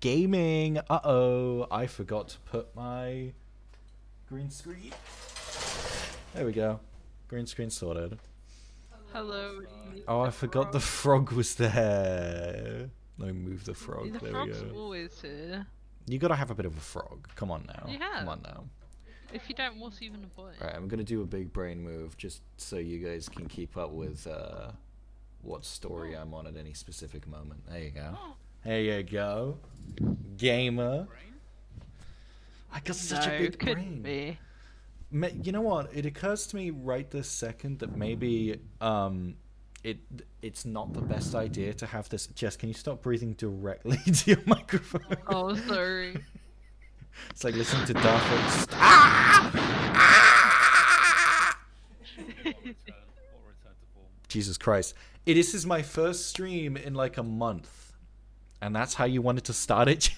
gaming. Uh-oh, I forgot to put my green screen. There we go. Green screen sorted. Hello. Oh, I forgot the frog was there. Let me move the frog. The there frog's we go. always here. You gotta have a bit of a frog. Come on now. Yeah. Come on now. If you don't, what's even the point? Alright, I'm gonna do a big brain move just so you guys can keep up with what story I'm on at any specific moment. There you go. There you go. Gamer. I got such a big brain. Be. You know what? It occurs to me right this second that maybe it's not the best idea to have this. Jess, can you stop breathing directly to your microphone? Oh, sorry. It's like listening to Darth Vader. Ah! Jesus Christ! This is my first stream in like a month, and that's how you wanted to start it.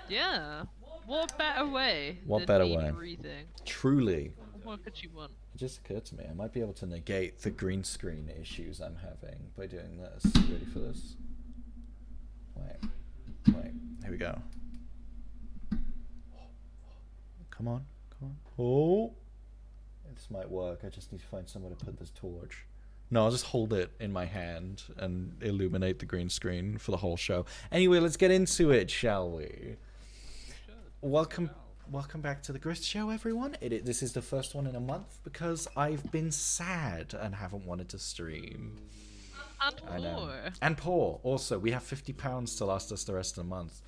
Yeah. What better way? What than better me way? breathing? Truly. What could you want? It just occurred to me, I might be able to negate the green screen issues I'm having by doing this. Ready for this? Wait, here we go. Come on, come on. Oh! This might work, I just need to find somewhere to put this torch. No, I'll just hold it in my hand and illuminate the green screen for the whole show. Anyway, let's get into it, shall we? Welcome back to the GRYITH show, everyone. This is the first one in a month because I've been sad and haven't wanted to stream. And I know. poor. And poor. Also, we have £50 to last us the rest of the month.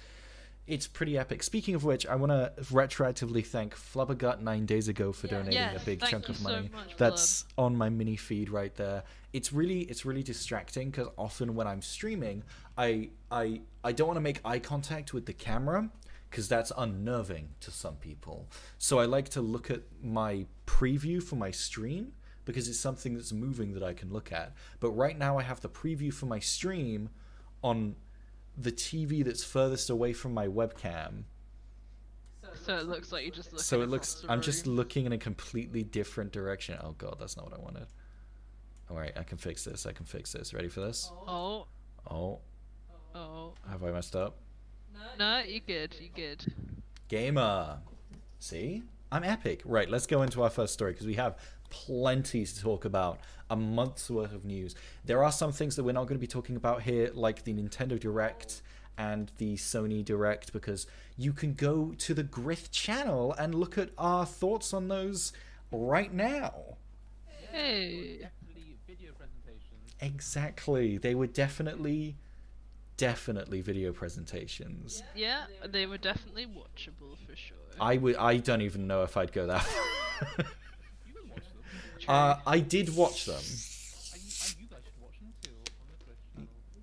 It's pretty epic. Speaking of which, I want to retroactively thank Flubbergut 9 days ago for donating a big chunk of money. That's on my mini feed right there. It's really distracting because often when I'm streaming, I don't want to make eye contact with the camera because that's unnerving to some people. So I like to look at my preview for my stream because it's something that's moving that I can look at. But right now I have the preview for my stream on the TV that's furthest away from my webcam. So it looks like you just look. So it looks. I'm just looking in a completely different direction. Oh god, that's not what I wanted. All right, I can fix this. Ready for this? Oh. Oh. Oh. Have I messed up? No, you good. You good. Gamer. See? I'm epic. Right, let's go into our first story because we have plenty to talk about. A month's worth of news. There are some things that we're not going to be talking about here, like the Nintendo Direct and the Sony Direct, because you can go to the GRYITH channel and look at our thoughts on those right now. Hey. Exactly. They were definitely video presentations. Yeah, they were definitely watchable for sure. I don't even know if I'd go that far. I did watch them.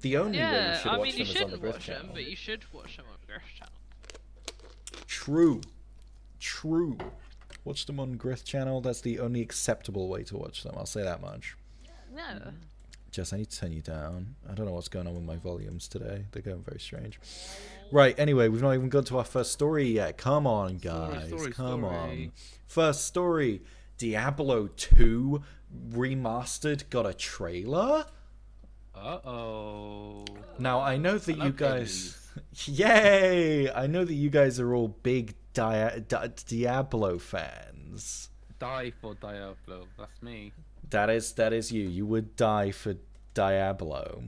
The only way you should watch them is on the GRYITH channel. But you should watch them on GRYITH channel. True. Watch them on GRYITH channel. That's the only acceptable way to watch them. I'll say that much. No. Jess, I need to turn you down. I don't know what's going on with my volumes today. They're going very strange. Right, anyway, we've not even got to our first story yet. Come on, guys. Come on. First story. Diablo 2 Remastered got a trailer? Uh-oh. Now, I know that you guys... Yay! I know that you guys are all big Diablo fans. Die for Diablo. That's me. That is you. You would die for Diablo.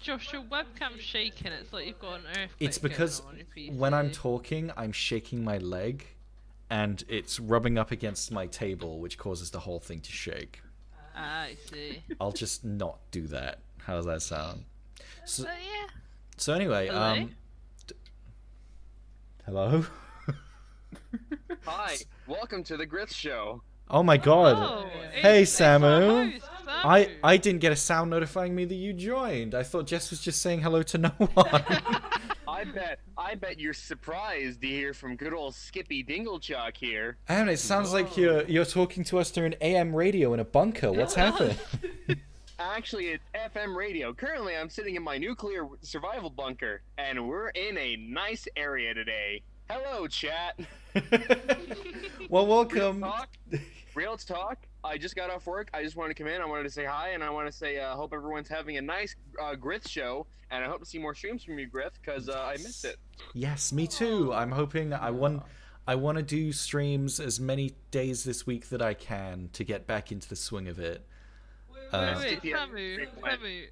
Josh, your webcam's shaking. It's like you've got an earthquake. It's because going on your PC. when I'm talking, I'm shaking my leg, and it's rubbing up against my table, which causes the whole thing to shake. Ah, I see. I'll just not do that. How does that sound? So, Yeah. so anyway, Hello? Hello? Hi, welcome to the GRYITH show. Oh my god. Oh, Hey, it's our Samu. host, Samu. I didn't get a sound notifying me that you joined. I thought Jess was just saying hello to no one. I bet you're surprised to hear from good old Skippy Dinglechuck here. And it sounds like you're talking to us through an AM radio in a bunker. What's happening? Actually, it's FM radio. Currently, I'm sitting in my nuclear survival bunker, and we're in a nice area today. Hello, chat. Well, welcome. Real talk. I just got off work. I just wanted to come in. I wanted to say hi, and I want to say hope everyone's having a nice GRYITH show, and I hope to see more streams from you, GRYITH, because I missed it. Yes, me too. I'm hoping I want to do streams as many days this week that I can to get back into the swing of it. Wait, Samu,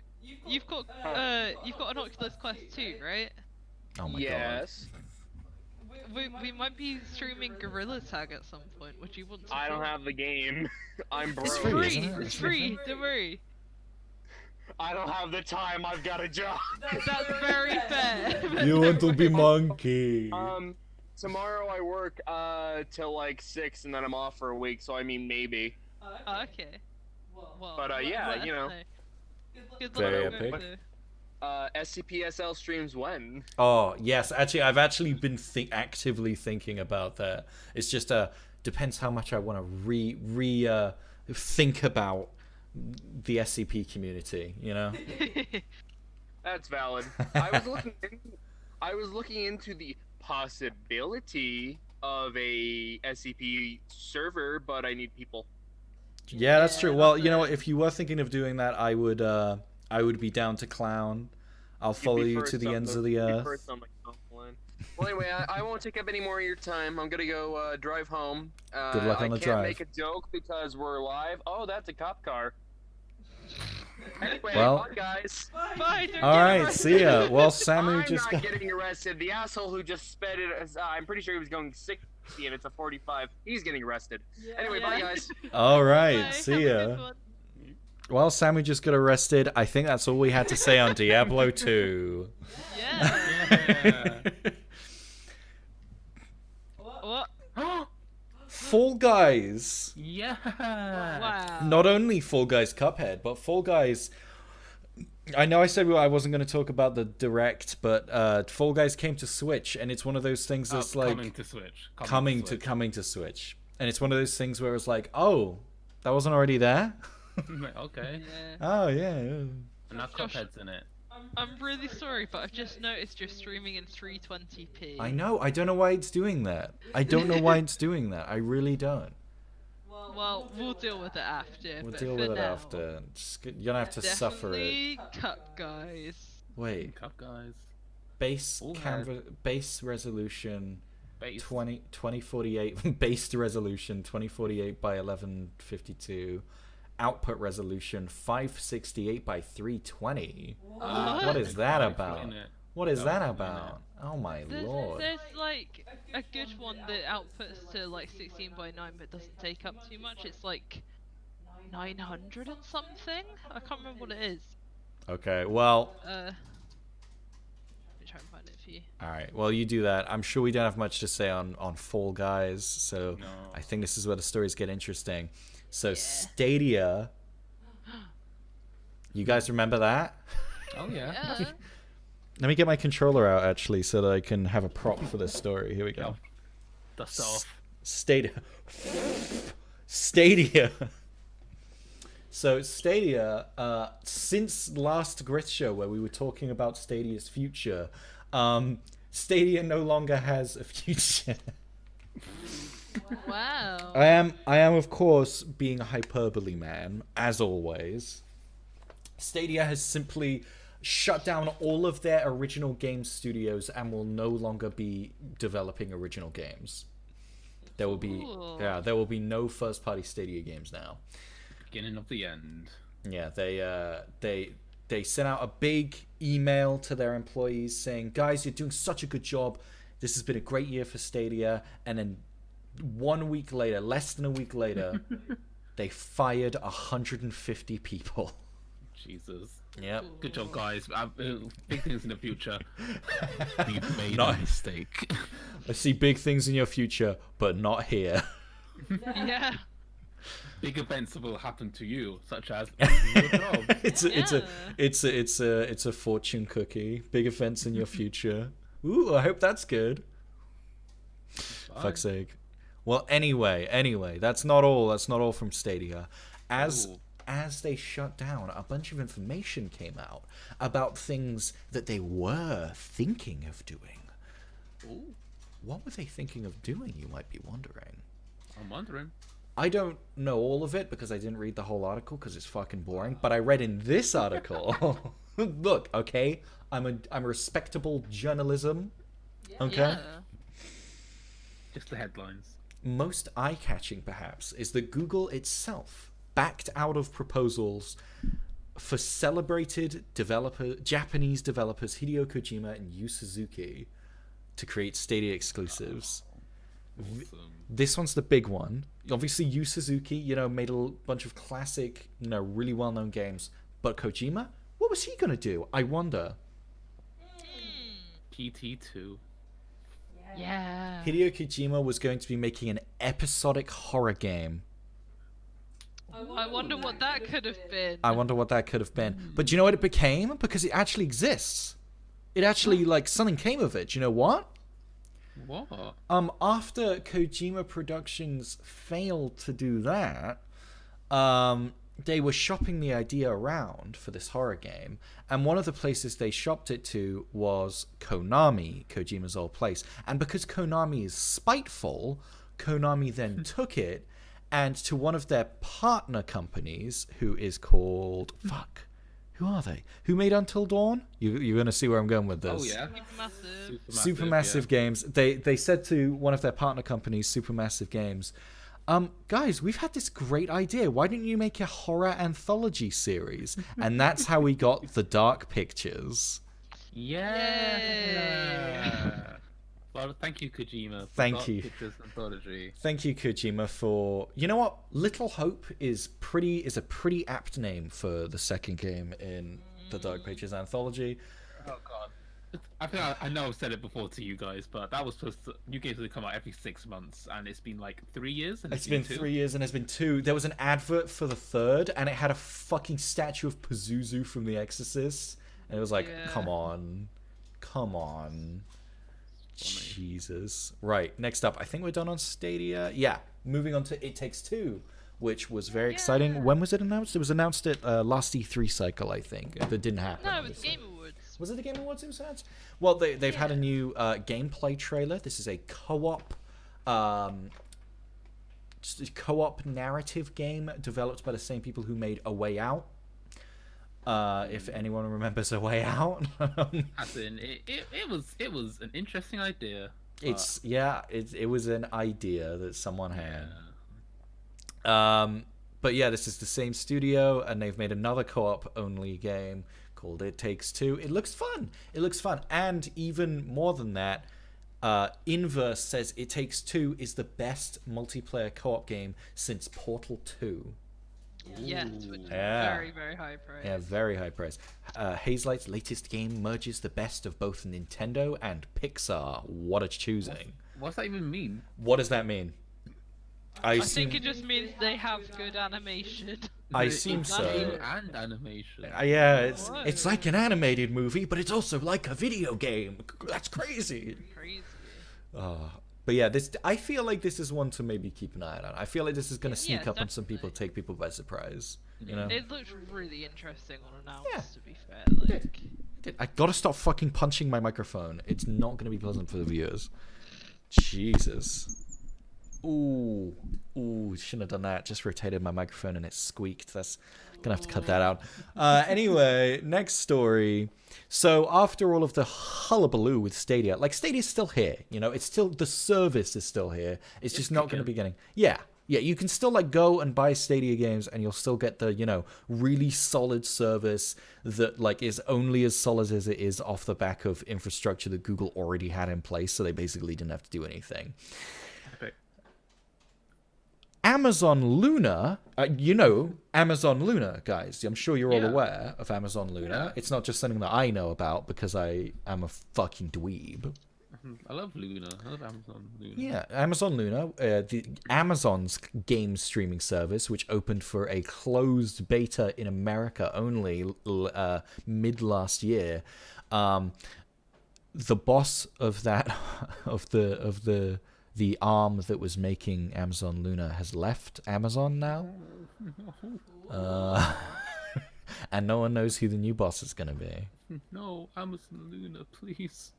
you've got an Oculus Quest 2, right? Oh my yes. god. We might be streaming Gorilla Tag at some point. Would you want to? I don't have the game. I'm broke. It's free, isn't it? It's free. Don't worry. I don't have the time. I've got a job. That's very fair. You want to be monkey? Tomorrow I work till like 6, and then I'm off for a week. So I mean maybe. Oh, okay. Well, but yeah, you know. Good Very luck. epic. SCPSL streams when? Oh yes, actually, I've actually been actively thinking about that. It's just depends how much I want to think about the SCP community. You know. That's valid. I was looking into the possibility of a SCP server, but I need people. Yeah, that's true. Well, you know, if you were thinking of doing that, I would be down to clown. I'll follow you to the ends of the earth. Well, anyway, I won't take up any more of your time. I'm gonna go drive home. Good luck on the drive. I can't make a joke because we're live. Oh, that's a cop car. Anyway, Well, bye guys. Bye. All right, see ya. Well, Samu I'm just not getting arrested. The asshole who just sped it, I'm pretty sure he was going 60 and it's a 45. He's getting arrested. Anyway, bye guys. All right, Bye. see Have a ya. good one. Well, Samu just got arrested. I think that's all we had to say on Diablo 2. Yeah. What? Fall Guys. Yeah. Wow. Not only Fall Guys Cuphead, but Fall Guys. I know I said I wasn't going to talk about the direct, but Fall Guys came to Switch, and it's one of those things that's like coming to Switch. coming to Switch, and it's one of those things where it's like, oh, that wasn't already there. Okay. Yeah. Oh yeah. And now Josh- Cuphead's in it. I'm really sorry, but I've just noticed you're streaming in 320p. I know. I don't know why it's doing that. I don't know why it's doing that. I really don't. Well, we'll deal with it after. We'll but deal for with it now, after. You're gonna have to suffer it. Definitely Cup Guys. Wait. Cup guys. Base All canvas. Base resolution. Base. 2048. Base resolution 2048 by 1152. Output resolution 568 by 320. What is that about? What is that about? Oh my lord. There's like a good one that outputs to like 16 by 9 but doesn't take up too much. It's like 900 and something. I can't remember what it is. Okay, well. Let me try and find it for you. Alright, well you do that. I'm sure we don't have much to say on Fall Guys, so No. I think this is where the stories get interesting. So Yeah. Stadia. You guys remember that? Oh yeah. Yeah. Let me get my controller out actually so that I can have a prop for this story. Here we go. Dust off. Stadia. Stadia. So Stadia, since last GRYITH show where we were talking about Stadia's future, Stadia no longer has a future. Wow. I am of course being a hyperbole man, as always. Stadia has simply shut down all of their original game studios and will no longer be developing original games. There will be Cool. there will be no first party Stadia games now. Beginning of the end. Yeah, they sent out a big email to their employees saying, "Guys, you're doing such a good job. This has been a great year for Stadia." And then 1 week later, less than a week later, they fired 150 people. Jesus. Yep. Good job, guys. Big things in the future. You've made Not- a mistake. I see big things in your future, but not here. Yeah. Big events will happen to you, such as your job. it's a fortune cookie. Big events in your future. Ooh, I hope that's good. Fuck's sake. Well, anyway, that's not all. That's not all from Stadia. As they shut down, a bunch of information came out about things that they were thinking of doing. Ooh, What were they thinking of doing, you might be wondering? I'm wondering. I don't know all of it because I didn't read the whole article because it's fucking boring. But I read in this article. Look, okay, I'm a respectable journalism. Okay. Yeah. Just the headlines. Most eye-catching, perhaps, is that Google itself backed out of proposals for celebrated Japanese developers Hideo Kojima and Yu Suzuki to create Stadia exclusives. Awesome. This one's the big one. Obviously, Yu Suzuki, made a bunch of classic, really well-known games. But Kojima, what was he gonna do? I wonder. PT2. Yeah. Hideo Kojima was going to be making an episodic horror game. I wonder what that could have been. I wonder what that could have been. But do you know what it became? Because it actually exists. It actually, something came of it. Do you know what? What? After Kojima Productions failed to do that, they were shopping the idea around for this horror game, and one of the places they shopped it to was Konami, Kojima's old place. And because Konami is spiteful, Konami then took it and to one of their partner companies, who is called who are they? Who made Until Dawn? You're gonna see where I'm going with this. Oh yeah. Supermassive Games. They said to one of their partner companies, Supermassive Games, guys, we've had this great idea. Why don't you make a horror anthology series? And that's how we got The Dark Pictures. Yeah. Well, thank you, Kojima. Thank you. Pictures anthology. Thank you, Kojima, for... You know what? Little Hope is a pretty apt name for the second game in the Dark Pictures anthology. Oh god. I think I know I've said it before to you guys, but that was supposed to... New games would come out every 6 months, and it's been like 3 years. And it's been 3 years, and there's been 2. There was an advert for the third, and it had a fucking statue of Pazuzu from The Exorcist, and it was like, come on. Jesus. Right, next up, I think we're done on Stadia. Yeah, moving on to It Takes Two, which was very exciting. When was it announced? It was announced at last E3 cycle, I think. That didn't happen. No, it was obviously. Game Awards. Was it the Game Awards it was announced? Well, they've had a new gameplay trailer. This is a co-op narrative game developed by the same people who made A Way Out. If anyone remembers A Way Out. As in, it was an interesting idea. It was an idea that someone had. But yeah, this is the same studio, and they've made another co-op only game called It Takes Two. It looks fun. And even more than that, Inverse says It Takes Two is the best multiplayer co-op game since Portal 2. Yes, which is very, very high praise. Yeah, very high praise. Hazelight's latest game merges the best of both Nintendo and Pixar. What a choosing. What's that even mean? What does that mean? I think it just means they have good animation. I assume so. And animation. Yeah, it's like an animated movie, but it's also like a video game. That's crazy. Crazy. But yeah, I feel like this is one to maybe keep an eye on. I feel like this is going to sneak up on some people, take people by surprise. You know? It looks really interesting on announced, to be fair. I gotta stop fucking punching my microphone. It's not going to be pleasant for the viewers. Jesus. Ooh, shouldn't have done that. Just rotated my microphone and it squeaked. That's gonna have to cut that out. Anyway, next story. So after all of the hullabaloo with Stadia, Stadia's still here. It's still, the service is still here. It's just not going to be getting. Yeah, you can still go and buy Stadia games, and you'll still get the really solid service that is only as solid as it is off the back of infrastructure that Google already had in place. So they basically didn't have to do anything. Amazon Luna, Amazon Luna, guys. I'm sure you're all aware of Amazon Luna. Yeah. It's not just something that I know about because I am a fucking dweeb. I love Luna. I love Amazon Luna. Yeah, Amazon Luna, Amazon's game streaming service, which opened for a closed beta in America only mid last year. The boss of that, the arm that was making Amazon Luna has left Amazon now. And no one knows who the new boss is going to be. No, Amazon Luna, please.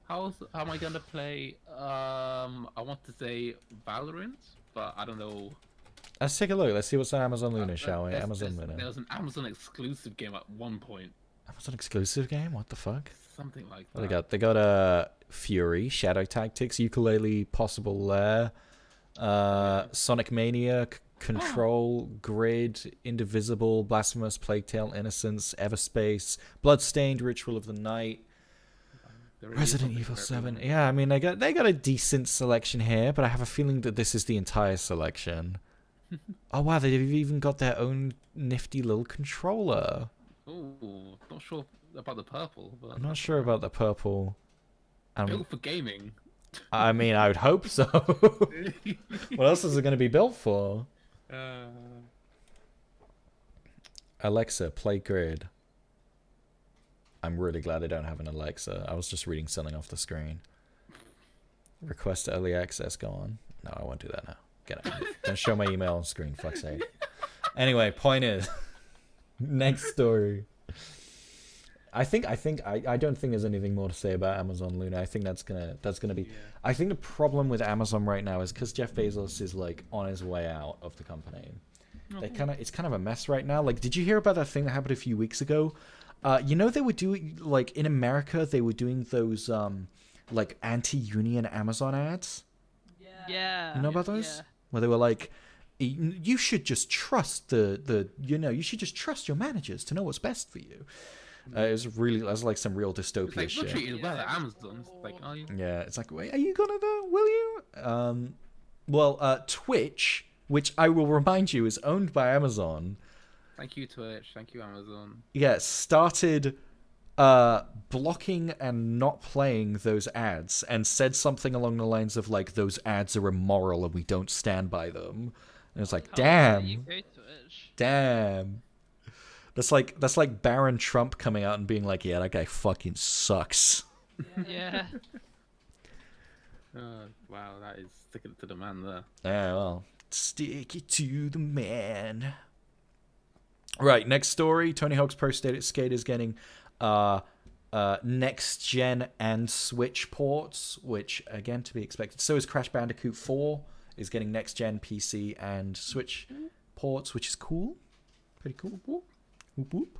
How am I going to play, I want to say Valorant? but I don't know. Let's take a look. Let's see what's on Amazon Luna, shall we? Amazon Luna. There was an Amazon exclusive game at one point. Amazon exclusive game? What the fuck? Something like that. What they got? They got Fury, Shadow Tactics, Ukulele, Possible Lair, Sonic Mania, Control, Grid, Indivisible, Blasphemous, Plague Tale, Innocence, Everspace, Bloodstained, Ritual of the Night, Resident Evil 7. Yeah, I mean they got a decent selection here, but I have a feeling that this is the entire selection. Oh wow, they've even got their own nifty little controller. Ooh, not sure about the purple. But I'm not sure about the purple. Built for gaming. I mean, I would hope so. What else is it going to be built for? Alexa, play Grid. I'm really glad I don't have an Alexa. I was just reading something off the screen. Request early access, go on. No, I won't do that now. Get it. Don't show my email on screen, fuck's sake. Anyway, point is, next story. I don't think there's anything more to say about Amazon Luna. I think that's gonna be. Yeah. I think the problem with Amazon right now is because Jeff Bezos is like on his way out of the company. It's kind of a mess right now. Like, did you hear about that thing that happened a few weeks ago? You know, they were doing, like, in America, they were doing those like anti-union Amazon ads. Yeah. You know about those? Yeah. Where they were like, you should just trust you should just trust your managers to know what's best for you. It was like some real dystopia like, shit. Treated well at Amazon. Like, are you? Yeah, it's like, wait, are you gonna do? Will you? Twitch, which I will remind you is owned by Amazon. Thank you, Twitch. Thank you, Amazon. Yeah, started blocking and not playing those ads, and said something along the lines of like, those ads are immoral and we don't stand by them. And it's like, damn. That's like Baron Trump coming out and being like, yeah, that guy fucking sucks. Yeah. Wow, that is sticking it to the man there. Yeah, well, stick it to the man. Right, next story. Tony Hawk's Pro Skate is getting next gen and Switch ports, which again to be expected. So is Crash Bandicoot 4 is getting next gen PC and Switch ports, which is cool. Pretty cool. Whoop, whoop.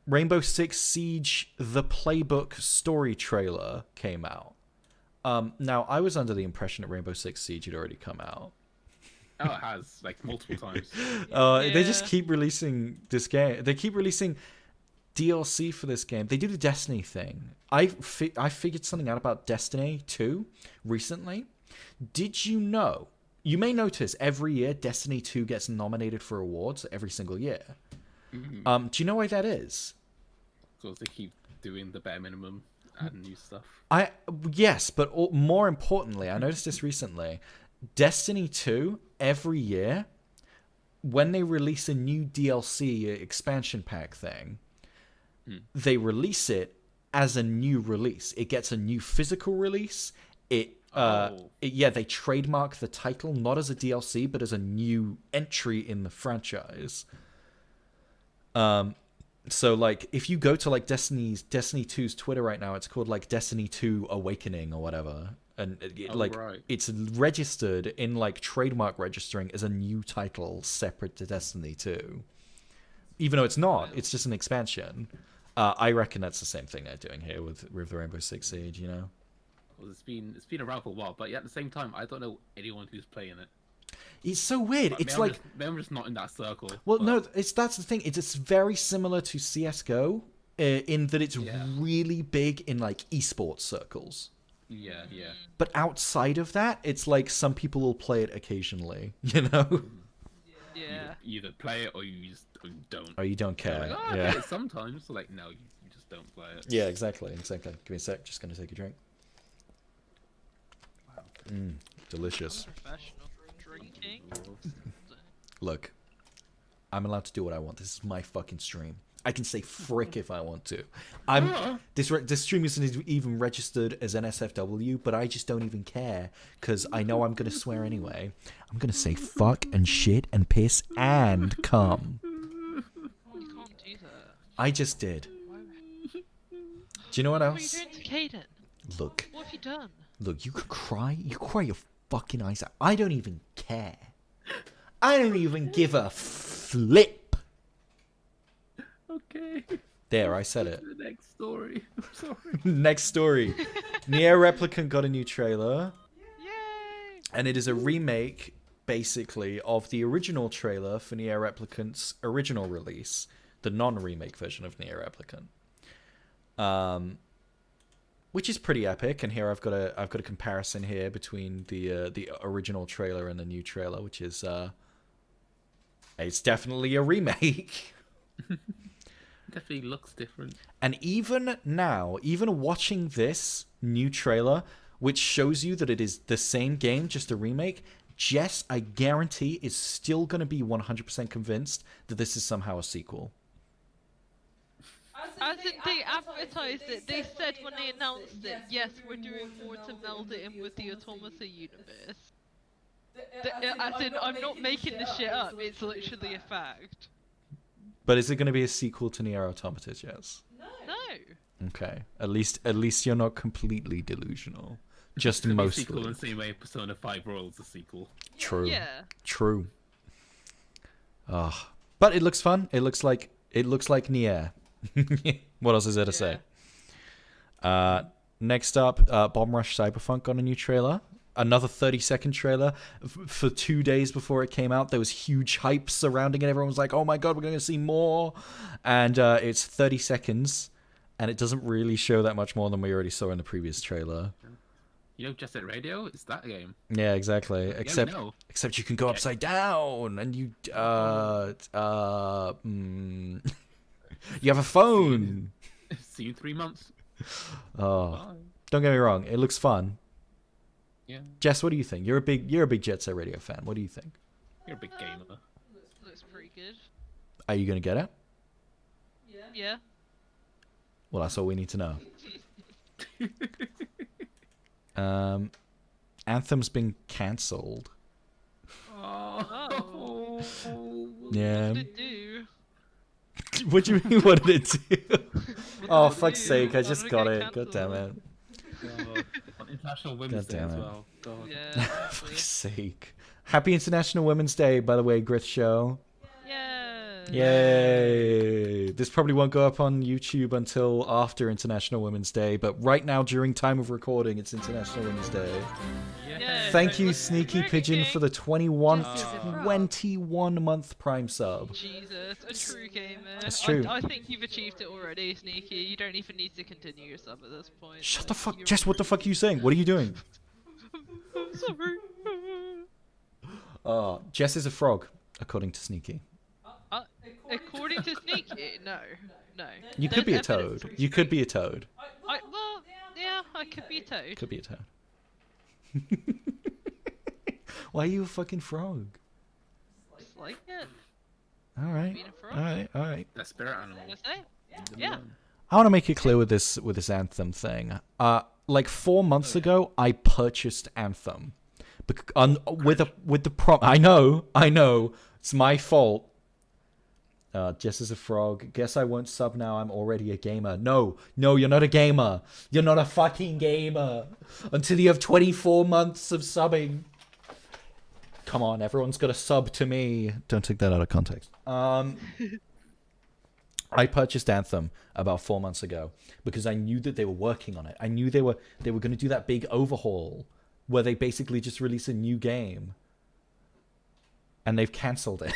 Rainbow Six Siege The Playbook story trailer came out. Now, I was under the impression that Rainbow Six Siege had already come out. Oh, it has, like, multiple times. They just keep releasing this game. They keep releasing DLC for this game. They do the Destiny thing. I figured something out about Destiny 2 recently. Did you know? You may notice every year Destiny 2 gets nominated for awards every single year. Mm-hmm. Do you know why that is? Because they keep doing the bare minimum and new stuff. Yes, but more importantly, I noticed this recently. Destiny 2, every year, when they release a new DLC expansion pack thing, they release it as a new release. It gets a new physical release. They trademark the title not as a DLC but as a new entry in the franchise. So like if you go to like Destiny 2's Twitter right now, it's called like Destiny 2 Awakening or whatever, and it's registered in like trademark registering as a new title separate to Destiny 2, even though it's not. It's just an expansion. I reckon that's the same thing they're doing here with Rainbow Six Siege. You know. Well, it's been around for a while, but at the same time, I don't know anyone who's playing it. It's so weird. Like, it's maybe I'm just not in that circle. Well, no, that's the thing. It's very similar to CS:GO in that it's really big in like esports circles. Yeah. But outside of that, it's like some people will play it occasionally. You know. Yeah. You either play it or you just don't. Or you don't care. Like, I play it sometimes. So like, no, you just don't play it. Yeah, exactly. Give me a sec. Just gonna take a drink. Delicious. Professional drinking. Look, I'm allowed to do what I want. This is my fucking stream. I can say frick if I want to. This stream isn't even registered as NSFW, but I just don't even care because I know I'm gonna swear anyway. I'm gonna say fuck and shit and piss and cum. You can't do that. I just did. Do you know what else? What are you doing to Caden? Look. What have you done? Look, you could cry. You cry your fucking eyes out. I don't even care. I don't even give a flip. Okay. There, I said it. The next story. I'm sorry. Next story. Nier Replicant got a new trailer. Yay! And it is a remake, basically, of the original trailer for Nier Replicant's original release. The non-remake version of Nier Replicant. Which is pretty epic. And here I've got a comparison here between the original trailer and the new trailer, which is it's definitely a remake. Definitely looks different. And even now, even watching this new trailer, which shows you that it is the same game, just a remake, Jess, I guarantee, is still going to be 100% convinced that this is somehow a sequel. As in, they advertised it. They said when they announced it, yes, we're doing more to meld it in with the Automata universe. As in, I'm not making this shit up. It's literally a fact. But is it going to be a sequel to Nier Automata, Jess? No. Okay. At least you're not completely delusional. Just It's mostly. a sequel in the same way Persona 5 Royal's a sequel. True. Yeah. True. But it looks fun. It looks like Nier. What else is there to say? Next up, Bomb Rush Cyberpunk got a new trailer. Another 30-second trailer. For 2 days before it came out, there was huge hype surrounding it. Everyone was like, oh my god, we're going to see more. And it's 30 seconds, and it doesn't really show that much more than we already saw in the previous trailer. You know, Jet Set Radio? It's that game. Yeah, exactly. Except no. except you can go upside down, and you you have a phone. See you in 3 months. Oh, Bye. don't get me wrong. It looks fun. Yeah. Jess, what do you think? You're a big Jet Set Radio fan. What do you think? You're a big gamer. Looks pretty good. Are you gonna get it? Yeah. Well, that's all we need to know. Anthem's been cancelled. Oh. Yeah. What did it do? What do you mean? What did it do? Oh, did it fuck's do? sake! I How just did it got get it. God damn it! God. On International Women's God Day damn as it. well. God. Yeah. Fuck's sake! Happy International Women's Day, by the way, Grith Show. Yeah. Yay! This probably won't go up on YouTube until after International Women's Day, but right now, during time of recording, it's International Women's Day. Yeah, Thank you, look, Sneaky Burger Pigeon, King. for the 21-month Prime sub. Jesus, a true gamer. That's true. I think you've achieved it already, Sneaky. You don't even need to continue your sub at this point. Shut the fuck, You're- Jess! What the fuck are you saying? What are you doing? I'm sorry. Jess is a frog, according to Sneaky. According to Sneaky, no. You could be a There's evidence toad. for You could be a toad. well, yeah, I could be a toad. Could be a toad. Why are you a fucking frog? Just like it. All right. Being a frog. All right. All right. That spirit animal. Wanna say? Yeah. I want to make it clear with this Anthem thing. Like 4 months ago, I purchased Anthem, with the prom. I know, it's my fault. Jess is a frog. Guess I won't sub now. I'm already a gamer. No, you're not a gamer. You're not a fucking gamer until you have 24 months of subbing. Come on, everyone's got to sub to me. Don't take that out of context. I purchased Anthem about 4 months ago because I knew that they were working on it. I knew they were going to do that big overhaul where they basically just release a new game. And they've cancelled it.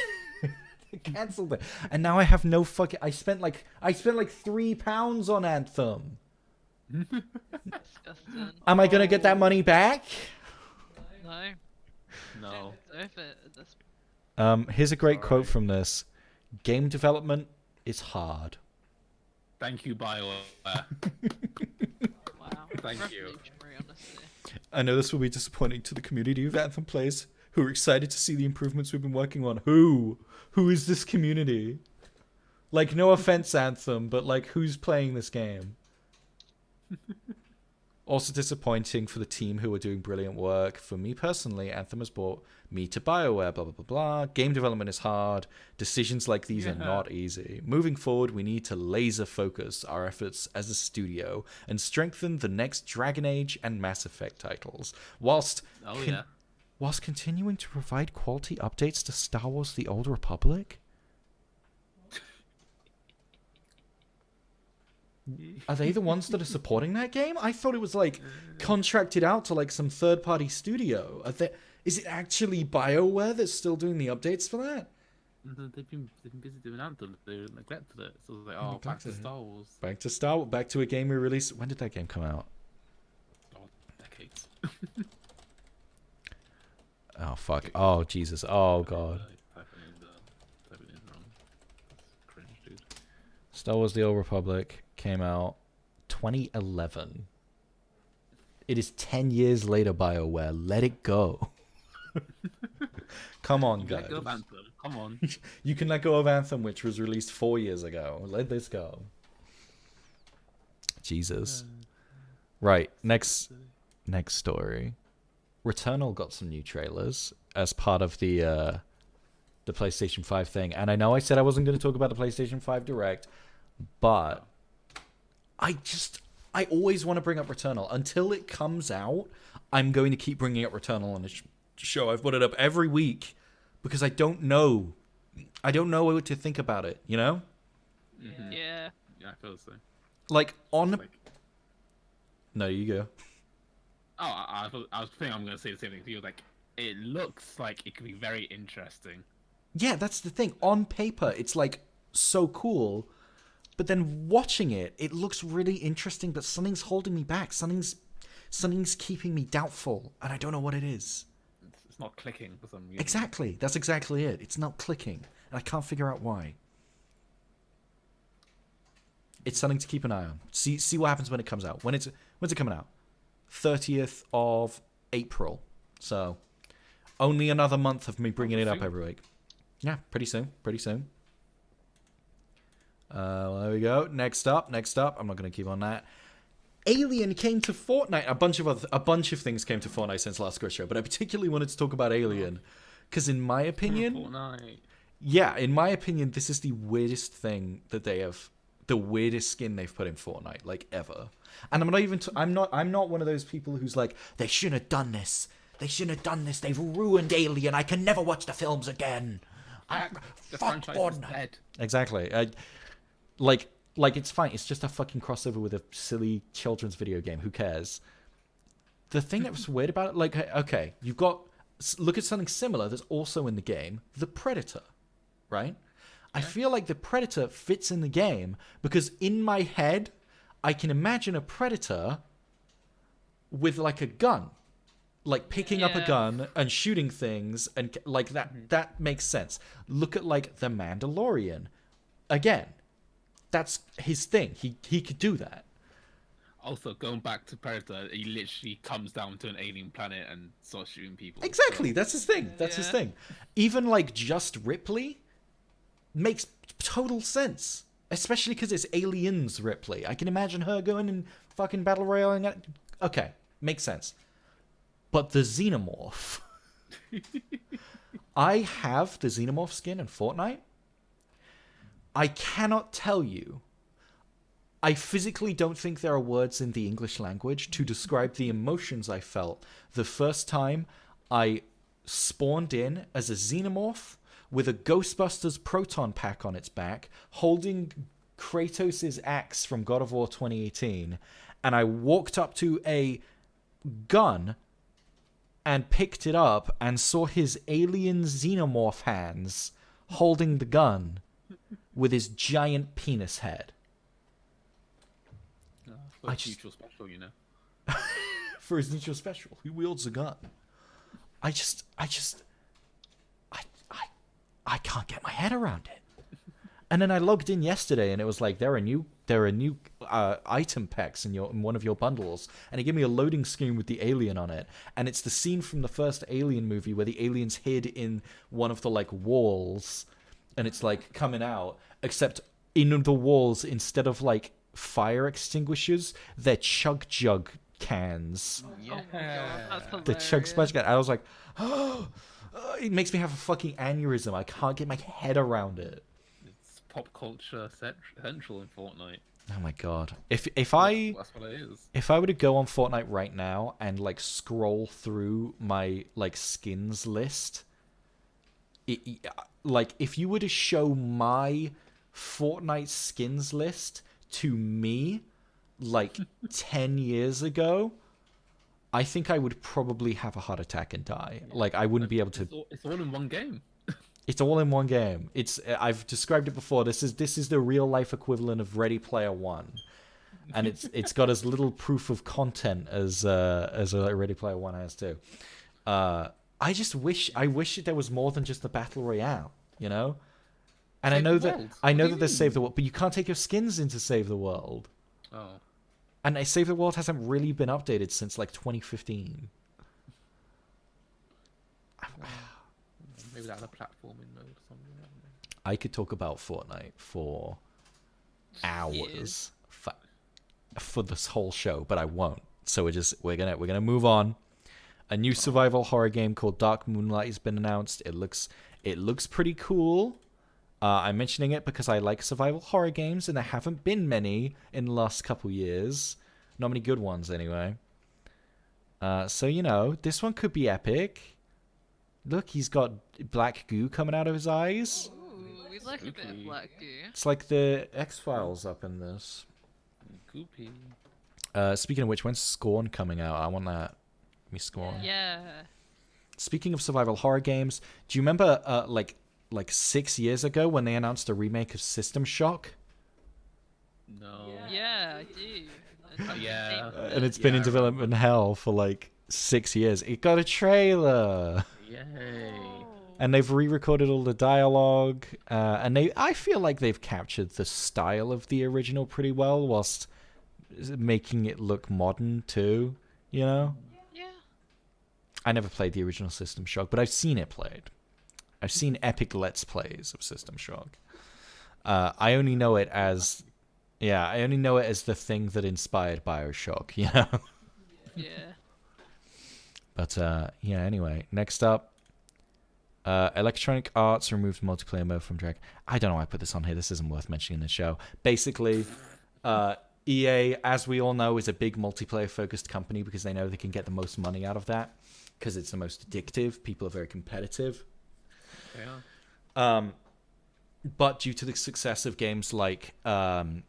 They cancelled it. And now I have no fucking... I spent like £3 on Anthem. Disgusting. Am I going to get that money back? No. No. Don't deserve it at this point. Here's a great quote from this. Game development is hard. Thank you, BioWare. Wow. Thank you. Revolutionary, honestly. I know this will be disappointing to the community of Anthem players who are excited to see the improvements we've been working on. Who is this community? Like, no offense, Anthem, but like, who's playing this game? Also disappointing for the team who are doing brilliant work. For me personally, Anthem has brought me to BioWare, blah, blah, blah, blah. Game development is hard. Decisions like these are not easy. Moving forward, we need to laser focus our efforts as a studio and strengthen the next Dragon Age and Mass Effect titles. Whilst whilst continuing to provide quality updates to Star Wars The Old Republic? Are they the ones that are supporting that game? I thought it was like contracted out to like some third-party studio. Is it actually BioWare that's still doing the updates for that? They've been busy doing that. They neglected it. So it was like, oh, back to Star Wars. Back to a game we released. When did that game come out? Oh, decades. Oh fuck! Oh Jesus! Oh god! Typing in wrong. That's cringe, dude. Star Wars: The Old Republic came out 2011. It is 10 years later, BioWare. Let it go. Come on, guys. Let go of Anthem. Come on. You can let go of Anthem, which was released 4 years ago. Let this go. Jesus. Right. Next story. Returnal got some new trailers as part of the PlayStation 5 thing. And I know I said I wasn't going to talk about the PlayStation 5 Direct, but I always want to bring up Returnal. Until it comes out, I'm going to keep bringing up Returnal on the show. I've put it up every week because I don't know what to think about it, you know? Mm-hmm. Yeah. Yeah, I feel so. Like, No, you go. Oh, I was thinking I'm going to say the same thing to you. Like, it looks like it could be very interesting. Yeah, that's the thing. On paper, it's like so cool, but then watching it, it looks really interesting, but something's holding me back. Something's keeping me doubtful, and I don't know what it is. It's not clicking for some reason. Exactly. That's exactly it. It's not clicking, and I can't figure out why. It's something to keep an eye on. See what happens when it comes out. When's it coming out? 30th of April. So, only another month of me bringing it up every week. Yeah, pretty soon. Well, there we go. Next up. I'm not going to keep on that. Alien came to Fortnite. A bunch of things came to Fortnite since last Squid Show, but I particularly wanted to talk about Alien because, in my opinion, Fortnite. Yeah, in my opinion, this is the weirdest thing that they have. The weirdest skin they've put in Fortnite, like, ever. And I'm not one of those people who's like, they shouldn't have done this. They've ruined Alien. I can never watch the films again. Fuck Fortnite. Exactly. Like it's fine. It's just a fucking crossover with a silly children's video game. Who cares? The thing that was weird about it, like, okay, look at something similar that's also in the game, The Predator, right? I feel like the Predator fits in the game because in my head, I can imagine a Predator with like a gun, like picking up a gun and shooting things, and like that. That makes sense. Look at like the Mandalorian. Again, that's his thing. He could do that. Also, going back to Predator, he literally comes down to an alien planet and starts shooting people. Exactly, so. That's his thing. That's his thing. Even like just Ripley makes total sense, especially because it's Aliens Ripley. I can imagine her going and fucking battle royaling. Okay, makes sense. But the Xenomorph, I have the Xenomorph skin in Fortnite. I cannot tell you. I physically don't think there are words in the English language to describe the emotions I felt the first time I spawned in as a Xenomorph with a Ghostbusters proton pack on its back, holding Kratos' axe from God of War 2018, and I walked up to a gun and picked it up and saw his alien Xenomorph hands holding the gun with his giant penis head. For his neutral special, you know. For his neutral special, he wields a gun. I can't get my head around it. And then I logged in yesterday, and it was like there are new item packs in one of your bundles, and it gave me a loading screen with the alien on it, and it's the scene from the first Alien movie where the alien's hid in one of the like walls, and it's like coming out, except in the walls, instead of like fire extinguishers, they're chug jug cans. Yeah. Oh my God, the chug splash can. I was like, oh, it makes me have a fucking aneurysm. I can't get my head around it. It's pop culture central in Fortnite. Oh my god! If That's what it is. if I were to go on Fortnite right now and like scroll through my like skins list, like if you were to show my Fortnite skins list to me like 10 years ago, I think I would probably have a heart attack and die. Like I wouldn't be able to. It's all in one game. It's all in one game. I've described it before. This is the real life equivalent of Ready Player One, and it's got as little proof of content as Ready Player One has too. I wish there was more than just the battle royale, you know. And I know that there's Save the World, but you can't take your skins into Save the World. Oh. And Save the World hasn't really been updated since like 2015. Maybe that's a platforming mode or something. I could talk about Fortnite for hours for this whole show, but I won't. So we're gonna move on. A new survival horror game called Dark Moonlight has been announced. It looks pretty cool. I'm mentioning it because I like survival horror games, and there haven't been many in the last couple years. Not many good ones, anyway. So, you know, this one could be epic. Look, he's got black goo coming out of his eyes. Ooh, we like a bit of black goo. It's like the X-Files up in this. Goopy. Speaking of which, when's Scorn coming out? I want that. Give me Scorn. Yeah. Speaking of survival horror games, do you remember, like 6 years ago when they announced a remake of System Shock? No. Yeah, I do. Yeah. And it's been in development hell for like 6 years. It got a trailer. Yay. And they've re-recorded all the dialogue. And I feel like they've captured the style of the original pretty well, whilst making it look modern too, you know? Yeah. I never played the original System Shock, but I've seen it played. I've seen epic Let's Plays of System Shock. I only know it as the thing that inspired BioShock, you know? Yeah. But, anyway. Next up, Electronic Arts removed multiplayer mode from Dragon. I don't know why I put this on here. This isn't worth mentioning in the show. Basically, EA, as we all know, is a big multiplayer-focused company because they know they can get the most money out of that because it's the most addictive. People are very competitive. Yeah. But due to the success of games like Jedi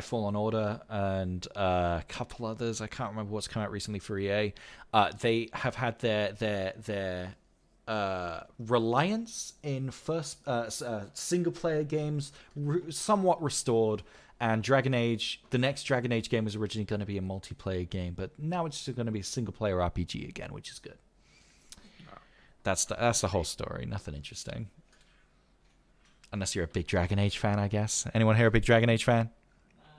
Fallen Order and a couple others, I can't remember what's come out recently for EA, they have had their reliance in first single player games somewhat restored. And Dragon Age, the next Dragon Age game was originally going to be a multiplayer game, but now it's just going to be a single player RPG again, which is good. That's the whole story. Nothing interesting. Unless you're a big Dragon Age fan, I guess. Anyone here a big Dragon Age fan?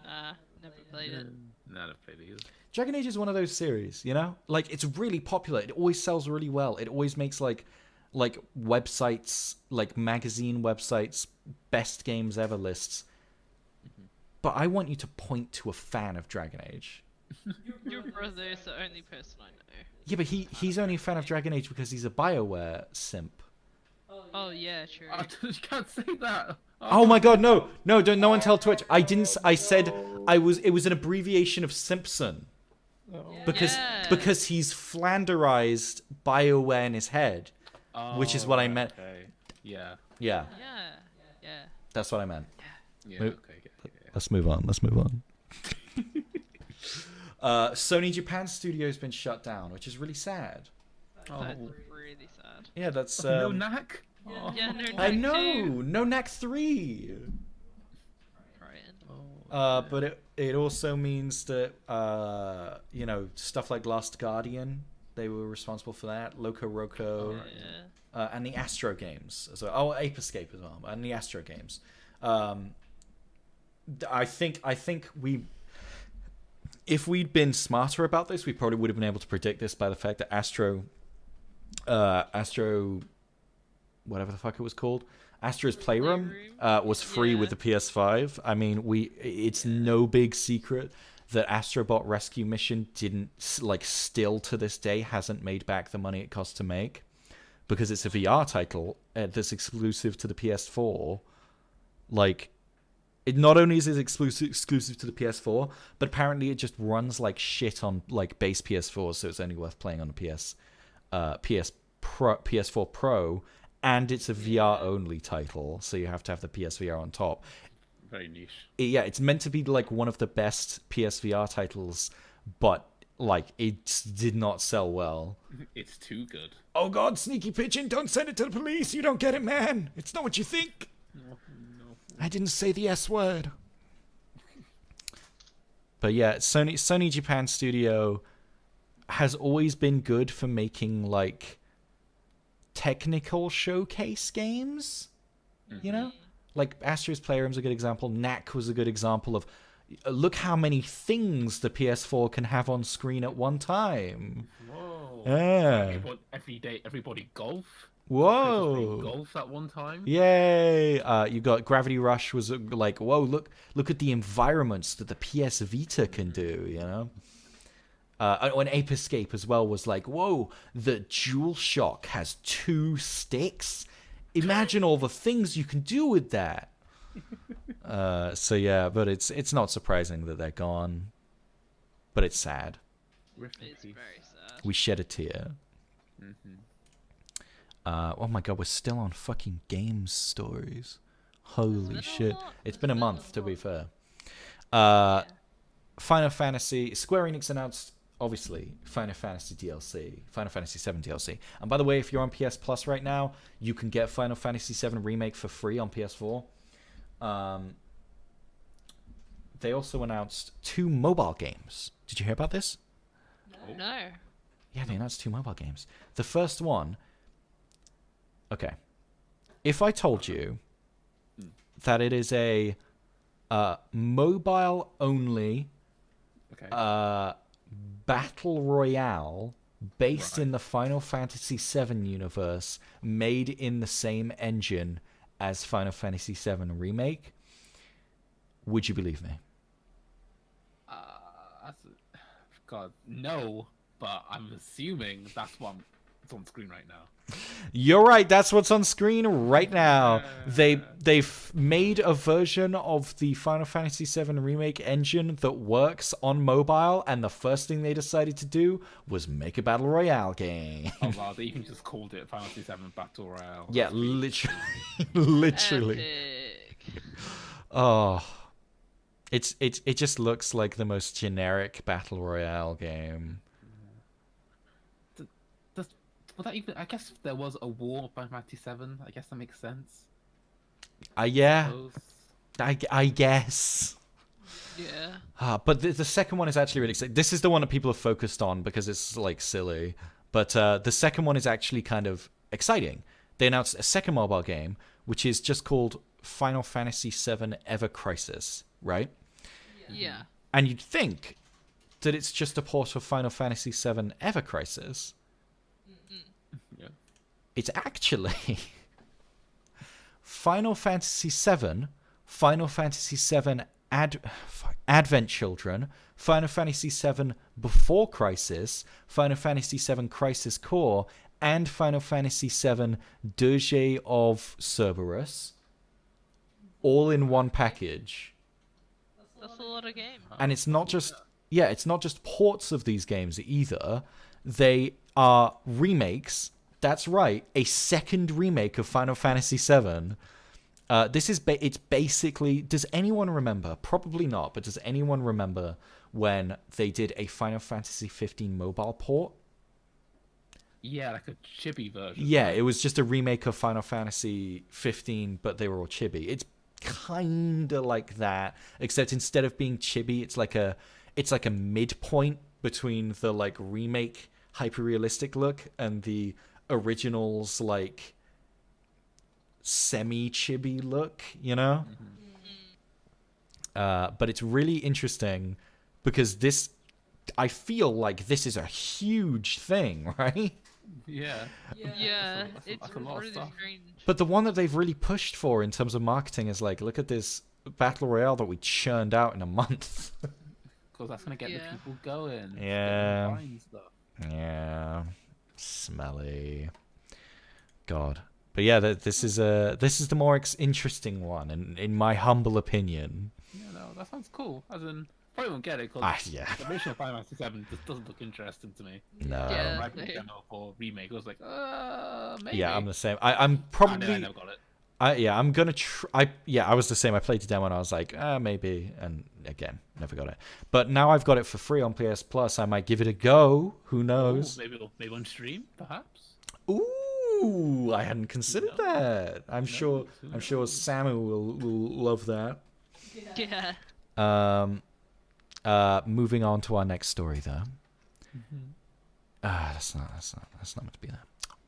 Nah, never played it. Not a played it. Dragon Age is one of those series, you know? Like, it's really popular. It always sells really well. It always makes, like websites, like magazine websites, best games ever lists. But I want you to point to a fan of Dragon Age. Your brother is the only person I know. Yeah, but he's only a fan of Dragon Age because he's a BioWare simp. Oh yeah, true. You can't say that. Oh my god, no, don't no one tell Twitch. I said it was an abbreviation of Simpson. Because he's flanderized BioWare in his head, which is what I meant. Okay. Yeah. Yeah. Yeah. That's what I meant. Yeah. Okay. Let's move on. Sony Japan Studio's been shut down, which is really sad. That's really sad. Yeah, that's no knack. Yeah, no knack I know, too. no knack 3. Right. But it also means that stuff like Last Guardian, they were responsible for that. Loco Roco, and the Astro games as well. Oh, Ape Escape as well, and the Astro games. I think if we'd been smarter about this, we probably would have been able to predict this by the fact that Astro, whatever the fuck it was called, Astro's Playroom, was free with the PS5. I mean, it's no big secret that Astrobot Rescue Mission still to this day hasn't made back the money it cost to make, because it's a VR title that's exclusive to the PS4. Like, it not only is it exclusive to the PS4, but apparently it just runs like shit on like base PS4, so it's only worth playing on the PS4 Pro, and it's a VR only title, so you have to have the PSVR on top. Very niche. Yeah, it's meant to be like one of the best PSVR titles, but like it did not sell well. It's too good. Oh god, sneaky pigeon, don't send it to the police. You don't get it, man. It's not what you think. No. I didn't say the S word. But yeah, Sony Japan Studio has always been good for making like technical showcase games. You know? Like Astro's Playroom's a good example. Knack was a good example of look how many things the PS4 can have on screen at one time. Whoa. Yeah. Everybody golf. Whoa. Golf at one time. Yay. You got Gravity Rush was like, whoa, look at the environments that the PS Vita can do, you know? And Ape Escape as well was like, whoa, the DualShock has 2 sticks. Imagine all the things you can do with that. So yeah, but it's not surprising that they're gone. But it's sad. It's very sad. We shed a tear. Oh my god, we're still on fucking games stories. Holy shit. It's been a month, to be fair. Final Fantasy, Square Enix announced, obviously, Final Fantasy DLC, Final Fantasy 7 DLC. And by the way, if you're on PS Plus right now, you can get Final Fantasy 7 Remake for free on PS4. They also announced 2 mobile games. Did you hear about this? No. Yeah, they announced 2 mobile games. The first one... Okay. If I told you that it is a mobile-only battle royale based in the Final Fantasy VII universe, made in the same engine as Final Fantasy VII Remake, would you believe me? God, no, but I'm assuming that's what's on screen right now. You're right, that's what's on screen right now. They've made a version of the Final Fantasy VII Remake engine that works on mobile, and the first thing they decided to do was make a Battle Royale game. Oh wow, they even just called it Final Fantasy VII Battle Royale. Yeah, literally. Literally. Epic. Oh. It just looks like the most generic Battle Royale game. Well, that even, I guess if there was a war by Final Fantasy VII, I guess that makes sense. Yeah. I guess. Yeah. But the second one is actually really exciting. This is the one that people are focused on because it's like silly. But the second one is actually kind of exciting. They announced a second mobile game, which is just called Final Fantasy VII Ever Crisis, right? Yeah. And you'd think that it's just a port of Final Fantasy VII Ever Crisis. Yeah. It's actually Final Fantasy VII, Final Fantasy VII Advent Children, Final Fantasy VII Before Crisis, Final Fantasy VII Crisis Core, and Final Fantasy VII Dirge of Cerberus, all in one package. That's a lot of games. And it's not just ports of these games either. They are remakes. That's right, a second remake of Final Fantasy VII. It's basically... Does anyone remember? Probably not, but does anyone remember when they did a Final Fantasy 15 mobile port? Yeah, like a chibi version. Yeah, it was just a remake of Final Fantasy 15, but they were all chibi. It's kind of like that, except instead of being chibi, it's like a midpoint between the like remake hyper-realistic look and the original's like semi-chibi look, you know? But it's really interesting because I feel like this is a huge thing, right? Yeah. It's a lot of really stuff. strange. But the one that they've really pushed for in terms of marketing is like, look at this Battle Royale that we churned out in a month. Because that's going to get the people going. Yeah. Buying stuff. Yeah. Smelly. God. yeah, this is the more interesting one, in my humble opinion. Yeah, no, that sounds cool. As in, probably won't get it because yeah. the original Final Fantasy 7 just doesn't look interesting to me. No. Yeah. Right demo for remake, I was like, maybe. Yeah, I'm the same. I'm probably. I never got it. I'm gonna try. I was the same. I played the demo and I was like, maybe, and again, never got it. But now I've got it for free on PS Plus. I might give it a go. Who knows? Ooh, maybe on stream, perhaps. Ooh, I hadn't considered that. I'm sure Samu will love that. Yeah. Moving on to our next story, though. That's not meant to be there.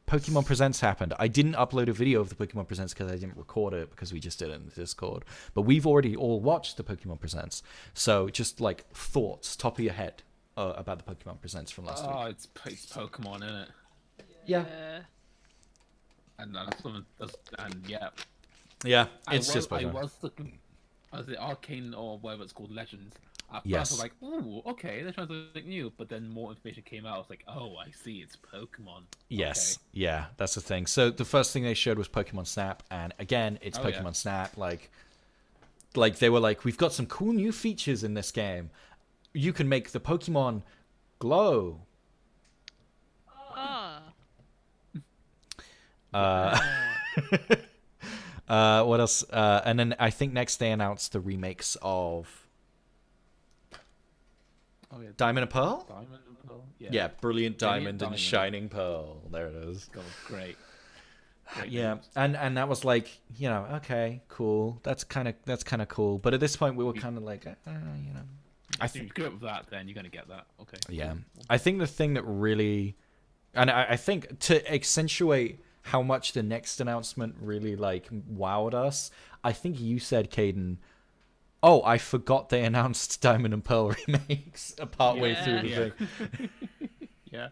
Pokemon Presents happened. I didn't upload a video of the Pokemon Presents because I didn't record it because we just did it in the Discord. But we've already all watched the Pokemon Presents. So just like thoughts, top of your head, about the Pokemon Presents from last week. Oh, it's Pokemon, isn't it? Yeah. And yeah. Yeah, it's just I Pokemon. was looking. Was it Arcane or whatever it's called, Legends? At Yes. first I was like, ooh, okay, they're trying something new. But then more information came out. I was like, oh, I see, it's Pokemon. Yes, Okay. yeah, that's the thing. So the first thing they showed was Pokemon Snap, and again, it's Oh, Pokemon yeah. Snap. Like they were like, we've got some cool new features in this game. You can make the Pokemon glow. What else? And then I think next they announced the remakes of Diamond and Pearl. Diamond and Pearl. Yeah, Brilliant Diamond and Diamond. Shining Pearl. There it is. God, great. Yeah, names. and that was like, okay, cool. That's kind of cool. But at this point, we were kind of like, I If you think, go up with that, then you're gonna get that. Okay. yeah, I think the thing that really, and I think to accentuate how much the next announcement really like wowed us, I think you said, Caden, oh, I forgot they announced Diamond and Pearl remakes partway through the thing. Yeah.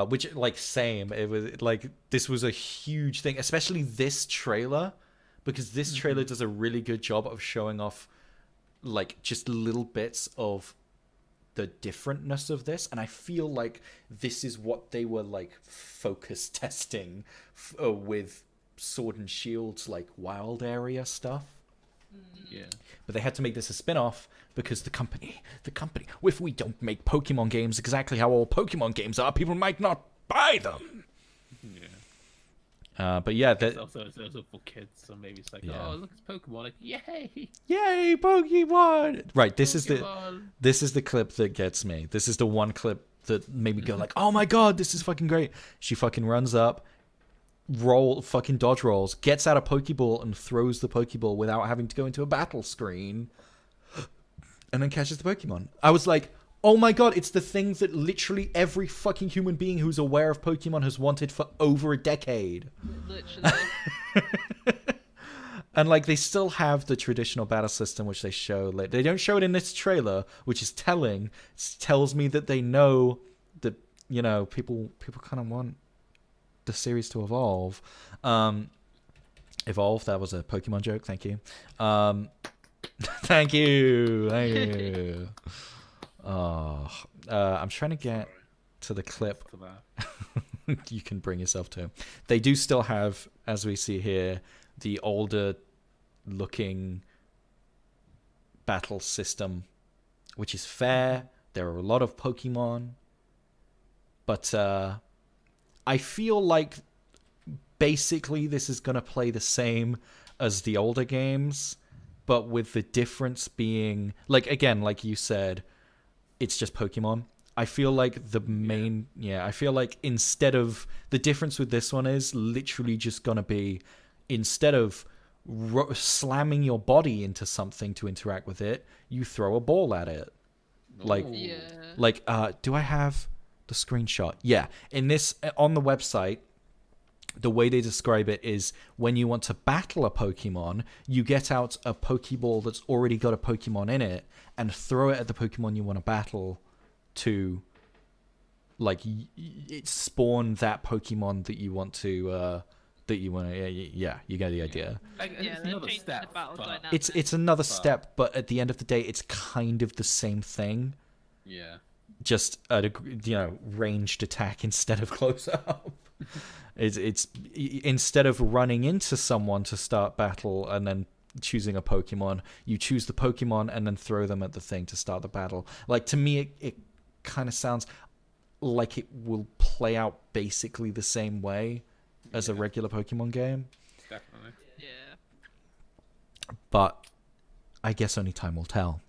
Which, like, same. It was like this was a huge thing, especially this trailer, because this trailer does a really good job of showing off, like, just little bits of the differentness of this, and I feel like this is what they were like focus testing with Sword and Shield's like wild area stuff. Yeah. But they had to make this a spin-off because the company, if we don't make Pokemon games exactly how all Pokemon games are, people might not buy them. Yeah. But yeah, It's also for kids, so maybe it's like, Yeah. oh, look, it's Pokemon, like, yay! yay, Pokemon! Right, this Pokemon. is the clip that gets me. This is the one clip that made me go like, oh my god, this is fucking great. She fucking runs up, fucking dodge rolls, gets out a Pokeball and throws the Pokeball without having to go into a battle screen, and then catches the Pokemon. I was like, oh my god, it's the thing that literally every fucking human being who's aware of Pokemon has wanted for over a decade. Literally. And like they still have the traditional battle system, which they show. Like, they don't show it in this trailer, which is telling. It tells me that they know that, you know, people kind of want the series to evolve. Evolve. That was a Pokemon joke. Thank you. Thank you. Oh, I'm trying to get to the clip. You can bring yourself to. They do still have, as we see here, the older looking battle system, which is fair. There are a lot of Pokemon, but I feel like basically this is going to play the same as the older games, but with the difference being, like, again, like you said, it's just Pokemon. I feel like the main, I feel like instead of, the difference with this one is literally just going to be, instead of slamming your body into something to interact with it, you throw a ball at it. Like, do I have the screenshot? Yeah. In this, on the website, the way they describe it is when you want to battle a Pokemon, you get out a Pokeball that's already got a Pokemon in it and throw it at the Pokemon you want to battle to, like, it spawn that Pokemon that you want to, you get the idea. Like, it's another step. It's another step, but at the end of the day, it's kind of the same thing. Yeah. Just at a, ranged attack instead of close up. It's instead of running into someone to start battle and then choosing a Pokemon, you choose the Pokemon and then throw them at the thing to start the battle. Like, to me, it kind of sounds like it will play out basically the same way as a regular Pokemon game. Definitely. Yeah. But I guess only time will tell.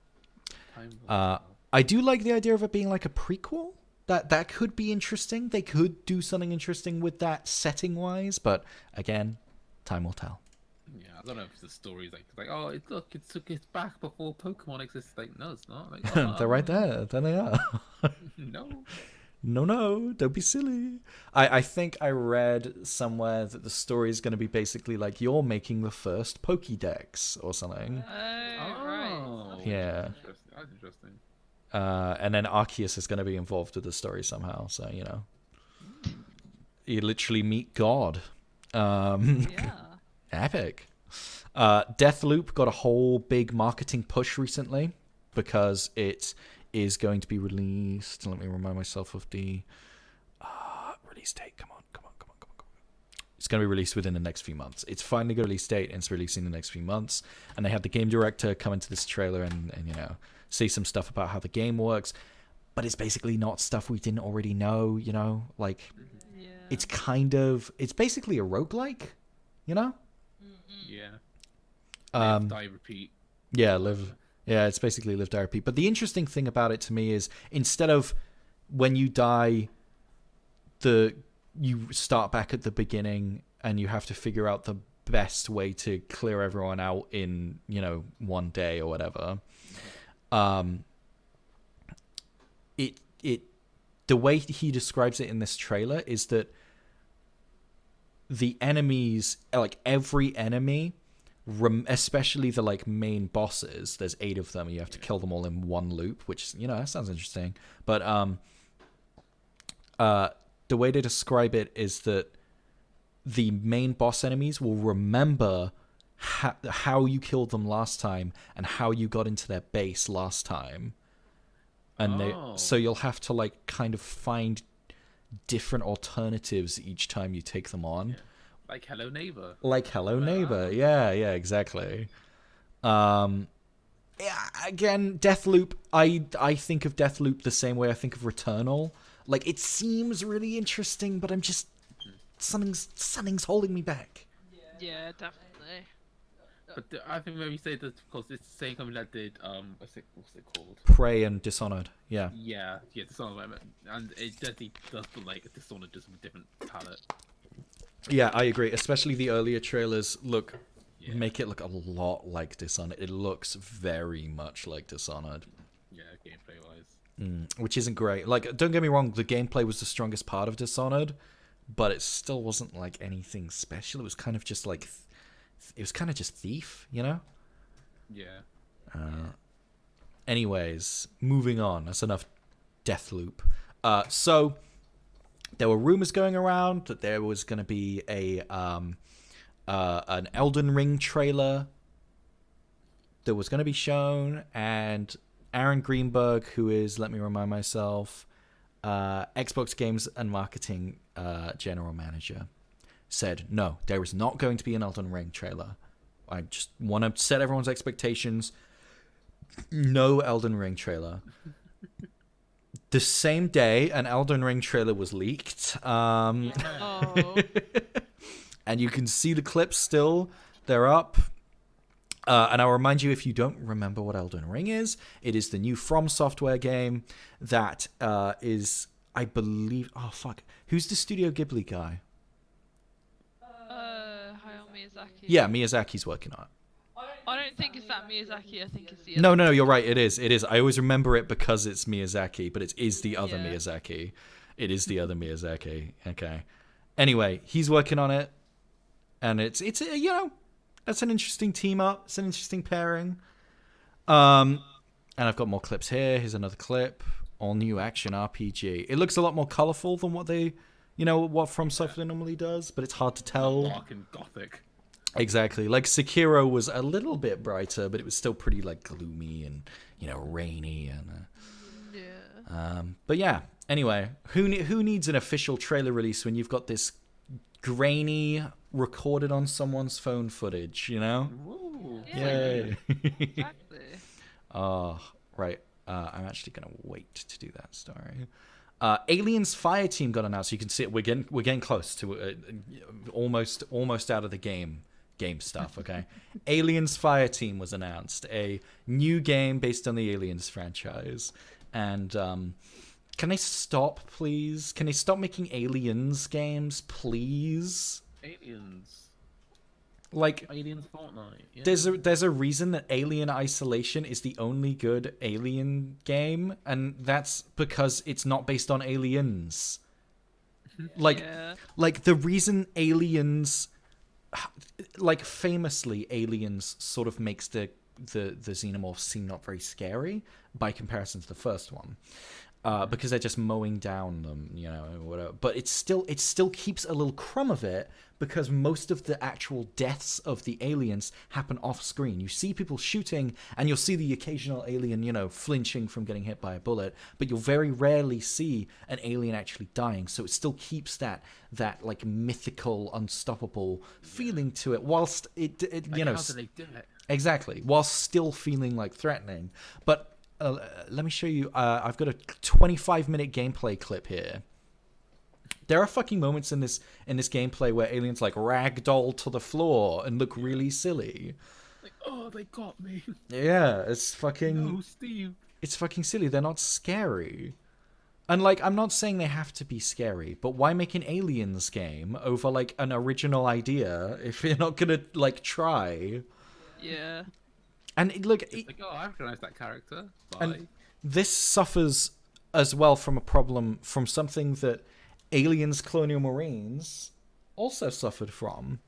I do like the idea of it being like a prequel. That could be interesting. They could do something interesting with that setting-wise, but again, time will tell. Yeah, I don't know if the story's like oh, it's back before Pokemon exists. Like, no, it's not. Like, They're right there. There they are. No. No, don't be silly. I think I read somewhere that the story is going to be basically like you're making the first Pokédex or something. Right. Yeah. That's interesting. And then Arceus is going to be involved with the story somehow. So, you know, you literally meet God. Yeah. Epic. Deathloop got a whole big marketing push recently because it is going to be released. Let me remind myself of the release date. Come on. It's going to be released within the next few months. It's finally got a release date, and it's releasing in the next few months. And they had the game director come into this trailer and you know, say some stuff about how the game works. But it's basically not stuff we didn't already know, you know? Like, it's basically a roguelike, you know? Yeah. Live, die, repeat. Yeah, it's basically live, die, repeat. But the interesting thing about it to me is instead of when you die, you start back at the beginning and you have to figure out the best way to clear everyone out in, you know, one day or whatever. The way he describes it in this trailer is that the enemies, like every enemy, especially the like main bosses, there's 8 of them, you have to kill them all in one loop, which, you know, that sounds interesting. But the way to describe it is that the main boss enemies will remember how you killed them last time and how you got into their base last time. And so you'll have to like kind of find different alternatives each time you take them on. Yeah. Like Hello Neighbor. Yeah, exactly. Yeah, again, Deathloop, I think of Deathloop the same way I think of Returnal. Like, it seems really interesting, but I'm just something's holding me back. Yeah, definitely. But I think when we say that, because it's the same company that did what's it called? Prey and Dishonored. Yeah. Yeah, Dishonored, and it definitely does feel like Dishonored just with a different palette. Yeah, I agree. Especially the earlier trailers make it look a lot like Dishonored. It looks very much like Dishonored. Yeah, gameplay-wise. Which isn't great. Like, don't get me wrong, the gameplay was the strongest part of Dishonored, but it still wasn't like anything special. It was kind of just like, Thief, you know? Yeah. Anyways, moving on. That's enough Deathloop. So there were rumors going around that there was going to be an Elden Ring trailer that was going to be shown, and Aaron Greenberg, who is, let me remind myself, Xbox Games and Marketing General Manager, said, no, there is not going to be an Elden Ring trailer. I just want to set everyone's expectations. No Elden Ring trailer. The same day, an Elden Ring trailer was leaked. And you can see the clips still. They're up. And I'll remind you, if you don't remember what Elden Ring is, it is the new From Software game that is, I believe... Oh, fuck. Who's the Studio Ghibli guy? Hayao Miyazaki. Yeah, Miyazaki's working on it. I don't think it's that Miyazaki. I think it's the other. No, you're right. It is. I always remember it because it's Miyazaki, but it is the other Miyazaki. It is the other Miyazaki. Okay. Anyway, he's working on it, and it's you know, that's an interesting team up. It's an interesting pairing. And I've got more clips here. Here's another clip. All new action RPG. It looks a lot more colorful than what From Software normally does, but it's hard to tell. Dark and gothic. Exactly. Like Sekiro was a little bit brighter, but it was still pretty like gloomy and, you know, rainy and but yeah. Anyway, who needs an official trailer release when you've got this grainy, recorded on someone's phone footage, you know? Ooh. Yay. Exactly. Oh, right. I'm actually going to wait to do that story. Aliens Fire Team got announced. You can see it. We're getting close to almost out of the game stuff, okay? Aliens Fire Team was announced. A new game based on the Aliens franchise. And can they stop, please? Can they stop making Aliens games, please? Aliens. Like, Aliens Fortnite. Yeah. there's a reason that Alien Isolation is the only good Alien game, and that's because it's not based on aliens. Like, Yeah. like the reason Aliens, like famously, Aliens sort of makes the xenomorphs seem not very scary by comparison to the first one. Because they're just mowing down them, you know, whatever. But it still keeps a little crumb of it because most of the actual deaths of the aliens happen off screen. You see people shooting, and you'll see the occasional alien, you know, flinching from getting hit by a bullet, but you'll very rarely see an alien actually dying. So it still keeps that like mythical, unstoppable feeling to it, whilst it Like, you know, how do they do it? exactly, whilst still feeling like threatening, but. Let me show you. I've got a 25-minute gameplay clip here. There are fucking moments in this gameplay where aliens like ragdoll to the floor and look really silly. Like, oh, they got me. Yeah, it's fucking. No, Steve. It's fucking silly. They're not scary. And like, I'm not saying they have to be scary, but why make an aliens game over like an original idea if you're not gonna like try? Yeah. And look, Like, oh, I recognize that character. Bye. and this suffers as well from a problem from something that Aliens Colonial Marines also suffered from.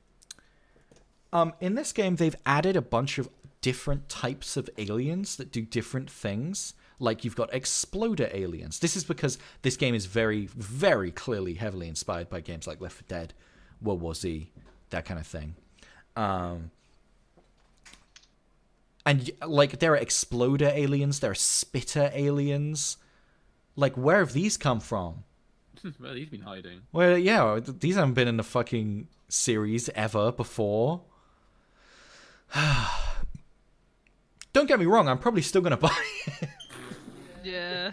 In this game, they've added a bunch of different types of aliens that do different things. Like, you've got exploder aliens. This is because this game is very, very clearly heavily inspired by games like Left 4 Dead, World War Z, that kind of thing. And, like, there are exploder aliens, there are spitter aliens. Like, where have these come from? Well, he's been hiding. Well, yeah, these haven't been in the fucking series ever before. Don't get me wrong, I'm probably still gonna buy it. Yeah.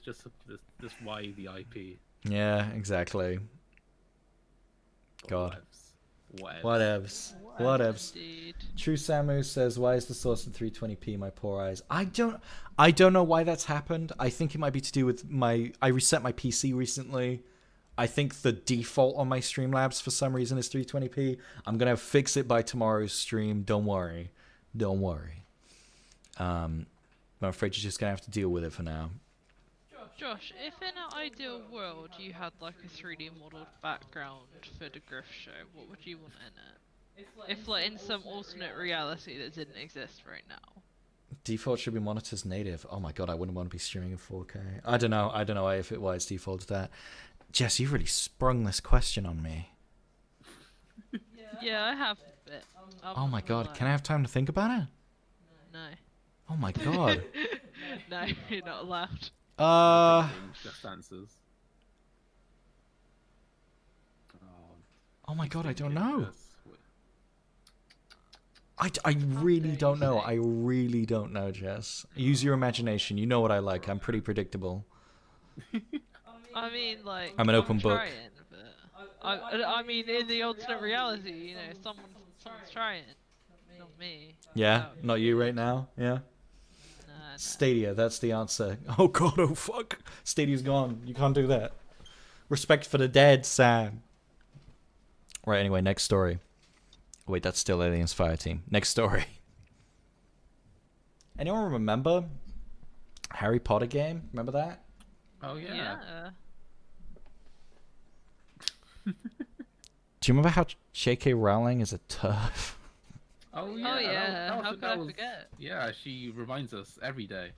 Just why the IP. Yeah, exactly. God. Whatevs. Whatevs. Indeed. True Samu says, "Why is the source in 320p? My poor eyes." I don't know why that's happened. I think it might be to do with I reset my PC recently. I think the default on my Streamlabs for some reason is 320p. I'm gonna fix it by tomorrow's stream. Don't worry. I'm afraid you're just gonna have to deal with it for now. Josh, if in an ideal world you had like a 3D modeled background for the Griff show, what would you want in it? If like in some alternate reality that didn't exist right now. Default should be monitors native. Oh my god, I wouldn't want to be streaming in 4K. I don't know if why it's default to that. Jess, you've really sprung this question on me. Yeah, I have a bit. Oh my god, can I have time to think about it? No. Oh my god. No, you're not allowed. Just answers. Oh my god, I don't know. I really don't know. I really don't know, Jess. Use your imagination. You know what I like. I'm pretty predictable. I mean, like, I'm an open book. Trying, but I mean, in the alternate reality, you know, someone's trying, not me. Yeah, not you right now. Yeah. Nah. Stadia, that's the answer. Oh god, oh fuck. Stadia's gone. You can't do that. Respect for the dead, Sam. Right, anyway, next story. Wait, that's still Aliens Fire Team. Next story. Anyone remember Harry Potter game? Remember that? Oh yeah. Yeah. Do you remember how J.K. Rowling is a TERF? Oh yeah. Oh yeah. How could I was, forget? Yeah, she reminds us every day.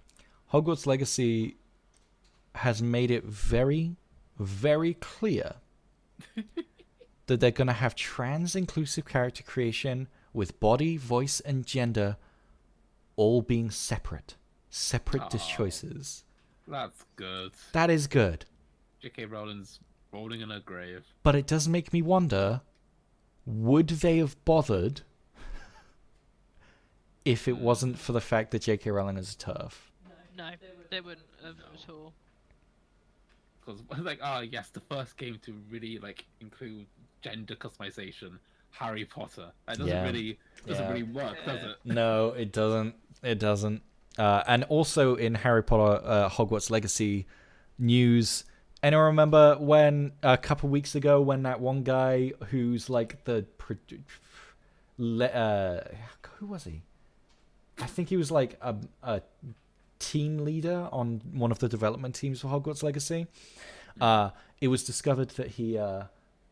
Hogwarts Legacy has made it very, very clear that they're going to have trans-inclusive character creation with body, voice, and gender all being separate. Separate choices. That's good. That is good. J.K. Rowling's Rolling in a grave. But it does make me wonder, would they have bothered if it wasn't for the fact that J.K. Rowling is a TERF? No, they wouldn't have at all. Because like, yes, the first game to really like include gender customization, Harry Potter. That doesn't really work, does it? No, it doesn't. It doesn't. And also in Harry Potter Hogwarts Legacy news, anyone remember when a couple weeks ago when that one guy who's like the who was he? I think he was like a team leader on one of the development teams for Hogwarts Legacy. It was discovered that he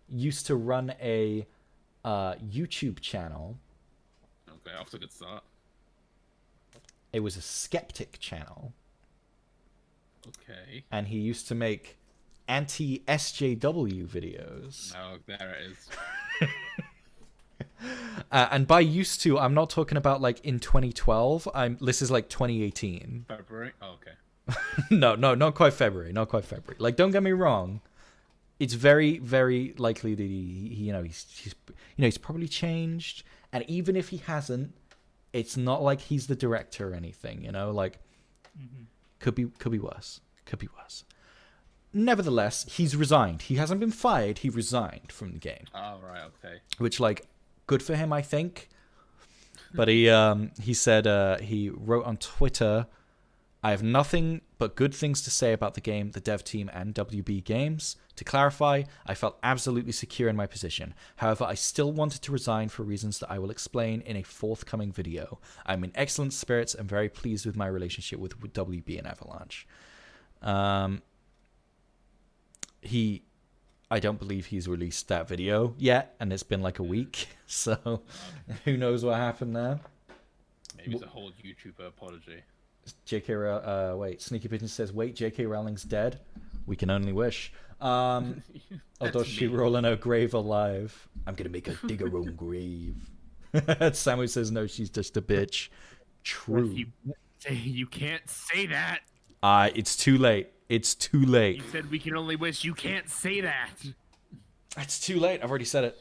used to run a YouTube channel. Okay, off to a good start. It was a skeptic channel. Okay. And he used to make anti-SJW videos. Oh, there it is. And by used to, I'm not talking about like in 2012. This is like 2018. February? Oh, okay. No, not quite February. Not quite February. Like, don't get me wrong. It's very, very likely that he's probably changed. And even if he hasn't, it's not like he's the director or anything. Like, could be worse. Could be worse. Nevertheless, he's resigned. He hasn't been fired. He resigned from the game. Oh, right, okay. Which, like, good for him, I think. But he said, he wrote on Twitter, "I have nothing but good things to say about the game, the dev team, and WB Games. To clarify, I felt absolutely secure in my position. However, I still wanted to resign for reasons that I will explain in a forthcoming video. I'm in excellent spirits and very pleased with my relationship with WB and Avalanche." I don't believe he's released that video yet, and it's been like a week, so who knows what happened there. Maybe it's a whole YouTuber apology. Sneaky Pigeon says, wait, J.K. Rowling's dead? We can only wish. Or does she roll in her grave alive? I'm gonna make her dig her own grave. Samu says, no, she's just a bitch. True. You can't say that. It's too late. It's too late. You said we can only wish. You can't say that. It's too late. I've already said it.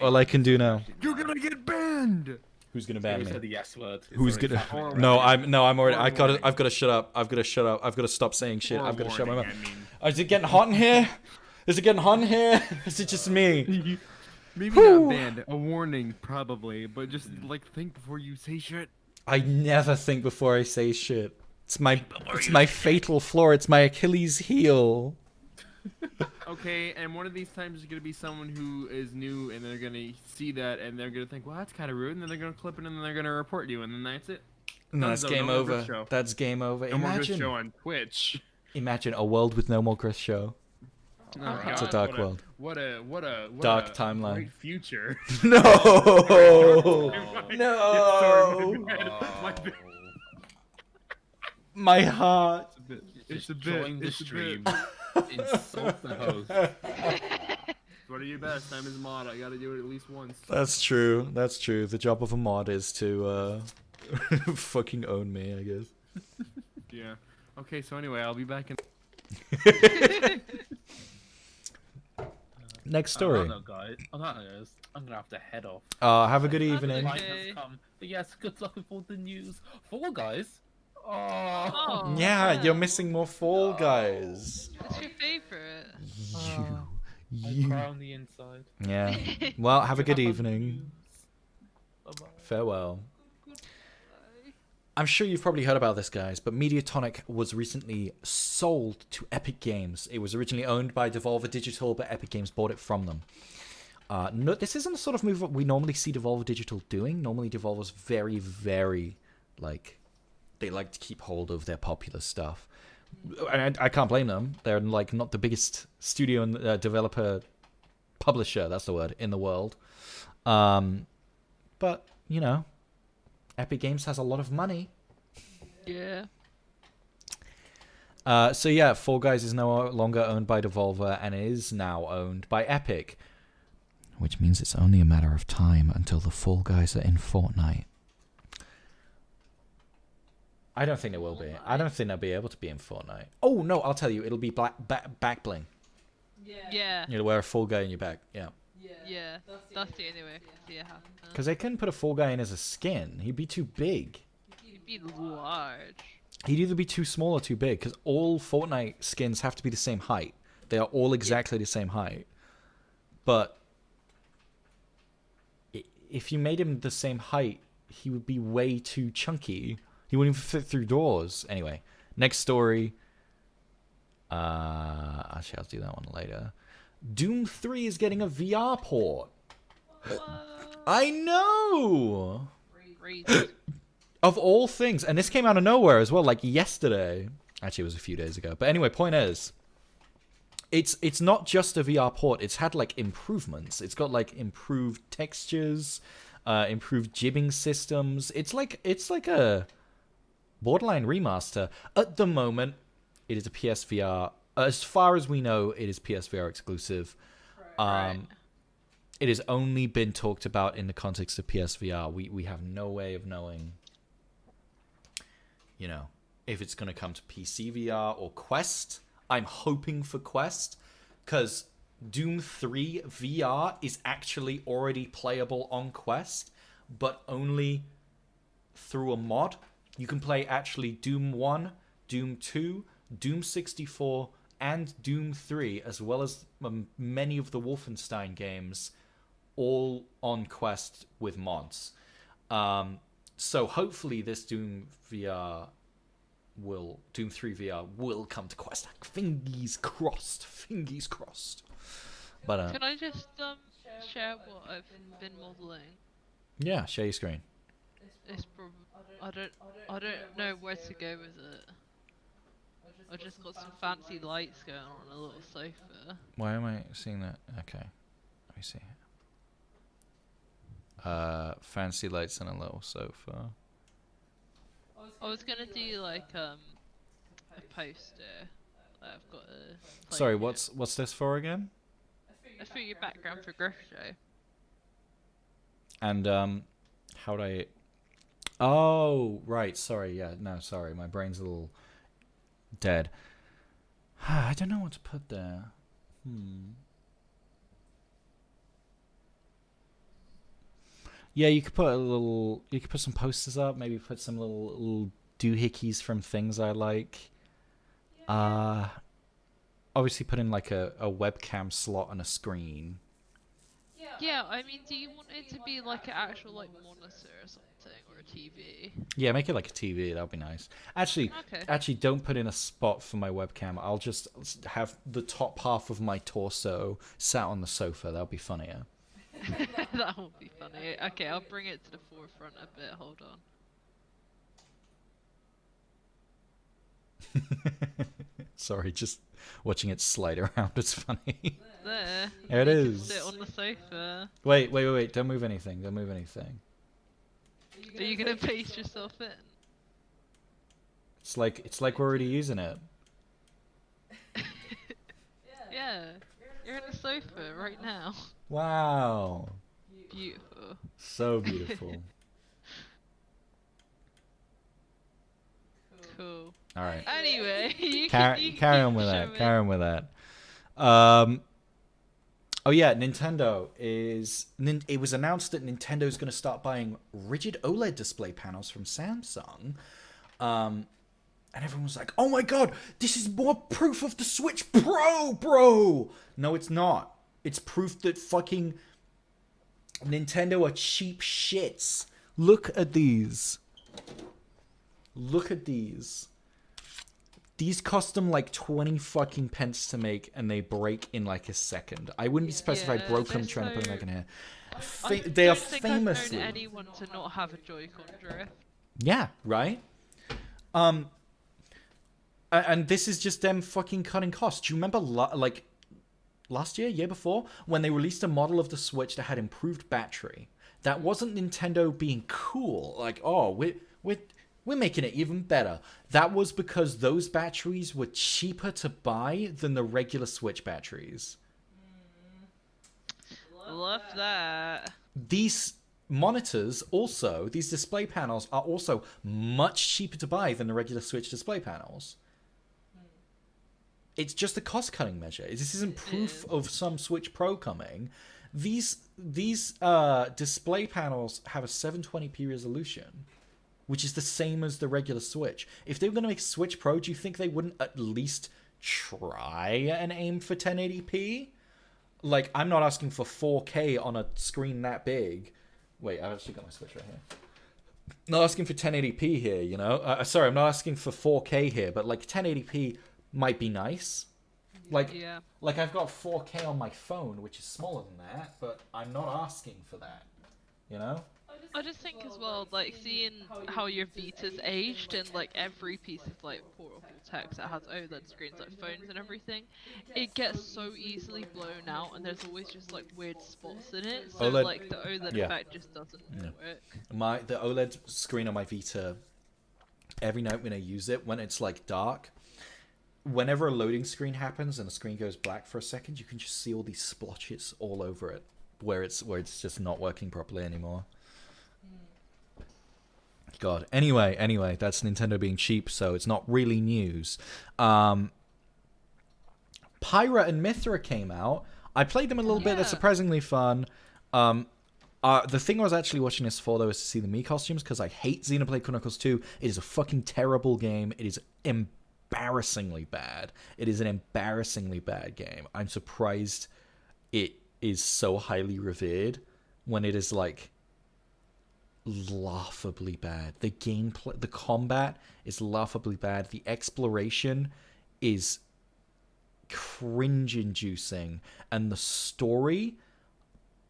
All I can do now. You're gonna get banned. Who's gonna ban me? Said the yes word. Who's gonna? No, I'm already. I've got to shut up. I've got to shut up. I've got to stop saying shit. I've got to shut my mouth. Is it getting hot in here? Is it getting hot in here? Is it just me? Maybe not banned. A warning, probably. But just like think before you say shit. I never think before I say shit. It's my fatal flaw. It's my Achilles heel. Okay, and one of these times is gonna be someone who is new, and they're gonna see that, and they're gonna think, "Well, that's kind of rude," and then they're gonna clip it, and then they're gonna report you, and then that's it. No, that's game over. That's game over. No more Grith Show on Twitch. Imagine a world with no more Grith Show. Oh, it's a dark world. What a dark timeline. Great future. No. No. My heart. It's a bit. Join the stream. Insult the host. What do you best? I'm his mod. I gotta do it at least once. That's true. That's true. The job of a mod is to fucking own me, I guess. Yeah. Okay. So anyway, I'll be back in. Next story. Guys. I'm gonna have to head off. Have a good evening. Okay. But yes, good luck with all the news. Fall Guys. Oh. Yeah, you're missing more Fall Guys. What's your favorite? I cry on the inside. Yeah. Well, have a good evening. Bye-bye. Farewell. I'm sure you've probably heard about this, guys, but Mediatonic was recently sold to Epic Games. It was originally owned by Devolver Digital, but Epic Games bought it from them. No, this isn't the sort of move that we normally see Devolver Digital doing. Normally, Devolver's very, very, they like to keep hold of their popular stuff. And I can't blame them. They're, not the biggest studio and developer publisher, that's the word, in the world. But, Epic Games has a lot of money. Yeah. So yeah, Fall Guys is no longer owned by Devolver and is now owned by Epic. Which means it's only a matter of time until the Fall Guys are in Fortnite. I don't think they will be. I don't think they'll be able to be in Fortnite. Oh, no, I'll tell you. It'll be back bling. Yeah. You'll wear a Fall Guy in your back. Yeah. Yeah. That's the only way I can see it happen. Because they couldn't put a Fall Guy in as a skin. He'd be too big. He'd be large. He'd either be too small or too big. Because all Fortnite skins have to be the same height. They are all exactly the same height. But if you made him the same height, he would be way too chunky. He wouldn't even fit through doors. Anyway, next story. Actually, I'll do that one later. Doom 3 is getting a VR port. I know! Great. Of all things. And this came out of nowhere as well, like yesterday. Actually, it was a few days ago. But anyway, point is, it's not just a VR port. It's had like improvements. It's got like improved textures, improved jibbing systems. It's like a borderline remaster. At the moment, it is a PSVR. As far as we know, it is PSVR exclusive. Right. It has only been talked about in the context of PSVR. We have no way of knowing, you know, if it's going to come to PC VR or Quest. I'm hoping for Quest, because Doom 3 VR is actually already playable on Quest, but only through a mod. You can play actually Doom 1, Doom 2, Doom 64, and Doom 3, as well as many of the Wolfenstein games, all on Quest with mods. So hopefully this Doom 3 VR will come to Quest. Fingies crossed. But Can I just share what I've been modelling? yeah, share your screen. It's I don't know where to go with it. I just got some fancy lights going on a little sofa. Why am I seeing that? Okay, let me see. Fancy lights and a little sofa. I was gonna do like a poster that I've got a. Sorry, what's this for again? I threw your background for Griff Show. And how would I? Oh, right. Sorry. Yeah. No. Sorry. My brain's a little dead. I don't know what to put there. Yeah, you could put a little. You could put some posters up. Maybe put some little doohickeys from things I like. Obviously, put in like a webcam slot and a screen. Yeah, I mean, do you want it to be like an actual like monitor or something, or a TV? Yeah, make it like a TV. That would be nice. Actually, don't put in a spot for my webcam. I'll just have the top half of my torso sat on the sofa. That'll be funnier. That will be funny. Okay, I'll bring it to the forefront a bit. Hold on. Sorry, just watching it slide around. It's funny. There. There it You is. can sit on the sofa. Wait. Don't move anything. Are you gonna paste yourself in? It's like we're already using it. Yeah. You're on the sofa right now. Wow. Beautiful. So beautiful. Cool. All right. Anyway, Carry on with that. Oh yeah, Nintendo it was announced that Nintendo is going to start buying rigid OLED display panels from Samsung. And everyone was like, "Oh my god, this is more proof of the Switch Pro, bro." No, it's not. It's proof that fucking Nintendo are cheap shits. Look at these. These cost them like 20 fucking pence to make, and they break in like a second. I wouldn't be surprised if I broke them trying to put them back in here. They are famously. I've known anyone to not have a Joy-Con drift. Yeah, right? And this is just them fucking cutting costs. Do you remember, like, last year before, when they released a model of the Switch that had improved battery? That wasn't Nintendo being cool. Like, oh, we're making it even better. That was because those batteries were cheaper to buy than the regular Switch batteries. Love that. These monitors also, these display panels are also much cheaper to buy than the regular Switch display panels. It's just a cost-cutting measure. This isn't proof of some Switch Pro coming. These display panels have a 720p resolution, which is the same as the regular Switch. If they were going to make Switch Pro, do you think they wouldn't at least try and aim for 1080p? Like, I'm not asking for 4K on a screen that big. Wait, I've actually got my Switch right here. Not asking for 1080p here, you know? Sorry, I'm not asking for 4K here, but like 1080p might be nice. Like, like I've got 4K on my phone, which is smaller than that, but I'm not asking for that, you know? I just think as well, like, seeing how your Vita's aged and, like, every piece of, like, portable tech that has OLED screens, like phones and everything, it gets so easily blown out and there's always just, like, weird spots in it, so, OLED, like, the OLED effect just doesn't work. The OLED screen on my Vita, every night when I use it, when it's, like, dark, whenever a loading screen happens and the screen goes black for a second, you can just see all these splotches all over it, where it's just not working properly anymore. God. Anyway, that's Nintendo being cheap, so it's not really news. Pyra and Mythra came out. I played them a little bit. They're surprisingly fun. The thing I was actually watching this for, though, is to see the Mii costumes, because I hate Xenoblade Chronicles 2. It is a fucking terrible game. It is embarrassingly bad. It is an embarrassingly bad game. I'm surprised it is so highly revered when it is, like, laughably bad. The gameplay, the combat is laughably bad. The exploration is cringe-inducing, and the story,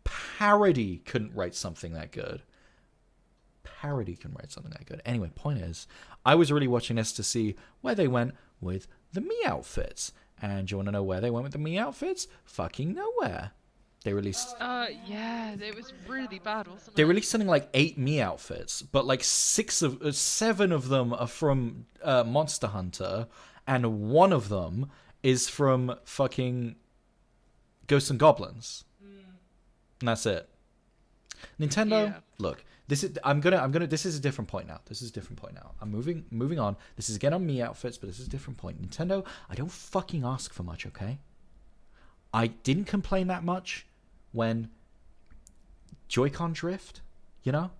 Parody couldn't write something that good. Anyway, point is, I was really watching this to see where they went with the Mii outfits. And do you want to know where they went with the Mii outfits? Fucking nowhere. They released... yeah, it was really bad, wasn't it? They released something like 8 Mii outfits, but like 7 of them are from Monster Hunter, and 1 of them is from fucking Ghosts and Goblins. And that's it. Nintendo, look, this is this is a different point now. I'm moving on. This is again on Mii outfits, but this is a different point. Nintendo, I don't fucking ask for much, okay? I didn't complain that much when Joy-Con drift, you know?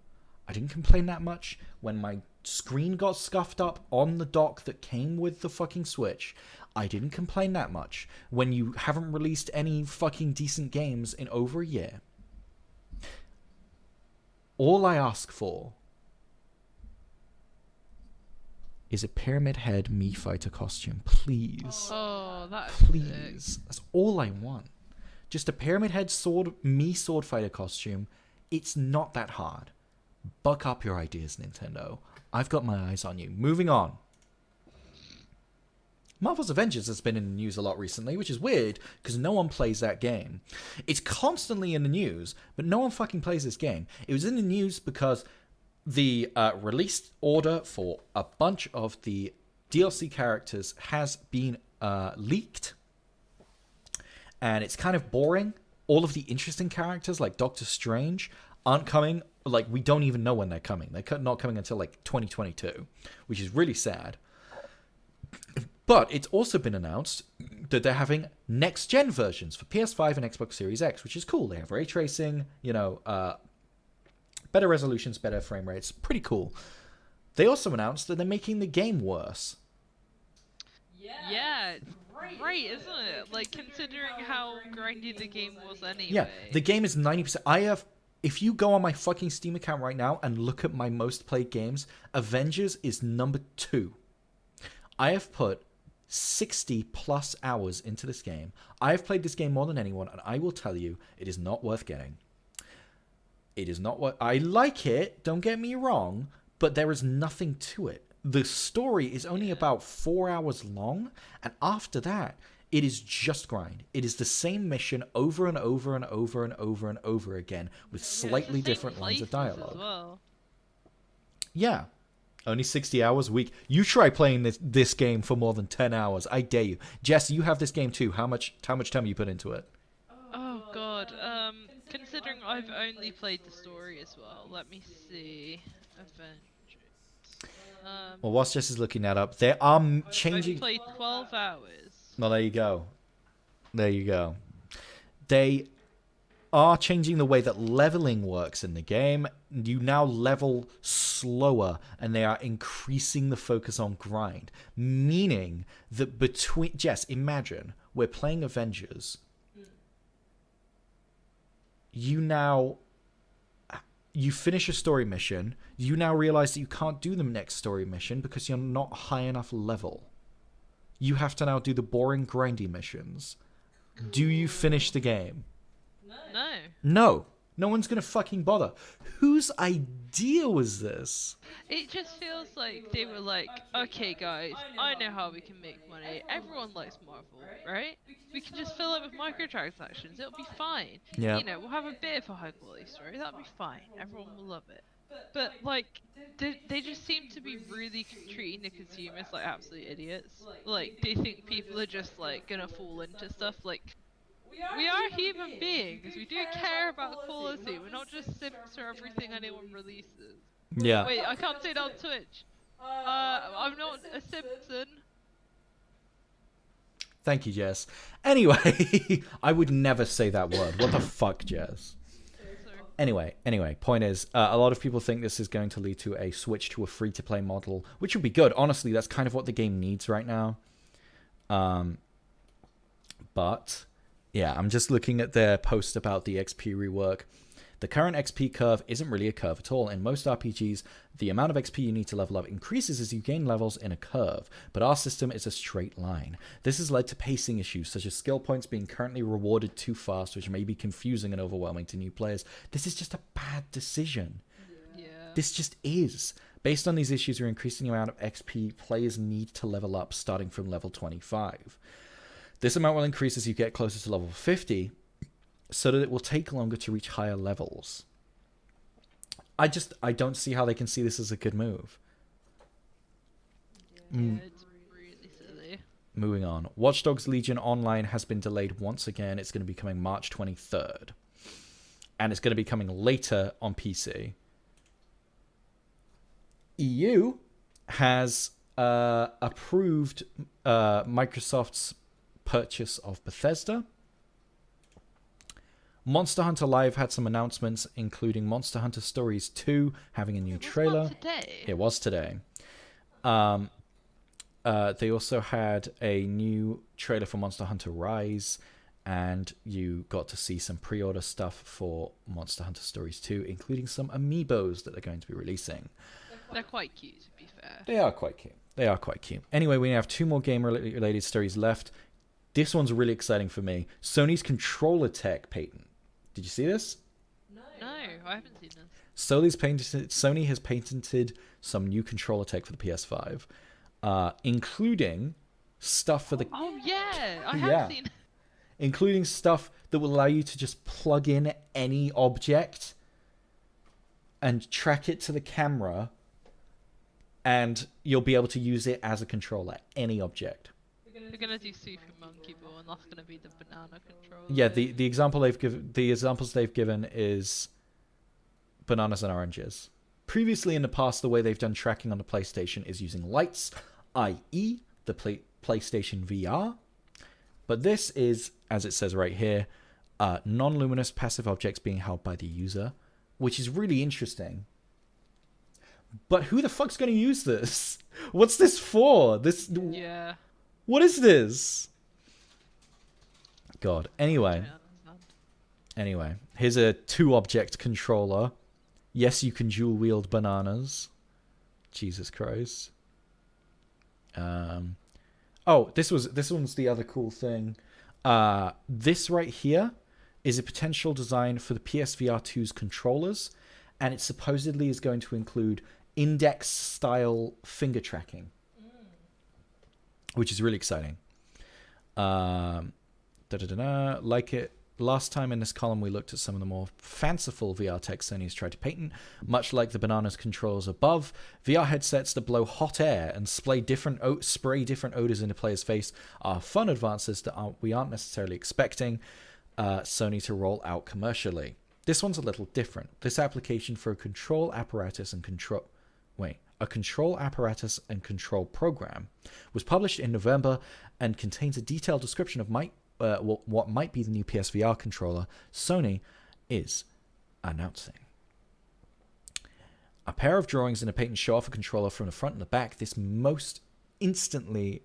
I didn't complain that much when my screen got scuffed up on the dock that came with the fucking Switch. I didn't complain that much when you haven't released any fucking decent games in over a year. All I ask for is a Pyramid Head Mii Fighter costume, please. Oh, that's please. Sick. That's all I want. Just a Pyramid Head Mii Sword Fighter costume. It's not that hard. Buck up your ideas, Nintendo. I've got my eyes on you. Moving on. Marvel's Avengers has been in the news a lot recently, which is weird, because no one plays that game. It's constantly in the news, but no one fucking plays this game. It was in the news because the release order for a bunch of the DLC characters has been leaked, and it's kind of boring. All of the interesting characters, like Doctor Strange, aren't coming. Like, we don't even know when they're coming. They're not coming until, like, 2022, which is really sad. But it's also been announced that they're having next-gen versions for PS5 and Xbox Series X, which is cool. They have ray tracing, you know, better resolutions, better frame rates. Pretty cool. They also announced that they're making the game worse. Yeah, it's great, isn't it? Like, considering how grindy the game was anyway. Yeah, the game is 90%. If you go on my fucking Steam account right now and look at my most played games, Avengers is number 2. I have put 60 plus hours into this game. I have played this game more than anyone, and I will tell you, it is not worth getting. It is not what I like it, don't get me wrong, but there is nothing to it. The story is only about 4 hours long, and after that, it is just grind. It is the same mission over and over and over and over and over again with slightly different lines of dialogue. Well. Yeah. Only 60 hours a week. You try playing this game for more than 10 hours. I dare you. Jess, you have this game too. How much time you put into it? Oh god. Considering I've only played the story as well. Let me see. Avengers. Well, whilst Jess is looking that up, there are changing... I've played 12 hours. Well, there you go. There you go. They are changing the way that leveling works in the game. You now level slower, and they are increasing the focus on grind. Meaning that between... Jess, imagine we're playing Avengers. You finish a story mission. You now realize that you can't do the next story mission because you're not high enough level. You have to now do the boring, grindy missions. Do you finish the game? No. No one's gonna fucking bother. Whose idea was this? It just feels like they were like, okay guys, I know how we can make money. Everyone likes Marvel, right? We can just fill it with microtransactions. It'll be fine. Yeah. You know, we'll have a bit of a high quality story. That'll be fine. Everyone will love it. But like, they just seem to be really treating the consumers like absolute idiots. Like, they think people are just like gonna fall into stuff. Like, we are human beings. We do care about quality. We're not just simps for everything anyone releases. Yeah. Wait, I can't say that on Twitch. I'm not a Simpson. Thank you, Jess. Anyway, I would never say that word. What the fuck, Jess? Anyway, point is, a lot of people think this is going to lead to a switch to a free-to-play model, which would be good. Honestly, that's kind of what the game needs right now. But, yeah, I'm just looking at their post about the XP rework. The current XP curve isn't really a curve at all. In most RPGs, the amount of XP you need to level up increases as you gain levels in a curve, but our system is a straight line. This has led to pacing issues, such as skill points being currently rewarded too fast, which may be confusing and overwhelming to new players. This is just a bad decision. Yeah. This just is. Based on these issues, we're increasing the amount of XP players need to level up starting from level 25. This amount will increase as you get closer to level 50, so that it will take longer to reach higher levels. I don't see how they can see this as a good move. Yeah, it's really silly. Moving on. Watch Dogs Legion Online has been delayed once again. It's going to be coming March 23rd. And it's going to be coming later on PC. EU has approved Microsoft's purchase of Bethesda. Monster Hunter Live had some announcements, including Monster Hunter Stories 2 having a new trailer. It was today. They also had a new trailer for Monster Hunter Rise, and you got to see some pre-order stuff for Monster Hunter Stories 2, including some amiibos that they're going to be releasing. They're quite cute, to be fair. They are quite cute. Anyway, we have 2 more game-related stories left. This one's really exciting for me. Sony's controller tech patent. Did you see this? No, I haven't seen this. Sony has patented some new controller tech for the PS5, including stuff for the... Oh, yeah! I have seen it. Including stuff that will allow you to just plug in any object and track it to the camera, and you'll be able to use it as a controller, any object. They're gonna do Super Monkey Ball, and that's gonna be the banana controller. Yeah, the examples they've given is bananas and oranges. Previously in the past, the way they've done tracking on the PlayStation is using lights, i.e. the PlayStation VR. But this is, as it says right here, non-luminous passive objects being held by the user, which is really interesting. But who the fuck's going to use this? What's this for? Yeah. What is this? God. Anyway, here's a 2-object controller. Yes, you can dual wield bananas. Jesus Christ. Oh, this one's the other cool thing. This right here is a potential design for the PSVR 2's controllers, and it supposedly is going to include index-style finger tracking, which is really exciting. Like it. Last time in this column, we looked at some of the more fanciful VR tech Sony's tried to patent. Much like the bananas controls above, VR headsets that blow hot air and spray different odors into players' face are fun advances that we aren't necessarily expecting Sony to roll out commercially. This one's a little different. This application for a control apparatus and a control apparatus and control program, was published in November and contains a detailed description of what might be the new PSVR controller Sony is announcing. A pair of drawings and a patent show off a controller from the front and the back. The most instantly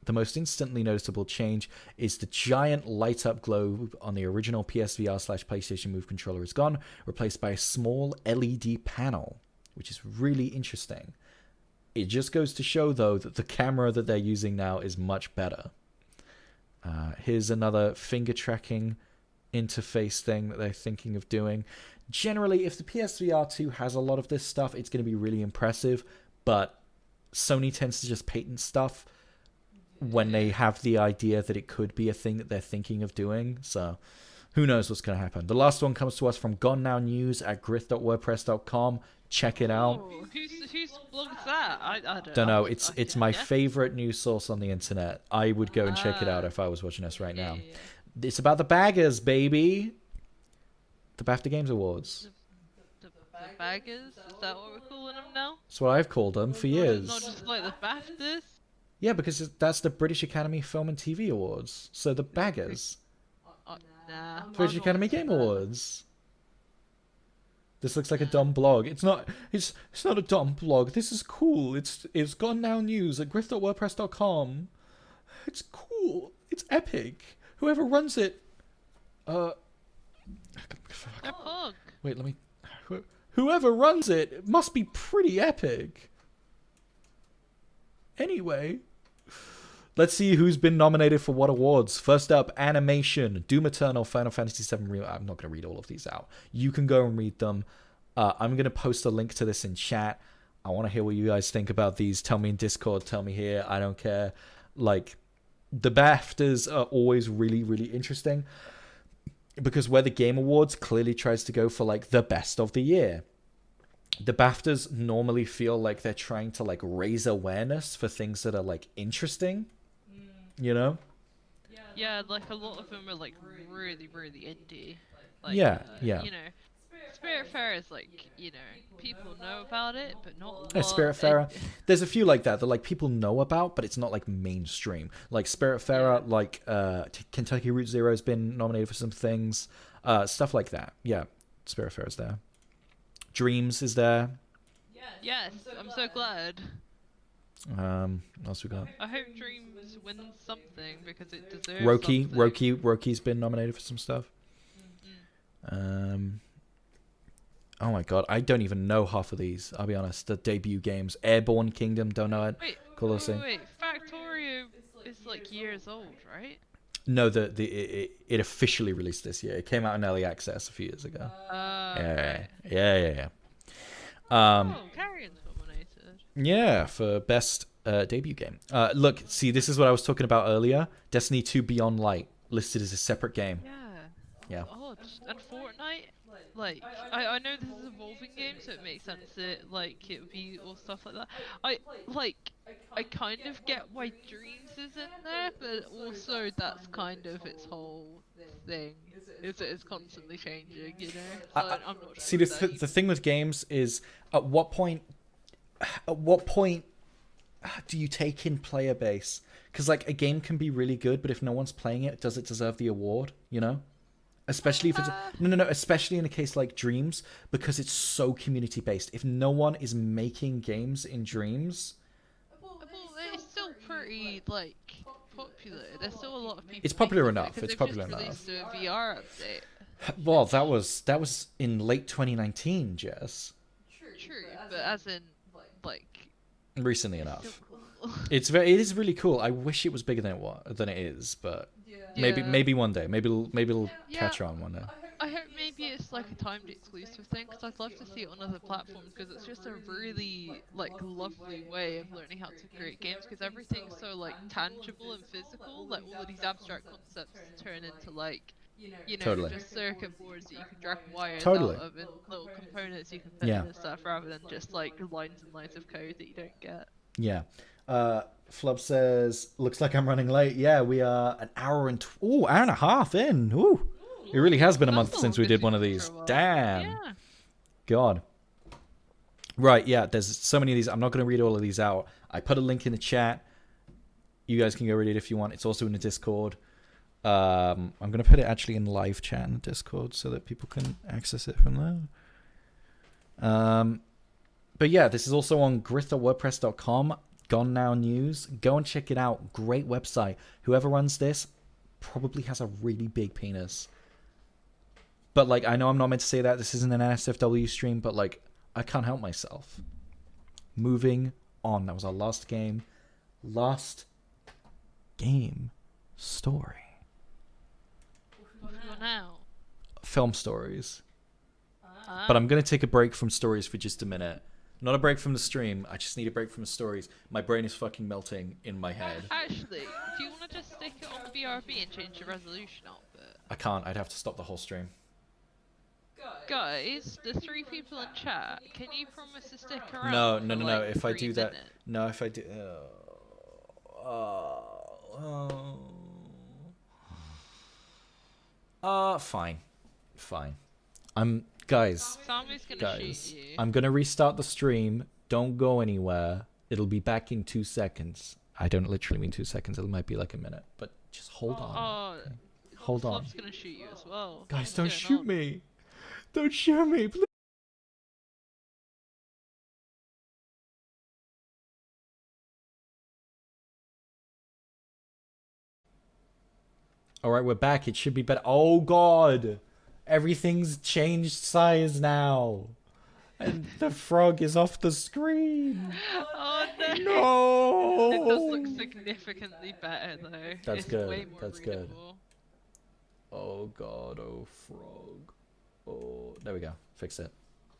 noticeable change is the giant light-up globe on the original PSVR/PlayStation Move controller is gone, replaced by a small LED panel, which is really interesting. It just goes to show, though, that the camera that they're using now is much better. Here's another finger tracking interface thing that they're thinking of doing. Generally, if the PSVR 2 has a lot of this stuff, it's going to be really impressive, but Sony tends to just patent stuff when they have the idea that it could be a thing that they're thinking of doing, so who knows what's going to happen. The last one comes to us from Gone Now News at GRYITH.wordpress.com. Check it out. Oh, whose blog is that? I don't know. It's my favorite news source on the internet. I would go and check it out if I was watching us right now. It's about the baggers, baby. The BAFTA Games Awards. The baggers? Is that what we're calling them now? That's what I've called them for years. Not just like the BAFTAs? Yeah, because that's the British Academy Film and TV Awards. So the baggers. Nah. British Academy Game Awards. This looks like a dumb blog. It's not a dumb blog. This is cool. It's Gone Now News at GRYITH.wordpress.com. It's cool. It's epic. Whoever runs it wait, let me... Whoever runs it must be pretty epic. Anyway, let's see who's been nominated for what awards. First up, animation, Doom Eternal, Final Fantasy VII Remake. I'm not going to read all of these out. You can go and read them. I'm going to post a link to this in chat. I want to hear what you guys think about these. Tell me in Discord. Tell me here. I don't care. Like, the BAFTAs are always really, really interesting, because where the Game Awards clearly tries to go for, like, the best of the year, the BAFTAs normally feel like they're trying to, like, raise awareness for things that are, like, interesting, you know? Yeah, like, a lot of them are, like, really, really indie. Like, yeah. You know, Spiritfarer is, like, you know, people know about it, but not a lot. Spiritfarer. There's a few like that like people know about, but it's not, like, mainstream. Like, Spiritfarer, like, Kentucky Route Zero's been nominated for some things. Stuff like that. Yeah, Spiritfarer's there. Dreams is there. Yes, I'm so glad. What else we got? I hope Dreams wins something, because it deserves something. Roki's been nominated for some stuff. Oh my god, I don't even know half of these, I'll be honest. The debut games. Airborne Kingdom, don't know it. Wait, Factorio is like years old, right? No, it officially released this year. It came out in early access a few years ago. Okay. Yeah. Carrion's nominated. Yeah, for best debut game. Look, see, this is what I was talking about earlier. Destiny 2 Beyond Light, listed as a separate game. Yeah. Odd. And Fortnite? Like, I know this is a evolving game, so it makes sense that, like, it would be all stuff like that. I kind of get why Dreams is in there, but also that's kind of its whole thing, is that it's constantly changing, you know? So I'm not sure. See, the thing with games is, at what point do you take in player base? Because, like, a game can be really good, but if no one's playing it, does it deserve the award, you know? Especially if it's especially in a case like Dreams, because it's so community based. If no one is making games in Dreams, well, it's still pretty, like, popular. There's still a lot of people. It's popular enough. It's popular enough. Released a VR update. Well, that was in late 2019, Jess. True, but as in, like, recently enough. It is really cool. I wish it was bigger than it is, but maybe one day. Maybe it'll catch on one day. I hope maybe it's like a timed exclusive thing, because I'd love to see it on other platforms, because it's just a really, like, lovely way of learning how to create games, because everything's so, like, tangible and physical. Like, all of these abstract concepts turn into, like, you know, just circuit boards that you can drag wires out of, and little components you can put in and stuff, rather than just, like, lines and lines of code that you don't get. Yeah. Flub says, looks like I'm running late. Yeah, we are an hour and a half in. Ooh. It really has been a month since we did one of these. Damn. Yeah. God. Right, yeah, there's so many of these. I'm not going to read all of these out. I put a link in the chat. You guys can go read it if you want. It's also in the Discord. I'm going to put it actually in live chat in the Discord so that people can access it from there. But yeah, this is also on GRYITH.wordpress.com. Gone Now News. Go and check it out. Great website. Whoever runs this probably has a really big penis. But, like, I know I'm not meant to say that. This isn't an NSFW stream, but, like, I can't help myself. Moving on. That was our last game. Last game story. What now? Film stories. But I'm going to take a break from stories for just a minute. Not a break from the stream. I just need a break from the stories. My brain is fucking melting in my head. Actually, do you want to just stick it on the BRB and change the resolution up a bit? I can't. I'd have to stop the whole stream. Guys, the 3 people in chat, can you promise to stick around? No. For, like, If I 3 do that, minutes? no. If I do, fine. Guys. Sammy's gonna shoot you. I'm gonna restart the stream. Don't go anywhere. It'll be back in 2 seconds. I don't literally mean 2 seconds. It might be like a minute, but just hold on. Okay. Hold on. Flop's gonna shoot you as well. Guys, What's don't going shoot on? me. Don't shoot me, please. Alright, we're back. It should be better. Oh, God. Everything's changed size now. And the frog is off the screen. Oh no! No! It does look significantly better though. That's It's good. Way more That's good. readable. Oh, God. Oh, frog. Oh, there we go. Fix it.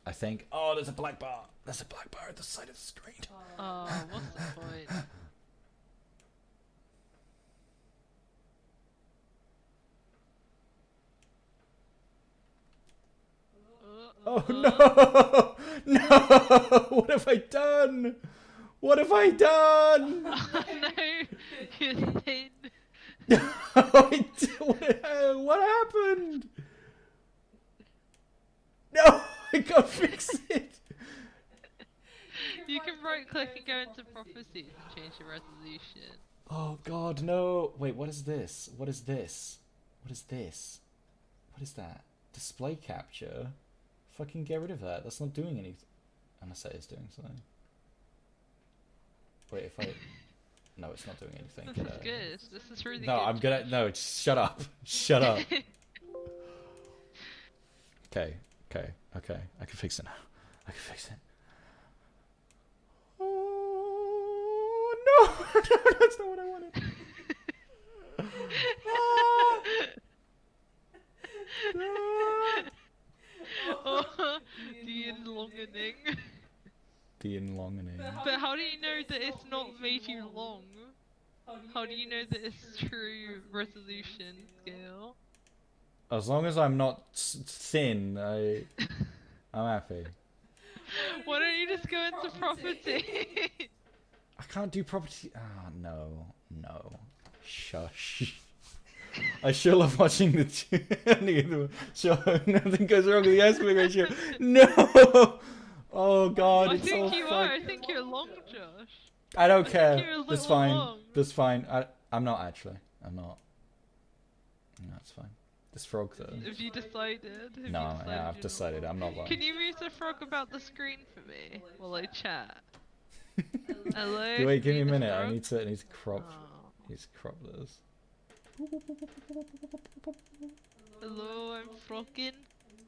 I think. Oh, there's a black bar. There's a black bar at the side of the screen. Oh, what's the point? Oh, no! No! What have I done? What have I done? Oh no! You're thin. What happened? No, I can't fix it. You can right click and go into properties and change the resolution. Oh God, no! Wait, what is this? What is this? What is this? What is that? Display capture? Fucking get rid of that. That's not doing anything. Unless it is doing something. Wait, if I... No, it's not doing anything. This is good. This is really good. No, I'm gonna... No, just shut up. Shut up. Okay. I can fix it now. I can fix it. Oh, no! No, that's not what I wanted. Oh, the elongating. The elongating. But how do you know that it's not made you long? How do you know that it's true resolution scale? As long as I'm not thin, I'm happy. Why don't you just go into property? I can't do property. Oh, no. Shush. I sure love watching the show. Nothing goes wrong with the aspect ratio. No! Oh, God, I it's think so you are. I think you're long, Josh. I don't I care. think you're a That's little fine. long. That's fine. I'm not actually. I'm not. No, it's fine. This frog, though. Have you decided? No, yeah, I've decided. I'm not lying. Can you move the frog about the screen for me while I chat? Hello. Wait, give me a the minute. I frog? need to crop. Oh. Need to crop this. Hello, I'm frogging.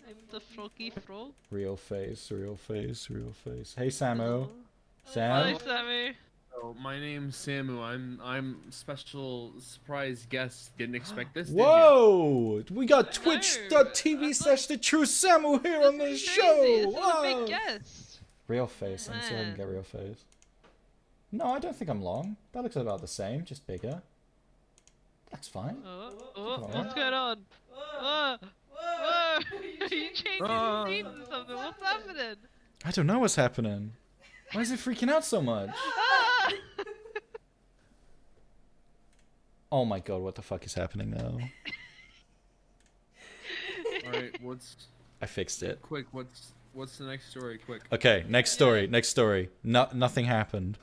I'm the froggy frog. Real face. Hey, Samu. Hello. Sam. Hi, Sammy. Oh, my name's Samu. I'm special surprise guest. Didn't expect this. Did Whoa! We got I twitch.tv know. slash the true Samu here on the This is show! crazy. This is a Wow. big guest. Real face. Let me see if I can get real face. No, I don't think I'm long. That looks about the same, just bigger. That's fine. What's going on? Whoa! Are you changing the scene or something? What's happening? I don't know what's happening. Why is it freaking out so much? Ah! Oh my god, what the fuck is happening now? All right, what's I fixed it. quick? What's What's the next story? Quick. Okay, next story. Nothing happened.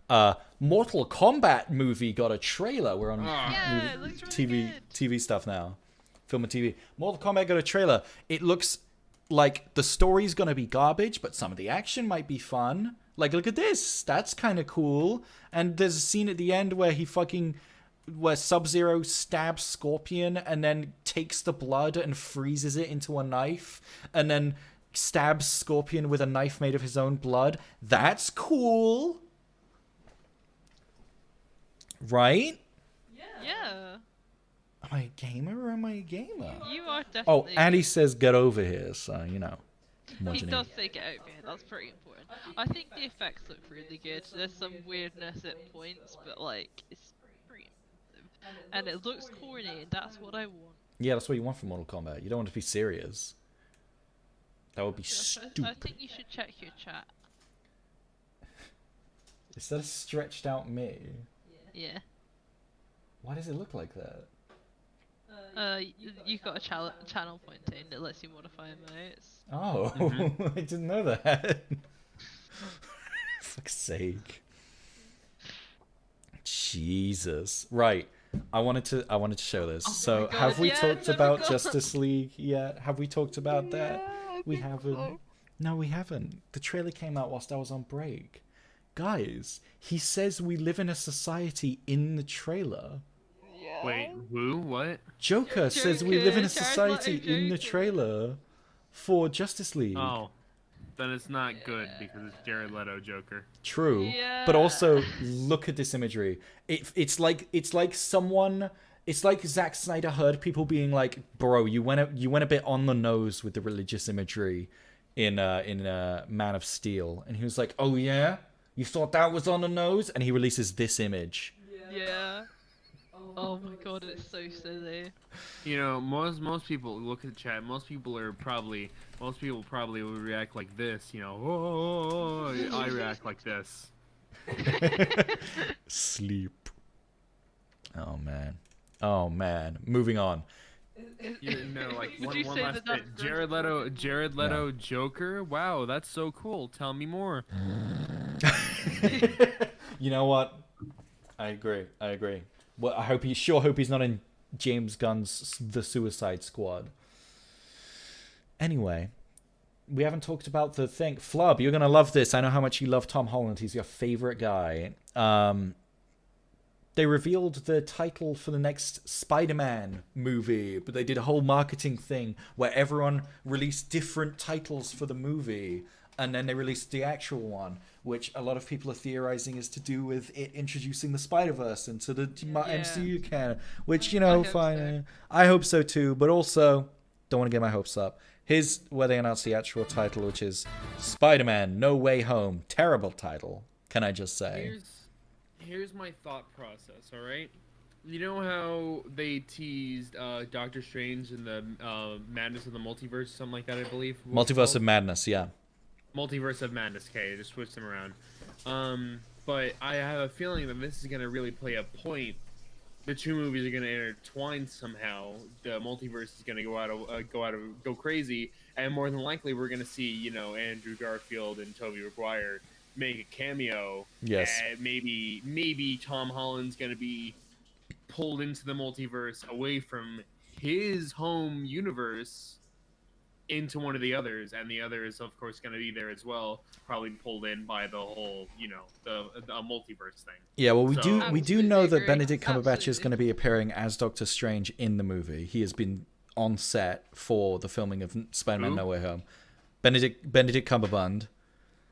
Mortal Kombat movie got a trailer. We're on Yeah, it looks really good. TV stuff now. Film and TV. Mortal Kombat got a trailer. It looks like the story's gonna be garbage, but some of the action might be fun. Like, look at this. That's kind of cool. And there's a scene at the end where where Sub-Zero stabs Scorpion and then takes the blood and freezes it into a knife and then stabs Scorpion with a knife made of his own blood. That's cool. Right? Yeah. Am I a gamer or am I a gamer? You are definitely. Oh, and he says get over here, so, you know. He does say get over here, that's pretty important. I think the effects look really good. There's some weirdness at points, but like, it's pretty impressive. And it looks corny, and that's what I want. Yeah, that's what you want from Mortal Kombat. You don't want to be serious. That would be stupid. I think you should check your chat. Is that a stretched out me? Yeah. Why does it look like that? You've got a channel pointing that lets you modify emotes. Oh, I didn't know that. Fuck's sake. Jesus. Right. I wanted to show this. So, God, have we talked about God. Justice League yet? Have we talked about that? We haven't. So. No, we haven't. The trailer came out whilst I was on break. Guys, he says we live in a society in the trailer. Wait, who? What? Joker says we live in a Jared Leto society in the Joker. trailer for Justice League. Oh, then it's not good because it's Jared Leto Joker. True, Yeah. but also look at this imagery. It's like someone. It's like Zack Snyder heard people being like, "Bro, you went a bit on the nose with the religious imagery in Man of Steel," and he was like, "Oh yeah, you thought that was on the nose?" And he releases this image. Yeah. Oh my god, it's so silly. You know, most people look at the chat. Most people probably would react like this. You know, oh, I react like this. Sleep. Oh man. Moving on. You know, like Would you one say last that bit. that's Jared Leto Joker. Wow, that's so cool. Tell me more. You know what? I agree. Well, I hope he's not in James Gunn's The Suicide Squad. Anyway, we haven't talked about the thing. Flub, you're gonna love this. I know how much you love Tom Holland. He's your favorite guy. They revealed the title for the next Spider-Man movie, but they did a whole marketing thing where everyone released different titles for the movie, and then they released the actual one, which a lot of people are theorizing is to do with it introducing the Spider-Verse into the MCU canon, which, you know, fine. So. I hope so too, but also don't want to get my hopes up. Here's where they announced the actual title, which is Spider-Man No Way Home. Terrible title, can I just say. Here's my thought process, alright? You know how they teased Doctor Strange and the Madness of the Multiverse, something like that, I believe? Multiverse of Madness, yeah. Multiverse of Madness, okay, just switch them around. But I have a feeling that this is going to really play a point. The two movies are going to intertwine somehow. The multiverse is going to go crazy, and more than likely we're going to see, you know, Andrew Garfield and Tobey Maguire make a cameo. Yes. And maybe Tom Holland's going to be pulled into the multiverse away from his home universe into one of the others, and the other is of course going to be there as well, probably pulled in by the whole, you know, the multiverse thing. Yeah, well, we do know that agree. Benedict Cumberbatch is Absolutely. going to be appearing as Doctor Strange in the movie. He has been on set for the filming of Spider-Man Who? No Way Home. Benedict Cumberbatch.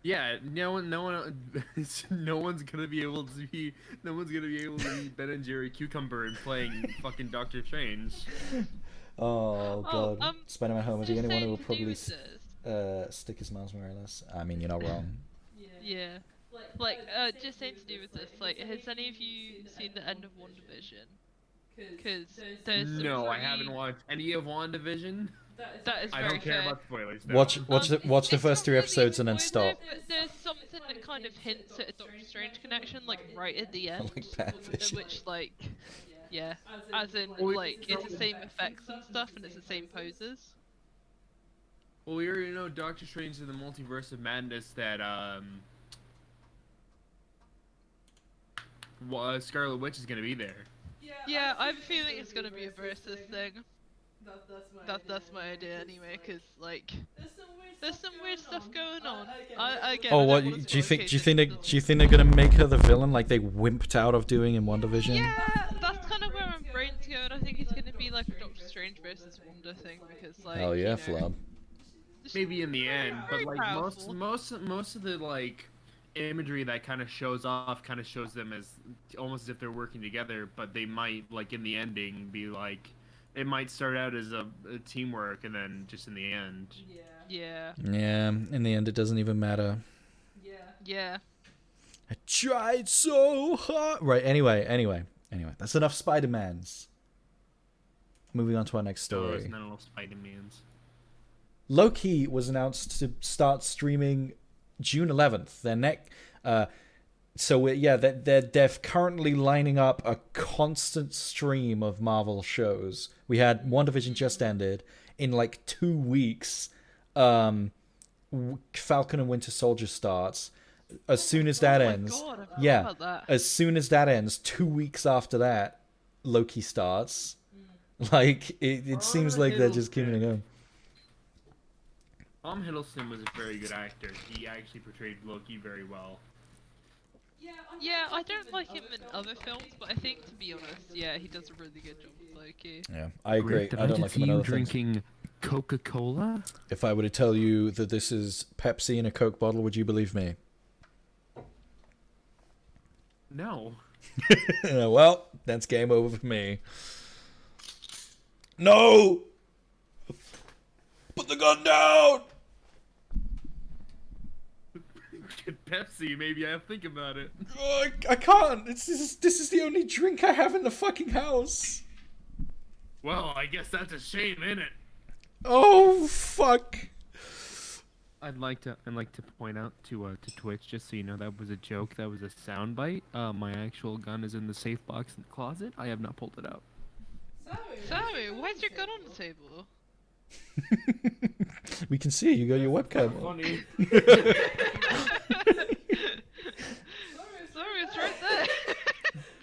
Yeah, no one's gonna be able to be Ben and Jerry Cucumber and playing fucking Doctor Strange. Oh god, Spider-Man Home is the just only one who will saying to do probably with this. stick his Miles Morales. I mean, you're not wrong. Yeah. Like, just saying to do with this, like, has any of you seen the end of WandaVision? Because there's some No, I pretty- haven't watched any of WandaVision. That is I very don't care fair. about spoilers. No. Watch the It's first not 3 really episodes and then spoiler, stop. But there's something that kind of hints at a Doctor Strange connection, like right at the end, Like Bad Vision. which, like, yeah, as in, Well, like, it's the same effects and stuff, and it's the same poses. Well, we already know Doctor Strange in the Multiverse of Madness that Scarlet Witch is gonna be there. Yeah, I have a feeling it's gonna be a versus thing. That's my idea anyway, because like there's some weird stuff going on. Oh, what do you think? Do you think they're gonna make her the villain like they wimped out of doing in WandaVision? Yeah, that's kind of where my brain's going. I think it's gonna be like a Doctor Strange versus Wanda thing because like. Oh yeah, Flub. Maybe in the end, but like powerful. most of the like imagery that kind of shows them as almost as if they're working together, but they might like in the ending be like it might start out as a teamwork and then just in the end. Yeah. Yeah, in the end it doesn't even matter. Yeah. I tried so hard. Right, anyway. That's enough Spider-Mans. Moving on to our next story. There's not enough Spider-Mans. Loki was announced to start streaming June 11th. They're currently lining up a constant stream of Marvel shows. We had WandaVision just ended. In like 2 weeks, Falcon and Winter Soldier starts. As soon as that ends, God, I forgot about that. as soon as that ends, 2 weeks after that, Loki starts. Like it seems like they're just keeping it going. Tom Hiddleston was a very good actor. He actually portrayed Loki very well. Yeah, I don't like him in other films, but I think to be honest, yeah, he does a really good job with Loki. Yeah, I agree. Did I don't like him in other things. drinking Coca-Cola? If I were to tell you that this is Pepsi in a Coke bottle, would you believe me? No. Well, that's game over for me. No! Put the gun down! Pepsi, maybe I have to think about it. Oh, I can't. This is the only drink I have in the fucking house. Well, I guess that's a shame, innit? Oh, fuck. I'd like to point out to Twitch, just so you know, that was a joke. That was a soundbite. My actual gun is in the safe box in the closet. I have not pulled it out. Sammy, why's your gun on the table? We can see you got your webcam on. Funny. Sorry, it's right there.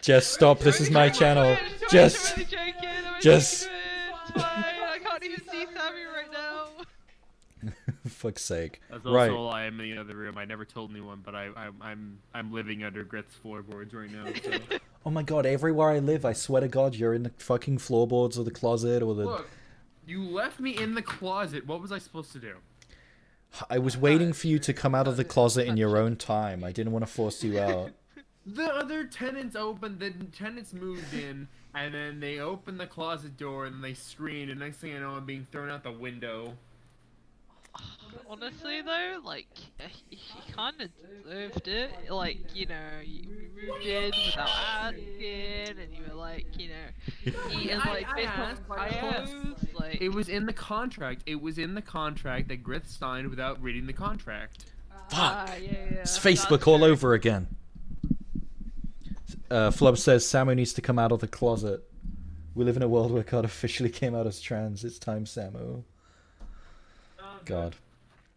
Just stop. This is my channel. I'm Just. really joking. just- It's fine. I can't even see Sammy right now. Fuck's sake. That's also Right. all I am in the other room. I never told anyone, but I'm living under Grit's floorboards right now. So. Oh my god, everywhere I live, I swear to god, you're in the fucking floorboards or the closet or the... Look, you left me in the closet. What was I supposed to do? I was waiting for you to come out of the closet in your own time. I didn't want to force you out. The other tenants opened, the tenants moved in, and then they opened the closet door, and they screamed, and next thing I know, I'm being thrown out the window. Honestly though, like, he kind of deserved it. Like, you know, you moved in without asking, and you were like, you know, eating like bits of my clothes. Like, It was in the contract. It was in the contract that Grith signed without reading the contract. Fuck. yeah. It's Facebook all over again. Flub says Samu needs to come out of the closet. We live in a world where God officially came out as trans. It's time, Samu. God.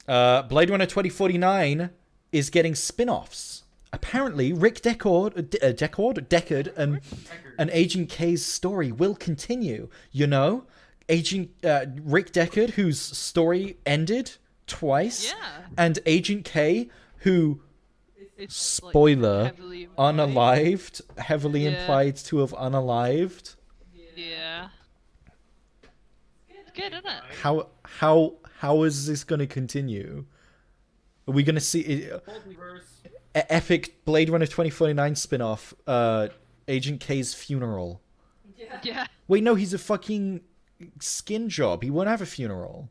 Blade Runner 2049 is getting spin-offs. Apparently, Rick Deckard and Agent K's story will continue. You know, Rick Deckard, whose story ended twice, Yeah. and Agent K, who, It's, spoiler, like, heavily implied. unalived, heavily Yeah. implied to have unalived. Yeah. It's good, isn't it? How is this going to continue? Are we going to see epic Blade Runner 2049 spin-off, Agent K's funeral? Yeah. Wait, no, he's a fucking skin job. He won't have a funeral.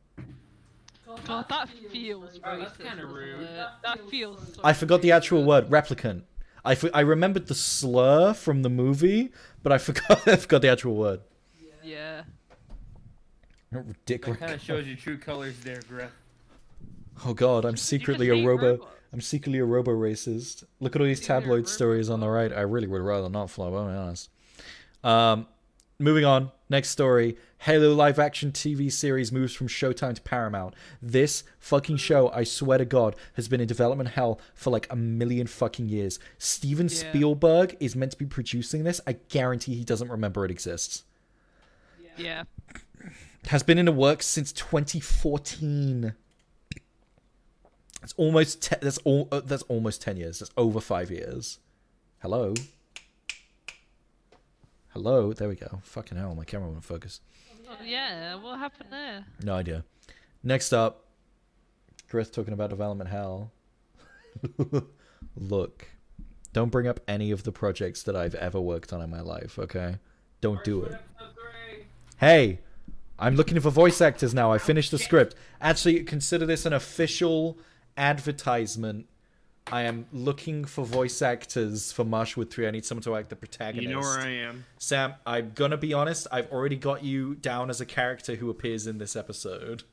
God, that feels racist. that's kinda doesn't rude. it? That feels so I forgot the actual racist. word, replicant. I remembered the slur from the movie, but I forgot the actual word. Yeah. Dick That kind of Rick. shows you true colors there, Grith. Oh god, I'm secretly a hate robo. robots? I'm secretly a robo racist. Look at all these Secretly a tabloid robo stories on the right. I really would rather not, Flo. I'll be honest. moving on. Next story. Halo live action TV series moves from Showtime to Paramount. This fucking show, I swear to God, has been in development hell for like a million fucking years. Steven Spielberg is meant to be producing this. I guarantee he doesn't remember it exists. Yeah. Has been in the works since 2014. That's almost that's almost 10 years. That's over 5 years. Hello. Hello, there we go. Fucking hell, my camera won't focus. Oh, yeah, what happened there? No idea. Next up, Grith talking about development hell. Look, don't bring up any of the projects that I've ever worked on in my life, okay? Don't do it. Hey, I'm looking for voice actors now. I finished the script. Actually, consider this an official advertisement. I am looking for voice actors for Marshwood 3. I need someone to act the protagonist. You know where I am. Sam, I'm gonna be honest, I've already got you down as a character who appears in this episode.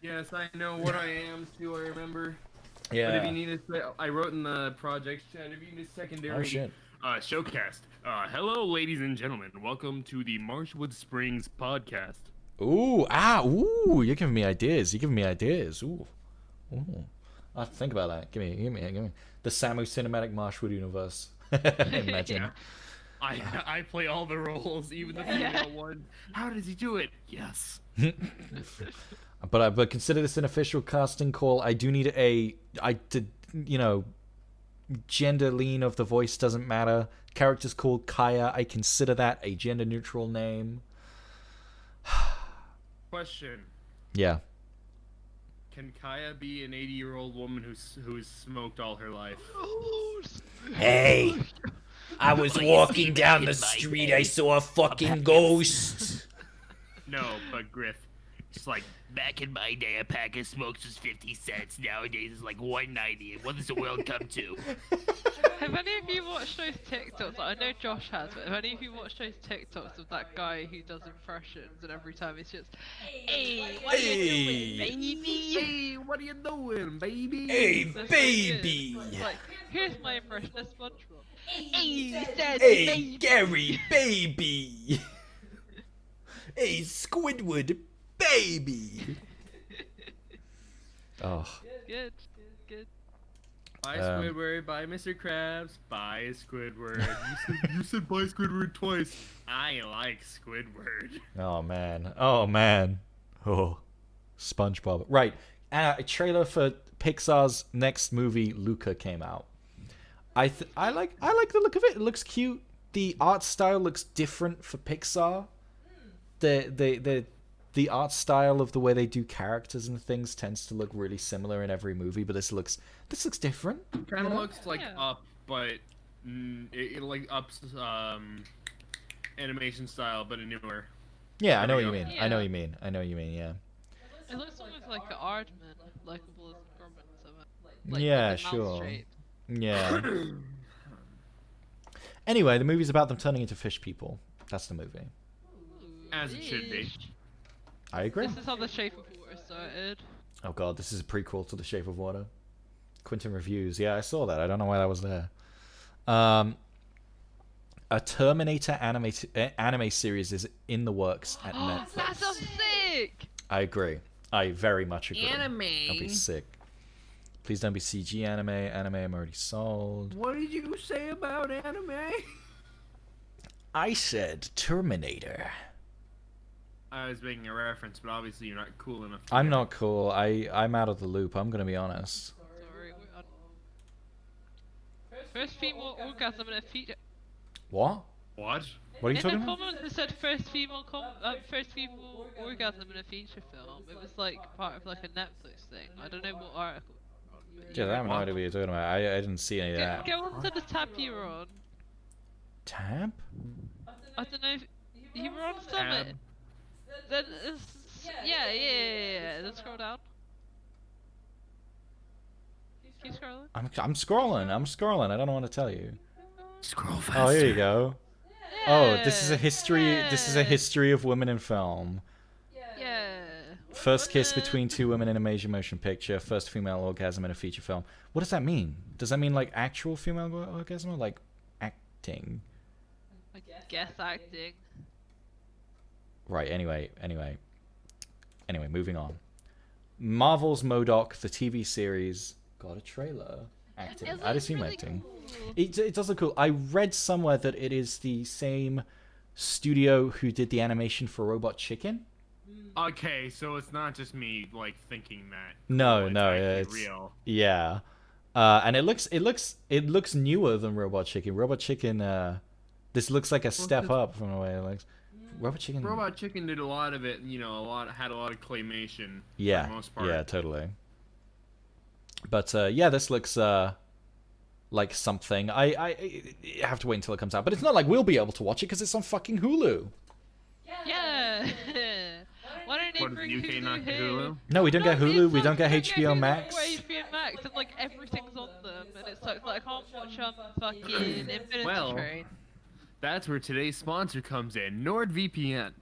Yes, I know what I am too, I remember. Yeah. But if you need a, I wrote in the project chat, if you need a secondary showcast. Hello, ladies and gentlemen. Welcome to the Marshwood Springs podcast. Ooh, you're giving me ideas. Ooh. I'll have to think about that. Give me. The Samu Cinematic Marshwood universe. Imagine. Yeah. I play all the roles, even the female one. How does he do it? Yes. But consider this an official casting call. I do need gender lean of the voice doesn't matter. Character's called Kaya. I consider that a gender neutral name. Question. Yeah. Can Kaya be an 80-year-old woman who's smoked all her life? Hey, I was walking down the street. I saw a fucking ghost. No, but Griff, it's like back in my day, a pack of smokes was 50 cents. Nowadays, it's like 1.90. What does the world come to? Have any of you watched those TikToks? I know Josh has, but have any of you watched those TikToks of that guy who does impressions and every time it's just, "Hey, what are you doing, baby? Hey, what are you doing, baby? Hey, That's baby. so good. Like, here's my impression of SpongeBob. Hey, Hey, baby. Gary, baby. Hey, Squidward, baby. Oh. Good. Bye, Squidward. Bye, Mr. Krabs. Bye, Squidward. You said bye, Squidward twice. I like Squidward. Oh man. Oh, SpongeBob. Right. A trailer for Pixar's next movie, Luca, came out. I like the look of it. It looks cute. The art style looks different for Pixar. The art style of the way they do characters and things tends to look really similar in every movie, but this looks different. Kind of looks like Up, but it like Up's animation style, but a newer. Yeah, I know what you mean. Yeah. I know what you mean. Yeah. It looks almost like the Aardman, likeable as Gromit, so like Yeah, with the mouth sure. shape. Yeah. Anyway, the movie's about them turning into fish people. That's the movie. As it should be. I agree. This is how The Shape of Water started. Oh god, this is a prequel to The Shape of Water. Quentin reviews. Yeah, I saw that. I don't know why that was there. A Terminator anime series is in the works at Netflix. That sounds sick! I agree. I very much agree. Anime. That'll be sick. Please don't be CG anime. Anime I'm already sold. What did you say about anime? I said Terminator. I was making a reference, but obviously you're not cool enough. I'm not cool. I'm out of the loop. I'm gonna be honest. Sorry, we're on. First female orgasm in a feature. What? What? What are you talking In the about? comments it said first female orgasm in a feature film. It was like part of like a Netflix thing. I don't know what article. Yeah, I have no idea what you're talking about. I didn't see any of that. Go on to the tab you were on. Tab? I don't know if you were on Summit. Then yeah. Then scroll down. Keep scrolling. I'm scrolling. I don't know what to tell you. Scroll faster. Oh, here you go. Yeah. Oh, this is a history. This is a history of women in film. Yeah. First kiss between two women in a major motion picture. First female orgasm in a feature film. What does that mean? Does that mean like actual female orgasm or like acting? I guess acting. Right. Anyway, moving on. Marvel's MODOK, the TV series, got a trailer. Acting. I'd assume really acting. Cool. It does look cool. I read somewhere that it is the same studio who did the animation for Robot Chicken. Okay, so it's not just me like thinking that. No, it's real. Yeah, and it looks newer than Robot Chicken. Robot Chicken, this looks like a step up from the way it looks. Robot Chicken did a lot of it. You know, had a lot of claymation. Yeah, for the most part. Yeah, totally. But yeah, this looks like something. I have to wait until it comes out. But it's not like we'll be able to watch it because it's on fucking Hulu. Yeah. Why don't they bring Hulu here? No, we don't get Hulu. We don't get HBO Max. HBO Max and like everything's on them, and it's like I can't watch fucking Infinity Train. That's where today's sponsor comes in, NordVPN.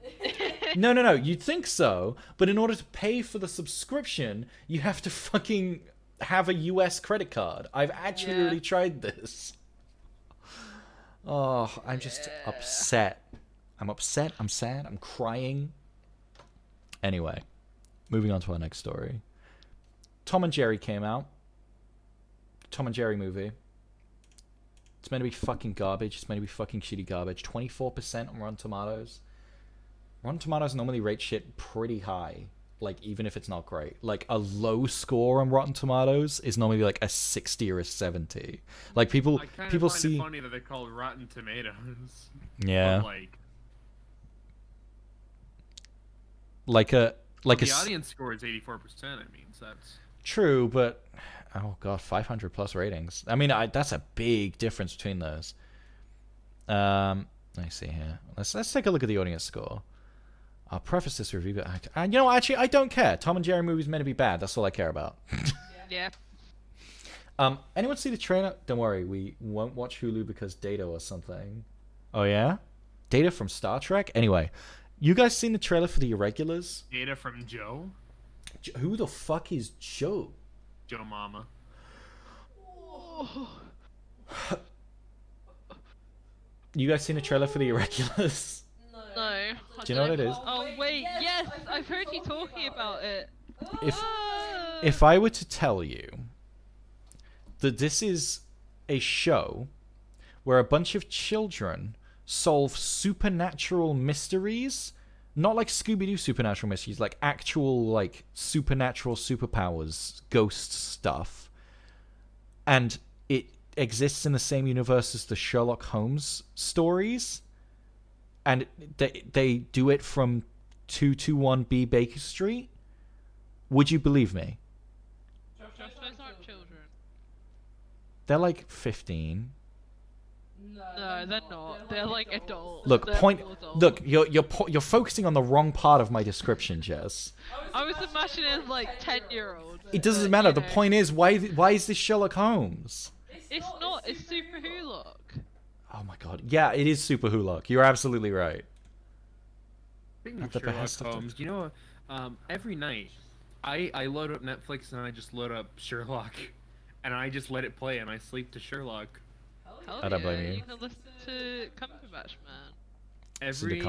No. You'd think so, but in order to pay for the subscription, you have to fucking have a US credit card. I've actually already tried this. Oh, I'm just upset. I'm upset. I'm sad. I'm crying. Anyway, moving on to our next story. Tom and Jerry came out. Tom and Jerry movie. It's meant to be fucking garbage. It's meant to be fucking shitty garbage. 24% on Rotten Tomatoes. Rotten Tomatoes normally rate shit pretty high. Like, even if it's not great. Like, a low score on Rotten Tomatoes is normally like a 60 or a 70. Like, people see... I kind of find it funny that they're called Rotten Tomatoes. Yeah. But, the audience score is 84%. I mean, so that's true, but oh god, 500 plus ratings. I mean, that's a big difference between those. Let me see here. Let's take a look at the audience score. I'll preface this review, but actually, I don't care. Tom and Jerry movies meant to be bad. That's all I care about. Yeah. Anyone see the trailer? Don't worry, we won't watch Hulu because Data or something. Oh yeah, Data from Star Trek. Anyway. You guys seen the trailer for The Irregulars? Data from Joe? Who the fuck is Joe? Joe Mama. You guys seen the trailer for The Irregulars? No. Do you know what it is? Oh wait, yes! I've heard you talking about it. If I were to tell you that this is a show where a bunch of children solve supernatural mysteries, not like Scooby-Doo supernatural mysteries, like actual like supernatural superpowers, ghost stuff, and it exists in the same universe as the Sherlock Holmes stories, and they do it from 221B Baker Street, would you believe me? Those aren't children. They're like 15. No, they're not. They're like adults. Look, you're focusing on the wrong part of my description, Jess. I was imagining like 10-year-olds. It doesn't matter. The point is, why is this Sherlock Holmes? It's not. It's Super Hulock. Oh my god. Yeah, it is Super Hulock. You're absolutely right. Speaking of Sherlock Holmes, you know, every night I load up Netflix and I just load up Sherlock, and I just let it play and I sleep to Sherlock. I don't blame you. You can listen to Cumberbatch Man. Every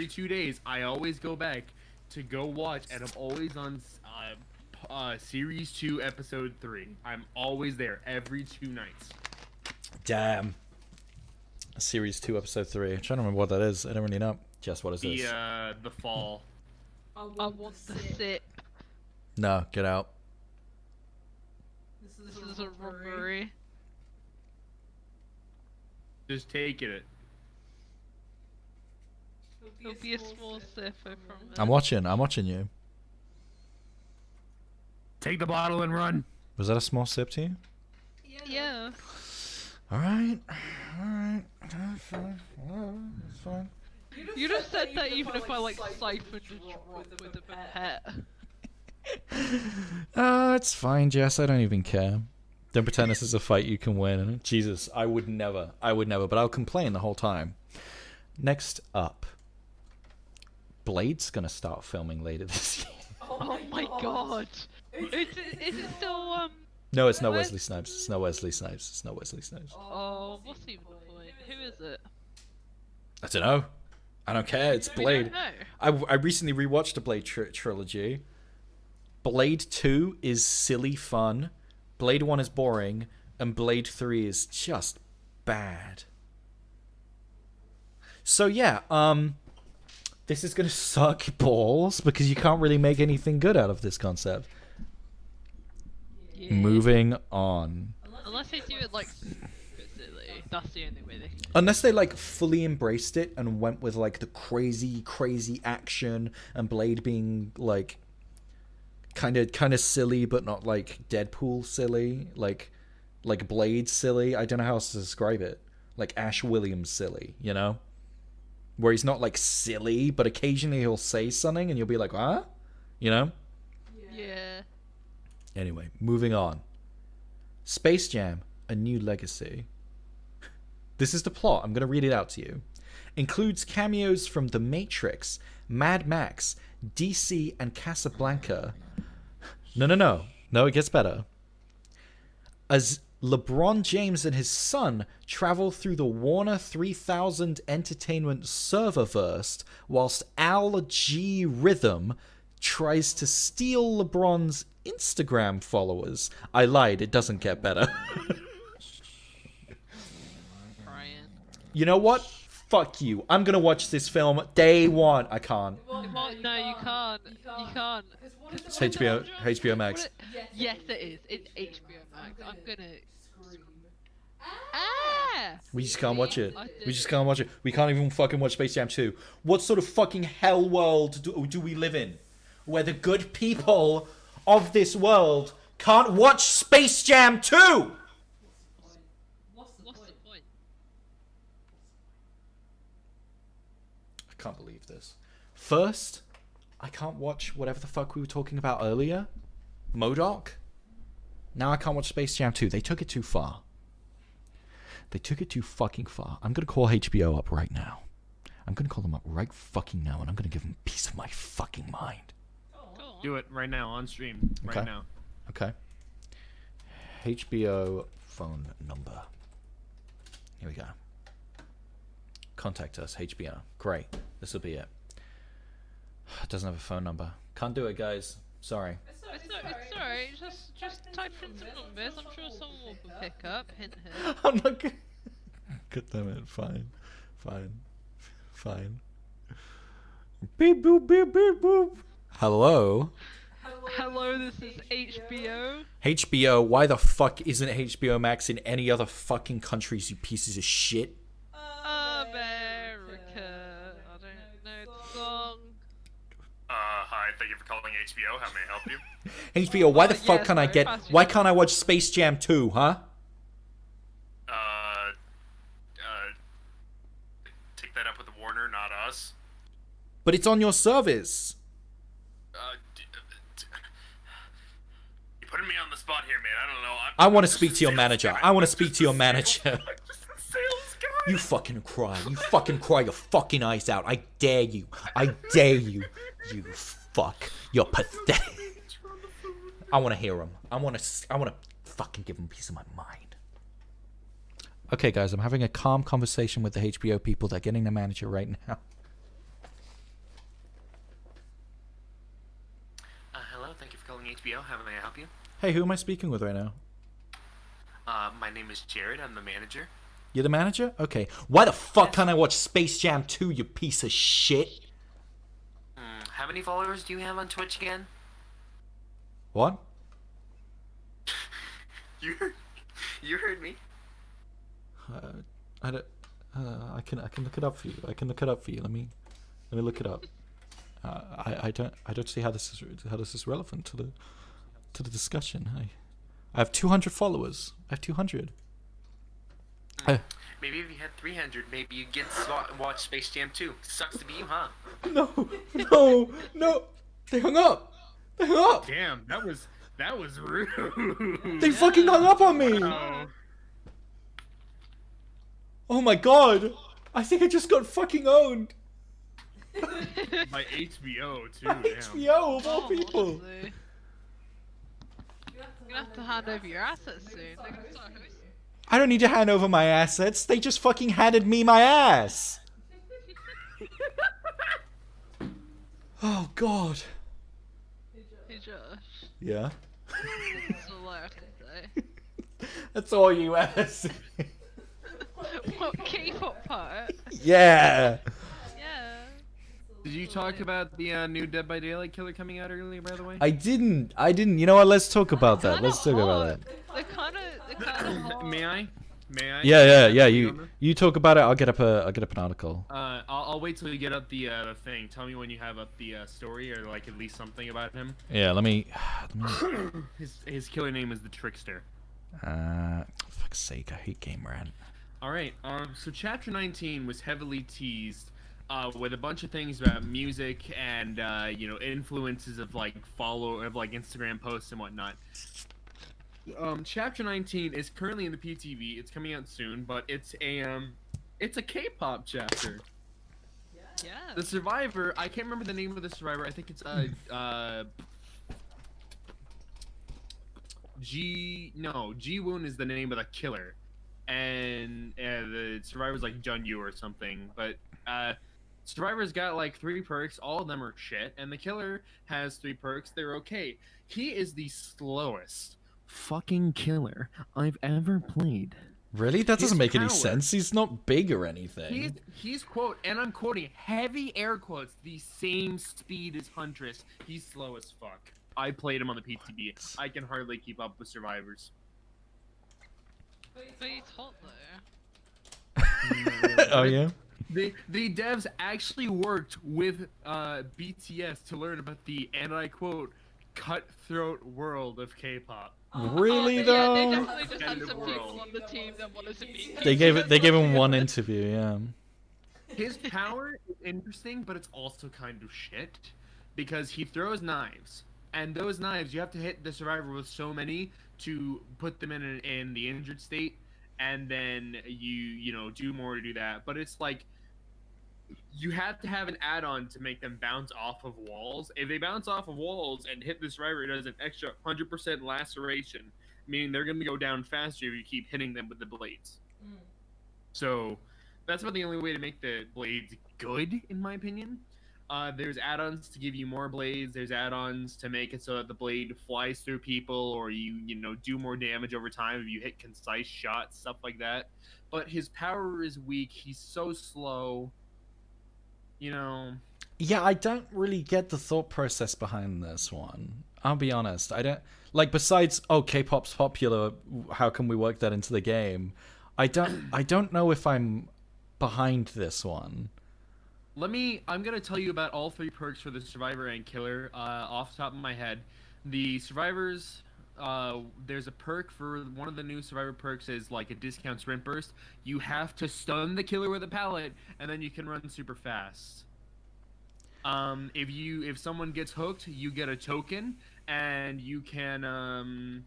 2 days, I always go back to go watch, and I'm always on Series 2, Episode 3. I'm always there every 2 nights. Damn. Series 2, Episode 3. I'm trying to remember what that is. I don't really know. Jess, what is this? The Fall. I want the sip. No, get out. This is a robbery. Just taking it. It'll be a small sip, I promise. I'm watching you. Take the bottle and run. Was that a small sip to you? Yeah. Alright. That's fine. That's fine. You'd have said that even if I like siphoned a drop with a pipette. It's fine, Jess. I don't even care. Don't pretend this is a fight you can win. Jesus, I would never, but I'll complain the whole time. Next up, Blade's gonna start filming later this year. Oh my god! Is it still No, it's not Wesley Snipes. It's not Wesley Snipes. Oh, what's even the point? Who is it? I don't know. I don't care. It's Blade. I recently rewatched the Blade trilogy. Blade 2 is silly fun. Blade 1 is boring. And Blade 3 is just bad. So yeah, this is gonna suck balls because you can't really make anything good out of this concept. Yeah. Moving on. Unless they do it like silly, that's the only way they can. Unless they like fully embraced it and went with like the crazy action and Blade being like kind of silly but not like Deadpool silly, like Blade silly. I don't know how else to describe it. Like Ash Williams silly, you know? Where he's not like silly, but occasionally he'll say something and you'll be like, huh? You know? Yeah. Anyway, moving on. Space Jam, A New Legacy. This is the plot. I'm going to read it out to you. Includes cameos from The Matrix, Mad Max, DC, and Casablanca. No, it gets better. As LeBron James and his son travel through the Warner 3000 Entertainment serververse, whilst Al G Rhythm tries to steal LeBron's Instagram followers. I lied, it doesn't get better. You know what? Fuck you. I'm gonna watch this film day one. I can't. No, you can't. You can't. It's HBO Max. Yes, it is. It's HBO Max. I'm gonna scream. Ah! We just can't watch it. We just can't watch it. We can't even fucking watch Space Jam 2. What sort of fucking hell world do we live in? Where the good people of this world can't watch Space Jam 2? What's the point? I can't believe this. First, I can't watch whatever the fuck we were talking about earlier. MODOK. Now I can't watch Space Jam 2. They took it too far. They took it too fucking far. I'm going to call HBO up right now. I'm going to call them up right fucking now, and I'm going to give them a piece of my fucking mind. Do it right now, on stream. Right now. Okay. HBO phone number. Here we go. Contact us, HBO. Great. This will be it. It doesn't have a phone number. Can't do it, guys. Sorry. It's alright. Just type in some numbers. I'm sure someone will pick up. Hint. I'm not gonna... God damn it. Fine. Beep boop beep beep boop. Hello. Hello, this is HBO. HBO, why the fuck isn't HBO Max in any other fucking countries, you pieces of shit? America. I don't know the song. Hi, thank you for calling HBO. How may I help you? HBO, why the fuck can't I get... Why can't I watch Space Jam 2, huh? Take that up with Warner, not us. But it's on your service. You're putting me on the spot here, man. I don't know. I want to speak to your manager. I want to speak to your manager. You fucking cry. You fucking cry your fucking eyes out. I dare you. I dare you. You fuck. You're pathetic. I want to hear him. I want to fucking give him a piece of my mind. Okay, guys, I'm having a calm conversation with the HBO people. They're getting the manager right now. Hello, thank you for calling HBO. How may I help you? Hey, who am I speaking with right now? My name is Jared. I'm the manager. You're the manager? Okay. Why the fuck can't I watch Space Jam 2, you piece of shit? How many followers do you have on Twitch again? What? You heard me. I can look it up for you. Let me look it up. I don't see how this is relevant to the discussion. I have 200 followers. I have 200. Maybe if you had 300, maybe you'd get watch Space Jam 2. Sucks to be you, huh? No. They hung up. Damn, that was rude. They fucking hung up on me. Wow. Oh my god. I think I just got fucking owned. By HBO too. By Damn. HBO of all people. Honestly. You're gonna have to hand over your assets soon. They're gonna start hosting. I don't need to hand over my assets. They just fucking handed me my ass. Oh God. Hey Josh. Yeah. That's all I can say. That's all you ever see. What K-pop part? Yeah. Yeah. Did you talk about the new Dead by Daylight killer coming out earlier, by the way? I didn't. You know what? Let's talk about that. Let's talk about that. They're kind of hot. May I? Yeah. You talk about it. I'll get up an article. I'll wait till you get up the thing. Tell me when you have up the story or like at least something about him. Yeah. Let me. His killer name is the Trickster. Fuck's sake! I hate Game Rant. All right. So chapter 19 was heavily teased. With a bunch of things about music and influences of like Instagram posts and whatnot. Chapter 19 is currently in the PTV. It's coming out soon, but it's a K-pop chapter. Yeah. The survivor, I can't remember the name of the survivor. I think it's Ji-woon is the name of the killer, and the survivor's like Jun-yu or something. But Survivor's got like 3 perks, all of them are shit, and the killer has 3 perks, they're okay. He is the slowest fucking killer I've ever played. Really? That doesn't make any sense. He's not big or anything. He's quote, and I'm quoting, heavy air quotes, the same speed as Huntress. He's slow as fuck. I played him on the PTB. I can hardly keep up with survivors. But he's hot though. Oh yeah? The devs actually worked with BTS to learn about the, and I quote, cutthroat world of K-pop. Really though? Yeah, they definitely just had some people on the team that wanted to be. They gave him one interview, yeah. His power is interesting, but it's also kind of shit because he throws knives, and those knives you have to hit the survivor with so many to put them in the injured state, and then you do more to do that. But it's like you have to have an add-on to make them bounce off of walls. If they bounce off of walls and hit the survivor, it does an extra 100% laceration, meaning they're going to go down faster if you keep hitting them with the blades. So that's about the only way to make the blades good, in my opinion. There's add-ons to give you more blades. There's add-ons to make it so that the blade flies through people, or you do more damage over time if you hit concise shots, stuff like that. But his power is weak. He's so slow. Yeah, I don't really get the thought process behind this one. I'll be honest. I don't like, besides, oh, K-pop's popular, how can we work that into the game? I don't know if I'm behind this one. I'm gonna tell you about all 3 perks for the survivor and killer off the top of my head. The survivors, there's a perk for one of the new survivor perks is like a discount sprint burst. You have to stun the killer with a pallet, and then you can run super fast. If someone gets hooked, you get a token, and you can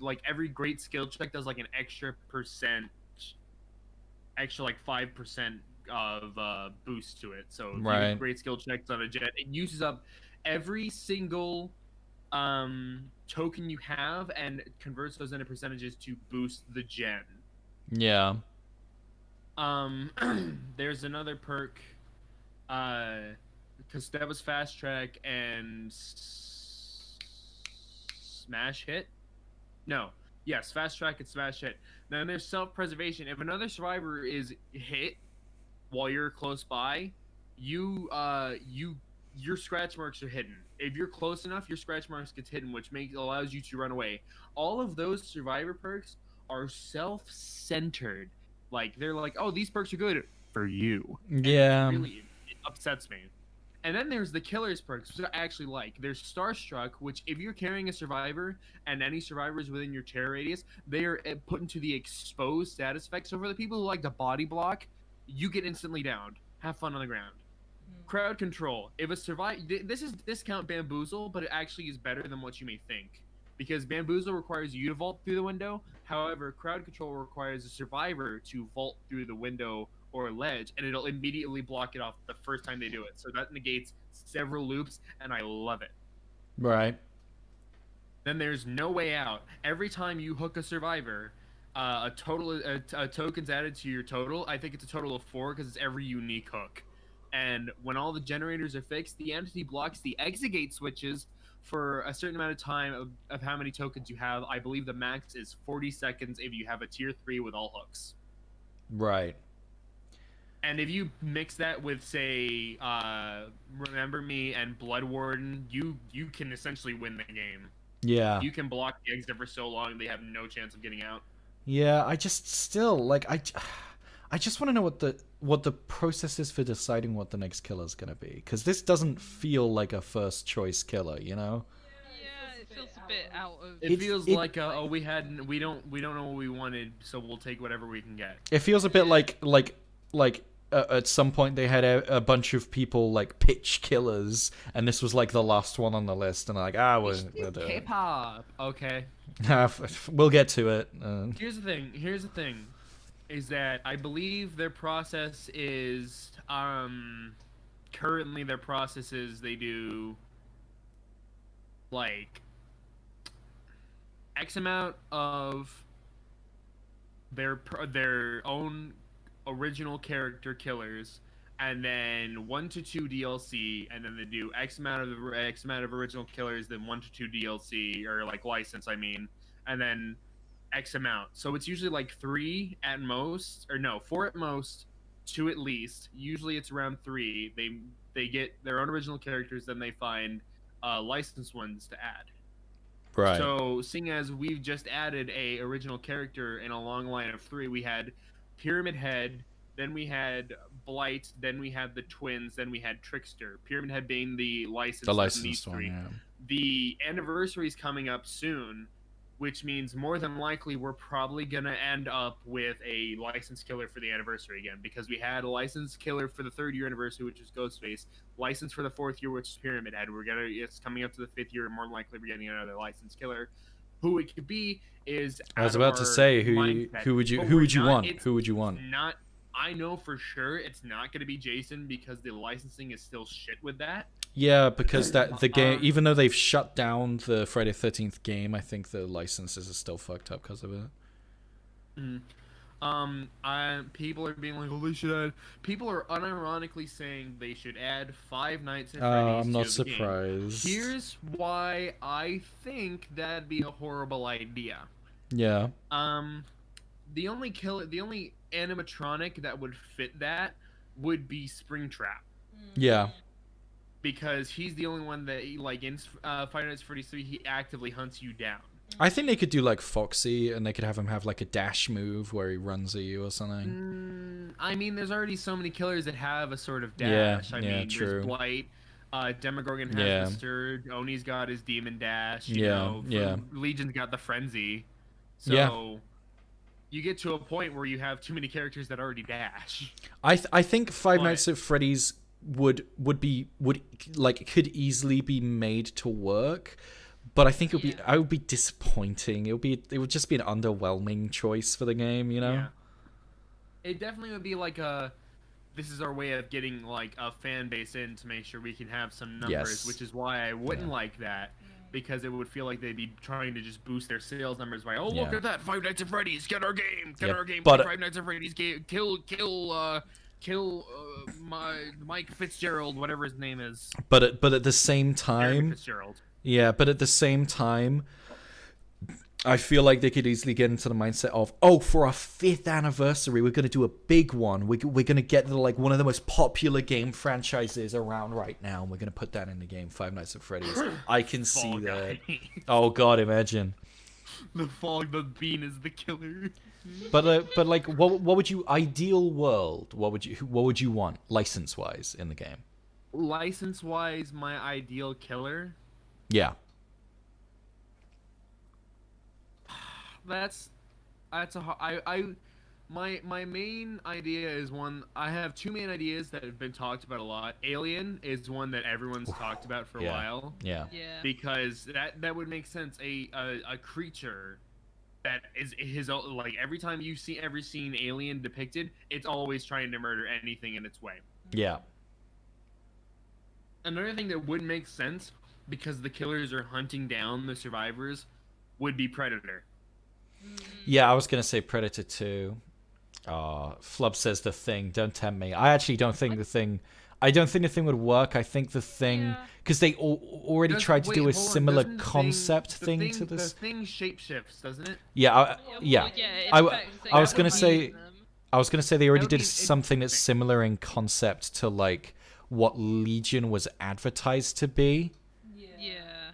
like every great skill check does like an extra like 5% of boost to it. So right. Great skill checks on a jet. It uses up every single token you have and converts those into percentages to boost the gen. Yeah. There's another perk, because that was fast track and smash hit. No, yes, fast track and smash hit. Then there's self-preservation. If another survivor is hit while you're close by, your scratch marks are hidden. If you're close enough, your scratch marks gets hidden, which allows you to run away. All of those survivor perks are self-centered. Like, they're like, oh, these perks are good for you. Yeah. Really, it upsets me. And then there's the killer's perks, which I actually like. There's Starstruck, which if you're carrying a survivor and any survivors within your terror radius, they are put into the exposed status effect. So for the people who like to body block, you get instantly downed. Have fun on the ground. Crowd control. If a this is discount Bamboozle, but it actually is better than what you may think. Because Bamboozle requires you to vault through the window. However, crowd control requires a survivor to vault through the window or ledge, and it'll immediately block it off the first time they do it. So that negates several loops, and I love it. Right. Then there's no way out. Every time you hook a survivor, a token's added to your total. I think it's a total of 4 because it's every unique hook. And when all the generators are fixed, the entity blocks the exit gate switches for a certain amount of time of how many tokens you have. I believe the max is 40 seconds if you have a tier 3 with all hooks. Right. And if you mix that with, say, Remember Me and Blood Warden, you can essentially win the game. Yeah. You can block the exit for so long they have no chance of getting out. Yeah, I just still like I just want to know what the process is for deciding what the next killer is going to be, because this doesn't feel like a first choice killer, you know? Yeah, it feels a bit out of. It feels like we don't know what we wanted, so we'll take whatever we can get. It feels a bit like at some point they had a bunch of people like pitch killers, and this was like the last one on the list, and like we'll do it. K-pop. Okay. We'll get to it. Here's the thing, is that I believe their process is currently their process is they do like X amount of their own original character killers, and then 1 to 2 DLC, and then they do X amount of original killers, then 1 to 2 DLC, or like license, I mean, and then X amount. So it's usually like 3 at most, or no, 4 at most, 2 at least. Usually it's around 3. They get their own original characters, then they find licensed ones to add. Right. So seeing as we've just added a original character in a long line of 3, we had Pyramid Head, then we had Blight, then we had the twins, then we had Trickster. Pyramid Head being the licensed one. Yeah. The anniversary is coming up soon, which means more than likely we're probably gonna end up with a licensed killer for the anniversary again, because we had a licensed killer for the 3rd year anniversary, which is Ghostface, licensed for the 4th year, which is Pyramid Head. It's coming up to the 5th year, and more than likely we're getting another licensed killer. Who it could be is I was about to say who would you want? Not, I know for sure it's not going to be Jason, because the licensing is still shit with that. Yeah, because the game, even though they've shut down the Friday 13th game, I think the licenses are still fucked up because of it. People are being like, oh, they should add. People are unironically saying they should add 5 Nights at Freddy's. I'm not to the surprised. Game. Here's why I think that'd be a horrible idea. Yeah. The only animatronic that would fit that would be Springtrap. Yeah. Because he's the only one that, like, in Five Nights at Freddy's 3, he actively hunts you down. I think they could do like Foxy, and they could have him have like a dash move where he runs at you or something. I mean, there's already so many killers that have a sort of dash. I mean, true. There's Blight, Demogorgon has the Sturge, Oni's got his Demon Dash, you know, Legion's got the Frenzy. So you get to a point where you have too many characters that already dash. I think Five Nights at Freddy's would could easily be made to work. But I think I would be disappointing. It would just be an underwhelming choice for the game, you know? Yeah. It definitely would be like this is our way of getting like a fan base in to make sure we can have some numbers, which is why I wouldn't like that, because it would feel like they'd be trying to just boost their sales numbers by, look at that, Five Nights at Freddy's, get our game, but, Five Nights at Freddy's game, kill Mike Fitzgerald, whatever his name is. But at the same time, Fitzgerald. Yeah, but at the same time, I feel like they could easily get into the mindset of, for our 5th anniversary, we're going to do a big one. We're going to get like one of the most popular game franchises around right now, and we're going to put that in the game, Five Nights at Freddy's. I can see that. Oh God, imagine. The bean is the killer. But like, what would you, ideal world? What would you want license wise in the game? License wise, my ideal killer. Yeah. My main idea is one. I have 2 main ideas that have been talked about a lot. Alien is one that everyone's talked about for a while. Yeah. Because that would make sense. A creature that is his own, like, every time you ever seen Alien depicted, it's always trying to murder anything in its way. Yeah. Another thing that would make sense, because the killers are hunting down the survivors, would be Predator. Yeah, I was gonna say Predator 2. Flub says The Thing. Don't tempt me. I actually don't think The Thing. I don't think the thing would work. I think the thing, because they already tried to do a similar concept thing to this. The thing shapeshifts, doesn't it? Yeah, I was gonna say they already did something that's similar in concept to like what Legion was advertised to be. Yeah.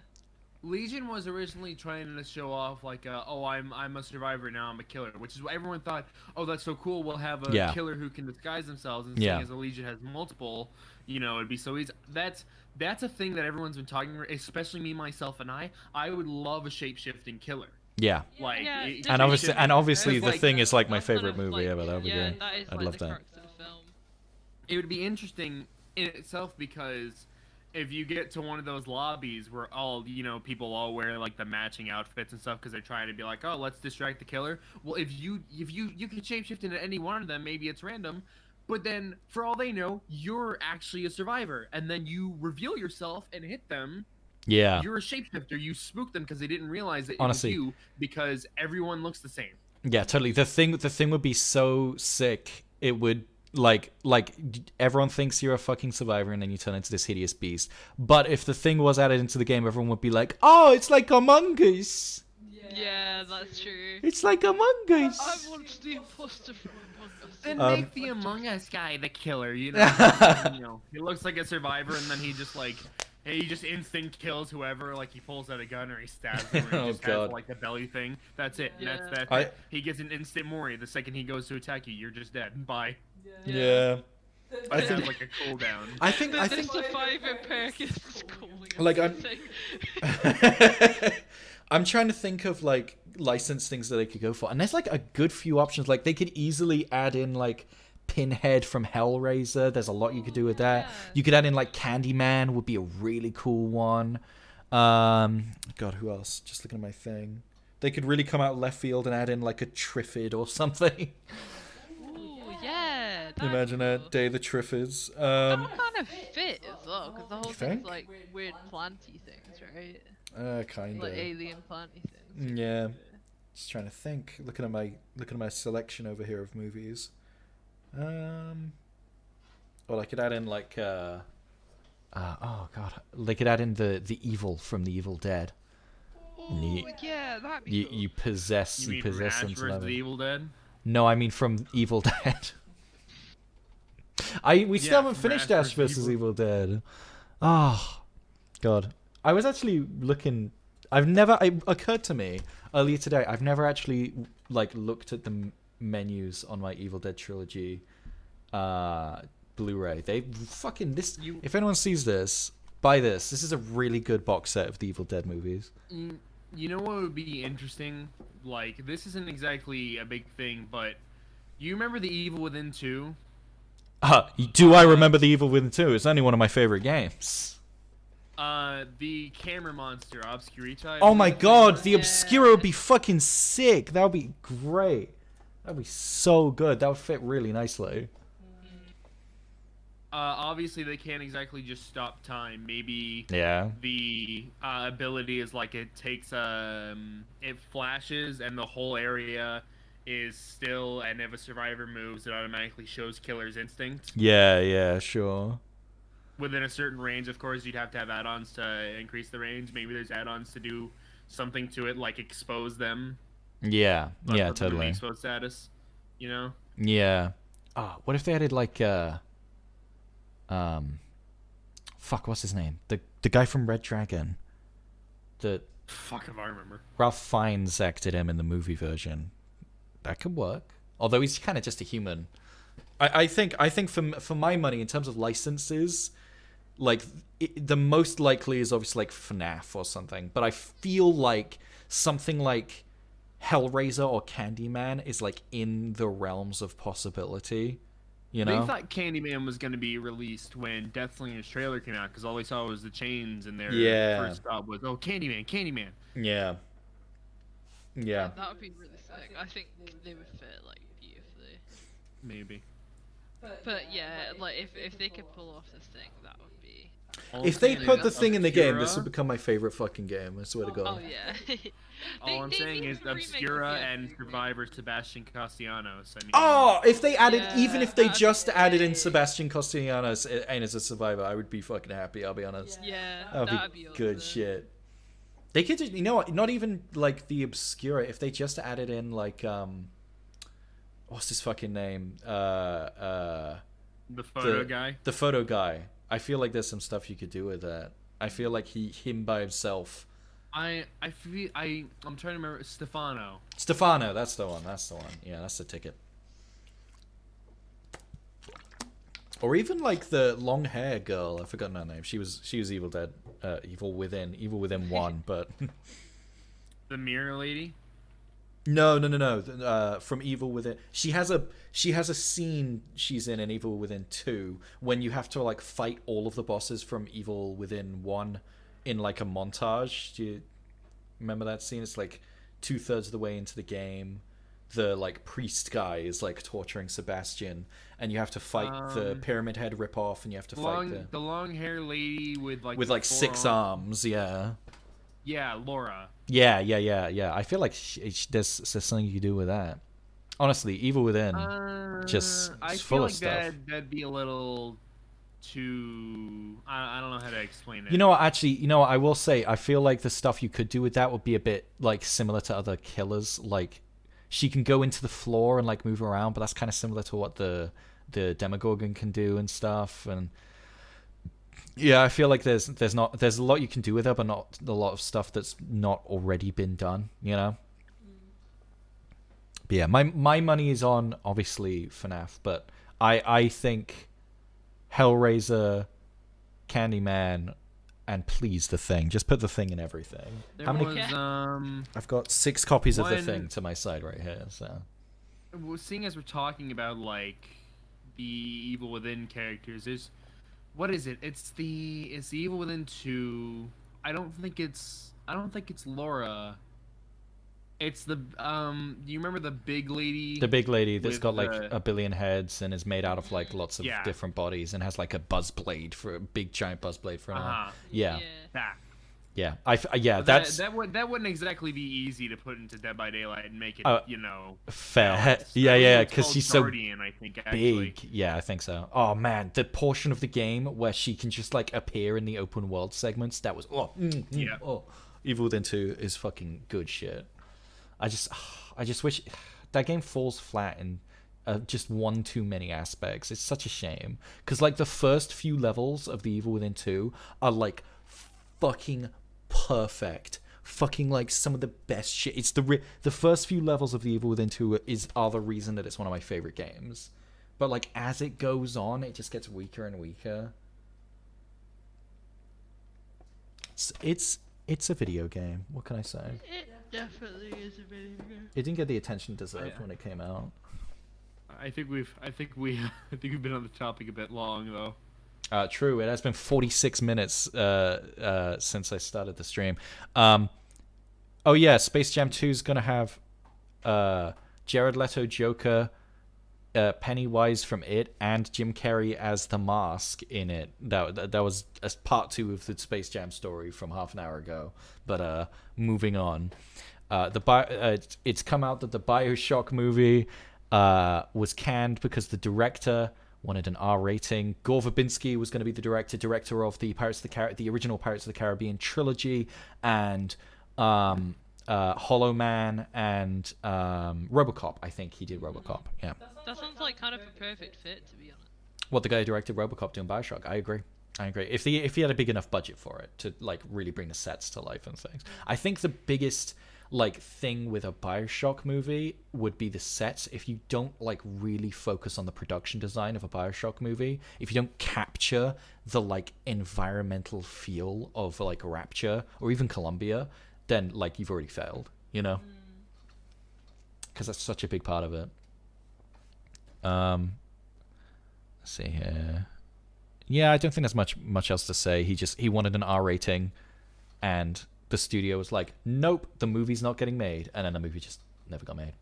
Legion was originally trying to show off like, oh, I'm a survivor now, I'm a killer, which is what everyone thought. Oh, that's so cool. We'll have a killer who can disguise themselves, and seeing as the Legion has multiple, you know, it'd be so easy. That's a thing that everyone's been talking about, especially me, myself, and I. I would love a shape-shifting killer. Yeah. Like, and obviously, the thing is like my favorite movie ever. That would be great. I'd love that. It would be interesting in itself because if you get to one of those lobbies where all, you know, people all wear like the matching outfits and stuff because they're trying to be like, oh, let's distract the killer. Well, if you can shapeshift into any one of them, maybe it's random, but then for all they know, you're actually a survivor, and then you reveal yourself and hit them. Yeah. You're a shapeshifter. You spook them because they didn't realize that it was you because everyone looks the same. Yeah, totally. The thing would be so sick. It would like everyone thinks you're a fucking survivor and then you turn into this hideous beast. But if the thing was added into the game, everyone would be like, "Oh, it's like Among Us." Yeah, that's true. It's like Among Us. I want the imposter from Among Us. Then make the Among Us guy the killer, you know? You know, he looks like a survivor, and then he just instant kills whoever. Like he pulls out a gun or he stabs them, or he just has like the belly thing. That's it. Yeah. That's it. He gets an instant mori. The second he goes to attack you, you're just dead. Bye. Yeah. I think like a cooldown. I think the survivor perk is calling. Like I'm trying to think of like licensed things that they could go for, and there's like a good few options. Like they could easily add in like Pinhead from Hellraiser. There's a lot you could do with that. You could add in like Candyman would be a really cool one. God, who else? Just looking at my thing. They could really come out left field and add in like a Triffid or something. Ooh, yeah. Imagine that. Day of the Triffids. That would kind of fit as well, because the whole thing's like weird planty things, right? Kinda. Like alien planty things. Yeah. Just trying to think. Looking at my selection over here of movies. Well, I could add in like oh god, they could add in the evil from the Evil Dead. Oh yeah, that'd be cool. You possess You mean possess Rash versus the Evil Dead? No, I mean from Evil Dead. We still haven't finished Ash versus Evil Dead. Oh god, I was actually looking. It occurred to me earlier today. I've never actually like looked at the menus on my Evil Dead trilogy Blu-ray. They fucking this. If anyone sees this, buy this. This is a really good box set of the Evil Dead movies. You know what would be interesting? Like, this isn't exactly a big thing, but you remember The Evil Within 2? Do I remember The Evil Within 2? It's only one of my favorite games. The camera monster, Obscurita. Oh my god, the Obscura would be fucking sick. That would be great. That would be so good. That would fit really nicely. Obviously, they can't exactly just stop time. Maybe the ability is like it takes it flashes and the whole area is still, and if a survivor moves, it automatically shows killer's instinct. Yeah, sure. Within a certain range, of course, you'd have to have add-ons to increase the range. Maybe there's add-ons to do something to it, like expose them. Yeah, totally. Exposed status, you know? Yeah. Oh, what if they added like fuck, what's his name? The guy from Red Dragon. Fuck if I remember. Ralph Fiennes acted him in the movie version. That could work. Although he's kind of just a human. I think for my money, in terms of licenses, like the most likely is obviously like FNAF or something. But I feel like something like Hellraiser or Candyman is like in the realms of possibility. You know? They thought Candyman was going to be released when Death Slinger's trailer came out because all they saw was the chains, and their first thought was, "Oh, Candyman." Yeah. That would be really sick. I think they would fit like beautifully. Maybe. But yeah, like if they could pull off this thing, that would be. If they put the thing in the game, this would become my favorite fucking game. I swear to God. Oh yeah. All I'm saying is Obscura and Survivor Sebastian Castellanos. I mean, oh, if they added, even if they just added in Sebastian Castellanos and as a Survivor, I would be fucking happy. I'll be honest. Yeah, that'd be good shit. They could, you know what? Not even like the Obscura. If they just added in like what's his fucking name? the photo guy. The photo guy. I feel like there's some stuff you could do with that. I feel like him by himself. I'm trying to remember Stefano. Stefano, that's the one. Yeah, that's the ticket. Or even like the long hair girl. I forgot her name. She was Evil Dead, Evil Within 1, but the mirror lady. No. From Evil Within, she has a scene she's in Evil Within 2 when you have to like fight all of the bosses from Evil Within 1 in like a montage. Do you remember that scene? It's like 2/3 of the way into the game. The like priest guy is like torturing Sebastian, and you have to fight the Pyramid Head ripoff, and you have to fight the long hair lady with like 6 arms. Yeah. Yeah, Laura. Yeah. I feel like there's something you can do with that. Honestly, Evil Within, just full of stuff. That'd be a little too. I don't know how to explain it. You know what? Actually, you know what? I will say, I feel like the stuff you could do with that would be a bit like similar to other killers. Like, she can go into the floor and like move around, but that's kind of similar to what the Demogorgon can do and stuff. And yeah, I feel like there's a lot you can do with her, but not a lot of stuff that's not already been done, you know? But yeah, my money is on, obviously, FNAF, but I think Hellraiser, Candyman, and please The Thing. Just put The Thing in everything. How many? I've got 6 copies of The Thing to my side right here, so. Well, seeing as we're talking about, like, the Evil Within characters, what is it? It's the Evil Within 2. I don't think it's Laura. It's the do you remember the big lady? The big lady that's got like a billion heads and is made out of like lots of different bodies and has like a buzz blade for a big giant buzz blade for an arm. Yeah. Yeah. That wouldn't exactly be easy to put into Dead by Daylight and make it, fair. Yeah, because she's so Guardian, I think, actually. big. Yeah, I think so. Oh man, the portion of the game where she can just like appear in the open world segments, that was Evil Within 2 is fucking good shit. I just wish that game falls flat in just one too many aspects. It's such a shame because like the first few levels of the Evil Within 2 are like fucking perfect, fucking like some of the best shit. It's the first few levels of the Evil Within 2 are the reason that it's one of my favorite games. But like as it goes on, it just gets weaker and weaker. It's a video game. What can I say? It definitely is a video game. It didn't get the attention it deserved when it came out. I think we've been on the topic a bit long though. True. It has been 46 minutes since I started the stream. Oh yeah, Space Jam 2 is gonna have Jared Leto Joker, Pennywise from It, and Jim Carrey as the Mask in it. That was part 2 of the Space Jam story from half an hour ago. But moving on, it's come out that the BioShock movie was canned because the director wanted an R rating. Gore Verbinski was going to be the director of the original Pirates of the Caribbean trilogy, and Hollow Man and RoboCop. I think he did RoboCop. Yeah. That sounds like kind of a perfect fit, to be honest. What, the guy who directed RoboCop doing BioShock? I agree. If he had a big enough budget for it to like really bring the sets to life and things. I think the biggest like thing with a BioShock movie would be the sets. If you don't like really focus on the production design of a BioShock movie, if you don't capture the like environmental feel of like Rapture or even Columbia, then like you've already failed, you know? Because that's such a big part of it. Let's see here. Yeah, I don't think there's much else to say. He wanted an R rating, and the studio was like, nope, the movie's not getting made, and then the movie just never got made.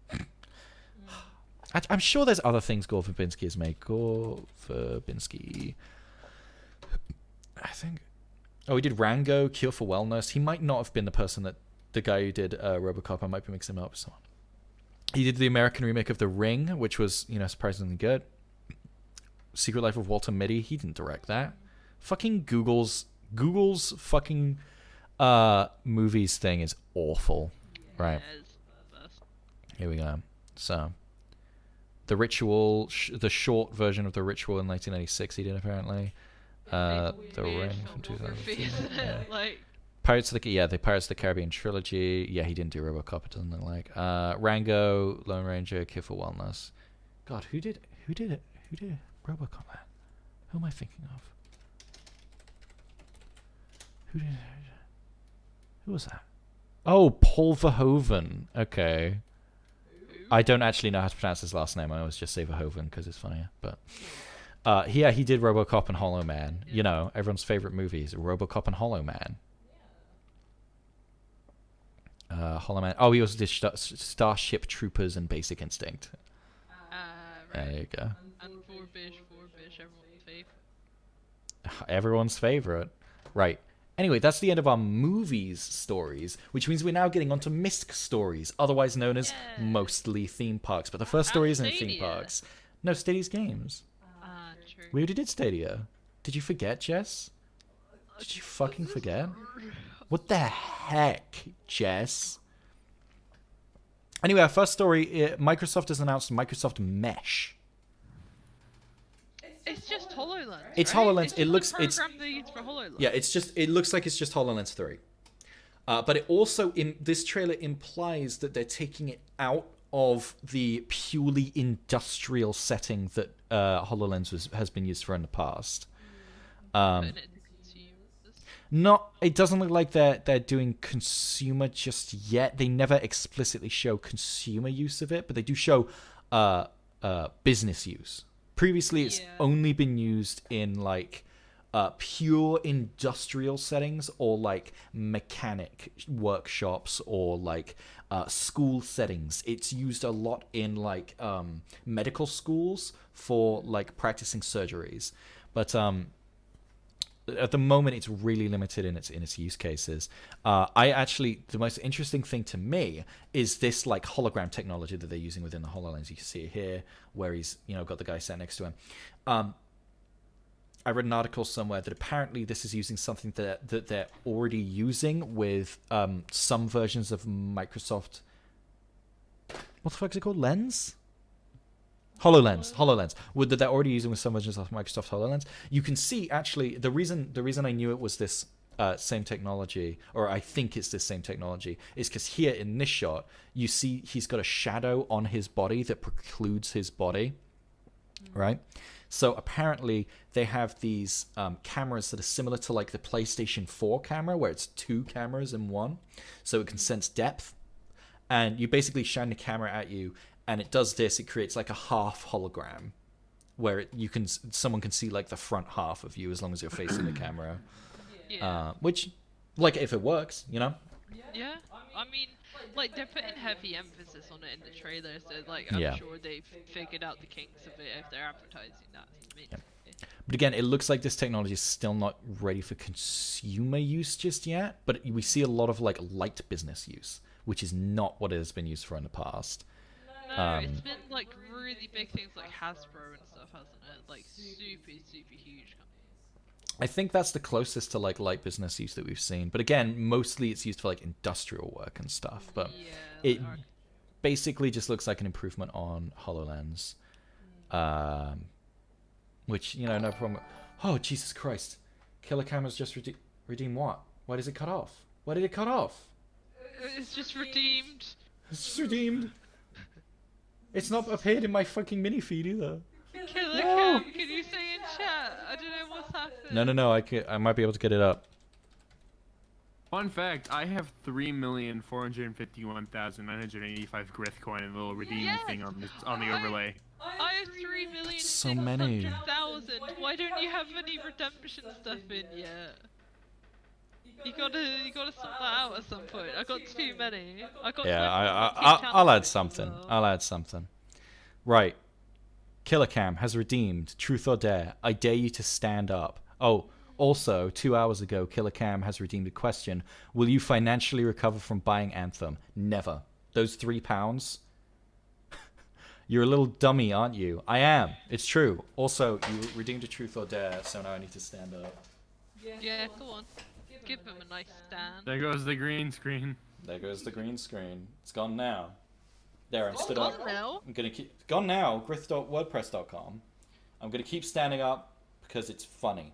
I'm sure there's other things Gore Verbinski has made. Gore Verbinski. I think. Oh, he did Rango, Cure for Wellness. He might not have been the guy who did RoboCop. I might be mixing him up with someone. He did the American remake of The Ring, which was, surprisingly good. Secret Life of Walter Mitty. He didn't direct that. Fucking Google's fucking movies thing is awful. Right. Here we go. So, The Ritual, the short version of The Ritual in 1996 he did apparently. The Ring from 2002. Like Pirates of the Caribbean trilogy. Yeah, he didn't do RoboCop. It doesn't look like. Rango, Lone Ranger, Cure for Wellness. God, who did it? Who did RoboCop? Man? Who am I thinking of? Who was that? Oh, Paul Verhoeven. Okay. I don't actually know how to pronounce his last name. I always just say Verhoeven because it's funnier. But he did RoboCop and Hollow Man. Everyone's favorite movies, RoboCop and Hollow Man. Hollow Man. Oh, he also did Starship Troopers and Basic Instinct. Right. There you go. And four bish, everyone's favorite. Everyone's favorite. Right. Anyway, that's the end of our movies stories, which means we're now getting onto MISC stories, otherwise known as mostly theme parks. But the first story isn't theme parks. No, Stadia's games. True. We already did Stadia. Did you forget, Jess? Did you fucking forget? What the heck, Jess? Anyway, our first story, Microsoft has announced Microsoft Mesh. It's just HoloLens. It's right? HoloLens. It's It looks. it's they use for HoloLens. Yeah, it looks like it's just HoloLens 3. But it also, in this trailer, implies that they're taking it out of the purely industrial setting that HoloLens has been used for in the past. It doesn't look like they're doing consumer just yet. They never explicitly show consumer use of it, but they do show business use. Previously, it's only been used in like pure industrial settings or like mechanic workshops or like school settings. It's used a lot in like medical schools for like practicing surgeries, but at the moment it's really limited in its use cases. The most interesting thing to me is this like hologram technology that they're using within the HoloLens. You can see it here where he's got the guy sat next to him. I read an article somewhere that apparently this is using something that they're already using with some versions of Microsoft. What the fuck is it called? Lens? HoloLens. That they're already using with some versions of Microsoft HoloLens. You can see actually the reason I knew it was this same technology, or I think it's this same technology, is because here in this shot you see he's got a shadow on his body that precludes his body, right? So apparently they have these cameras that are similar to like the PlayStation 4 camera, where it's two cameras in one, so it can sense depth, and you basically shine the camera at you. And it does this. It creates like a half hologram, where someone can see like the front half of you as long as you're facing the camera. Yeah. Which, like, if it works, Yeah. I mean, like they're putting heavy emphasis on it in the trailer, so like I'm sure they've figured out the kinks of it if they're advertising that. But again, it looks like this technology is still not ready for consumer use just yet. But we see a lot of like light business use, which is not what it has been used for in the past. No, it's been like really big things like Hasbro and stuff, hasn't it? Like super huge companies. I think that's the closest to like light business use that we've seen. But again, mostly it's used for like industrial work and stuff. But it basically just looks like an improvement on HoloLens. Which, no problem. Oh, Jesus Christ. Killer Camera's just redeem what? Why does it cut off? Why did it cut off? It's just redeemed. It's just redeemed. It's not appeared in my fucking mini feed either. Killer Cam, can you say in chat? I don't know what's happening. No. I might be able to get it up. Fun fact: I have 3,451,985 GRYITH coin and a little redeem thing on the overlay. I have 3,600,000. So many. Why don't you have any redemption stuff in yet? You gotta sort that out at some point. I got too many. I'll add something. I'll add something. Right. Killer Cam has redeemed Truth or Dare. I dare you to stand up. Oh, also, 2 hours ago, Killer Cam has redeemed a question. Will you financially recover from buying Anthem? Never. Those £3? You're a little dummy, aren't you? I am. It's true. Also, you redeemed a Truth or Dare, so now I need to stand up. Yeah, go on. Give him a nice stand. There goes the green screen. There goes the green screen. It's gone now. There, I stood up. Gone now? I'm gonna keep... Gone now, gryth.wordpress.com. I'm gonna keep standing up because it's funny.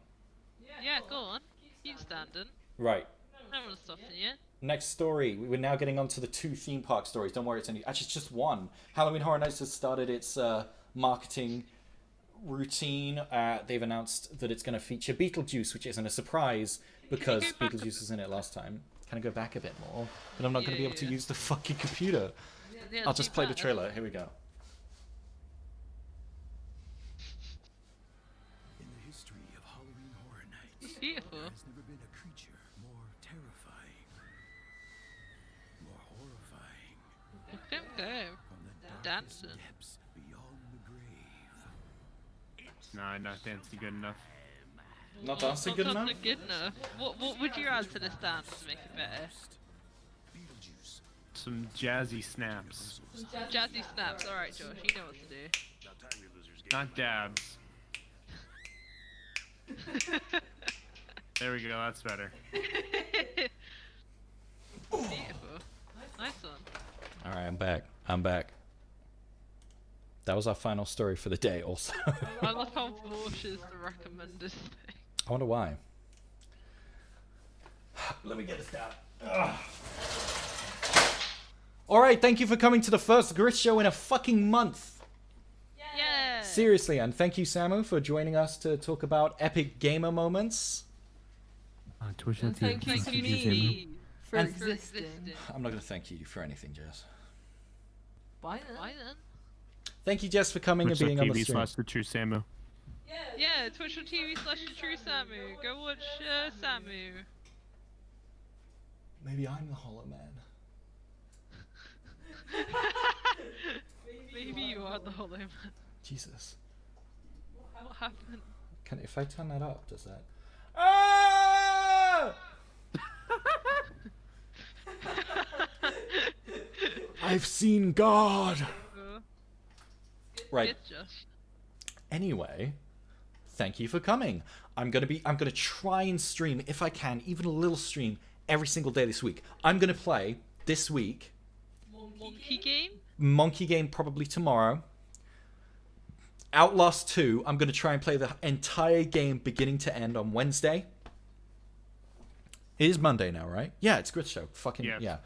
Yeah, go on. Keep standing. Right. No one's stopping you. Next story. We're now getting on to the 2 theme park stories. Don't worry, it's only... Actually, it's just one. Halloween Horror Nights has started its marketing routine. They've announced that it's going to feature Beetlejuice, which isn't a surprise because Beetlejuice was in it last time. Can I go back a bit more? But I'm not going to be able to use the fucking computer. Yeah, I'll just play the trailer. Here we go. In the history of Halloween Horror Nights, Beautiful. there has never been a creature more terrifying, more horrifying. Look at him go. From the darkest Dancing. depths beyond the grave. Nah, not dancing good enough. Not dancing good enough? Good enough. What would you add to this dance to make it better? Beetlejuice. Some jazzy snaps. Jazzy snaps. Alright, Josh, you know what to do. Not dabs. There we go, that's better. Beautiful. Nice one. Alright, I'm back. I'm back. That was our final story for the day also. I love how Porsche is the recommended thing. I wonder why. Let me get this down. Ugh. Alright, thank you for coming to the first Gryth show in a fucking month. Yeah. Seriously, and thank you, Samu, for joining us to talk about epic gamer moments. Twitch And thank you to me for And- existing. I'm not going to thank you for anything, Jess. Why then? Why then? Thank you, Jess, for coming and being on the stream. /the true Samu. Yeah, twitch.tv/TheTrueSamu. Go watch Samu. Maybe I'm the Hollow Man. Maybe you are the Hollow Man. Jesus. What happened? If I turn that up, does that... Ah! I've seen God. Right. Good, Josh. Anyway, thank you for coming. I'm gonna try and stream, if I can, even a little stream every single day this week. I'm gonna play this week Monkey game? Monkey Game probably tomorrow. Outlast 2, I'm gonna try and play the entire game beginning to end on Wednesday. It is Monday now, right? Yeah, it's Gryth Show. Fucking yeah.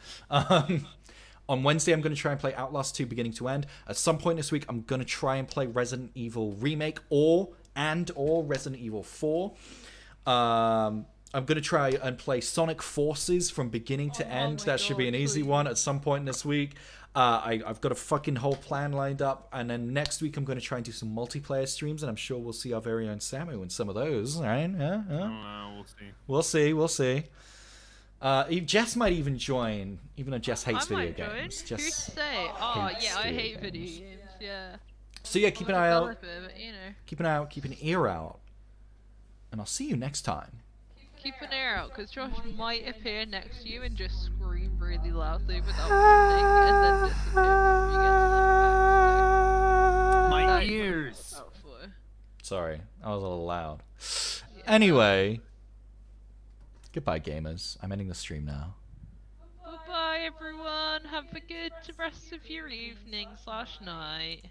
On Wednesday, I'm going to try and play Outlast 2 beginning to end. At some point this week, I'm going to try and play Resident Evil Remake or Resident Evil 4. I'm going to try and play Sonic Forces from beginning to end. That should be an easy one at some point this week. I've got a fucking whole plan lined up. And then next week, I'm going to try and do some multiplayer streams. And I'm sure we'll see our very own Samu in some of those, right? We'll see. We'll see. Jess might even join, even though Jess hates video games. Join. Who's to say? Oh, yeah, I hate video games. Yeah. So yeah, keep an eye out. But, you know. Keep an eye out. Keep an ear out. And I'll see you next time. Keep an ear out, because Josh might appear next to you and just scream really loudly without warning, and then disappear before you get to My ears. Sorry, I was a little loud. Yeah. Anyway. Goodbye, gamers. I'm ending the stream now. Bye-bye, everyone. Have a good rest of your evening/night.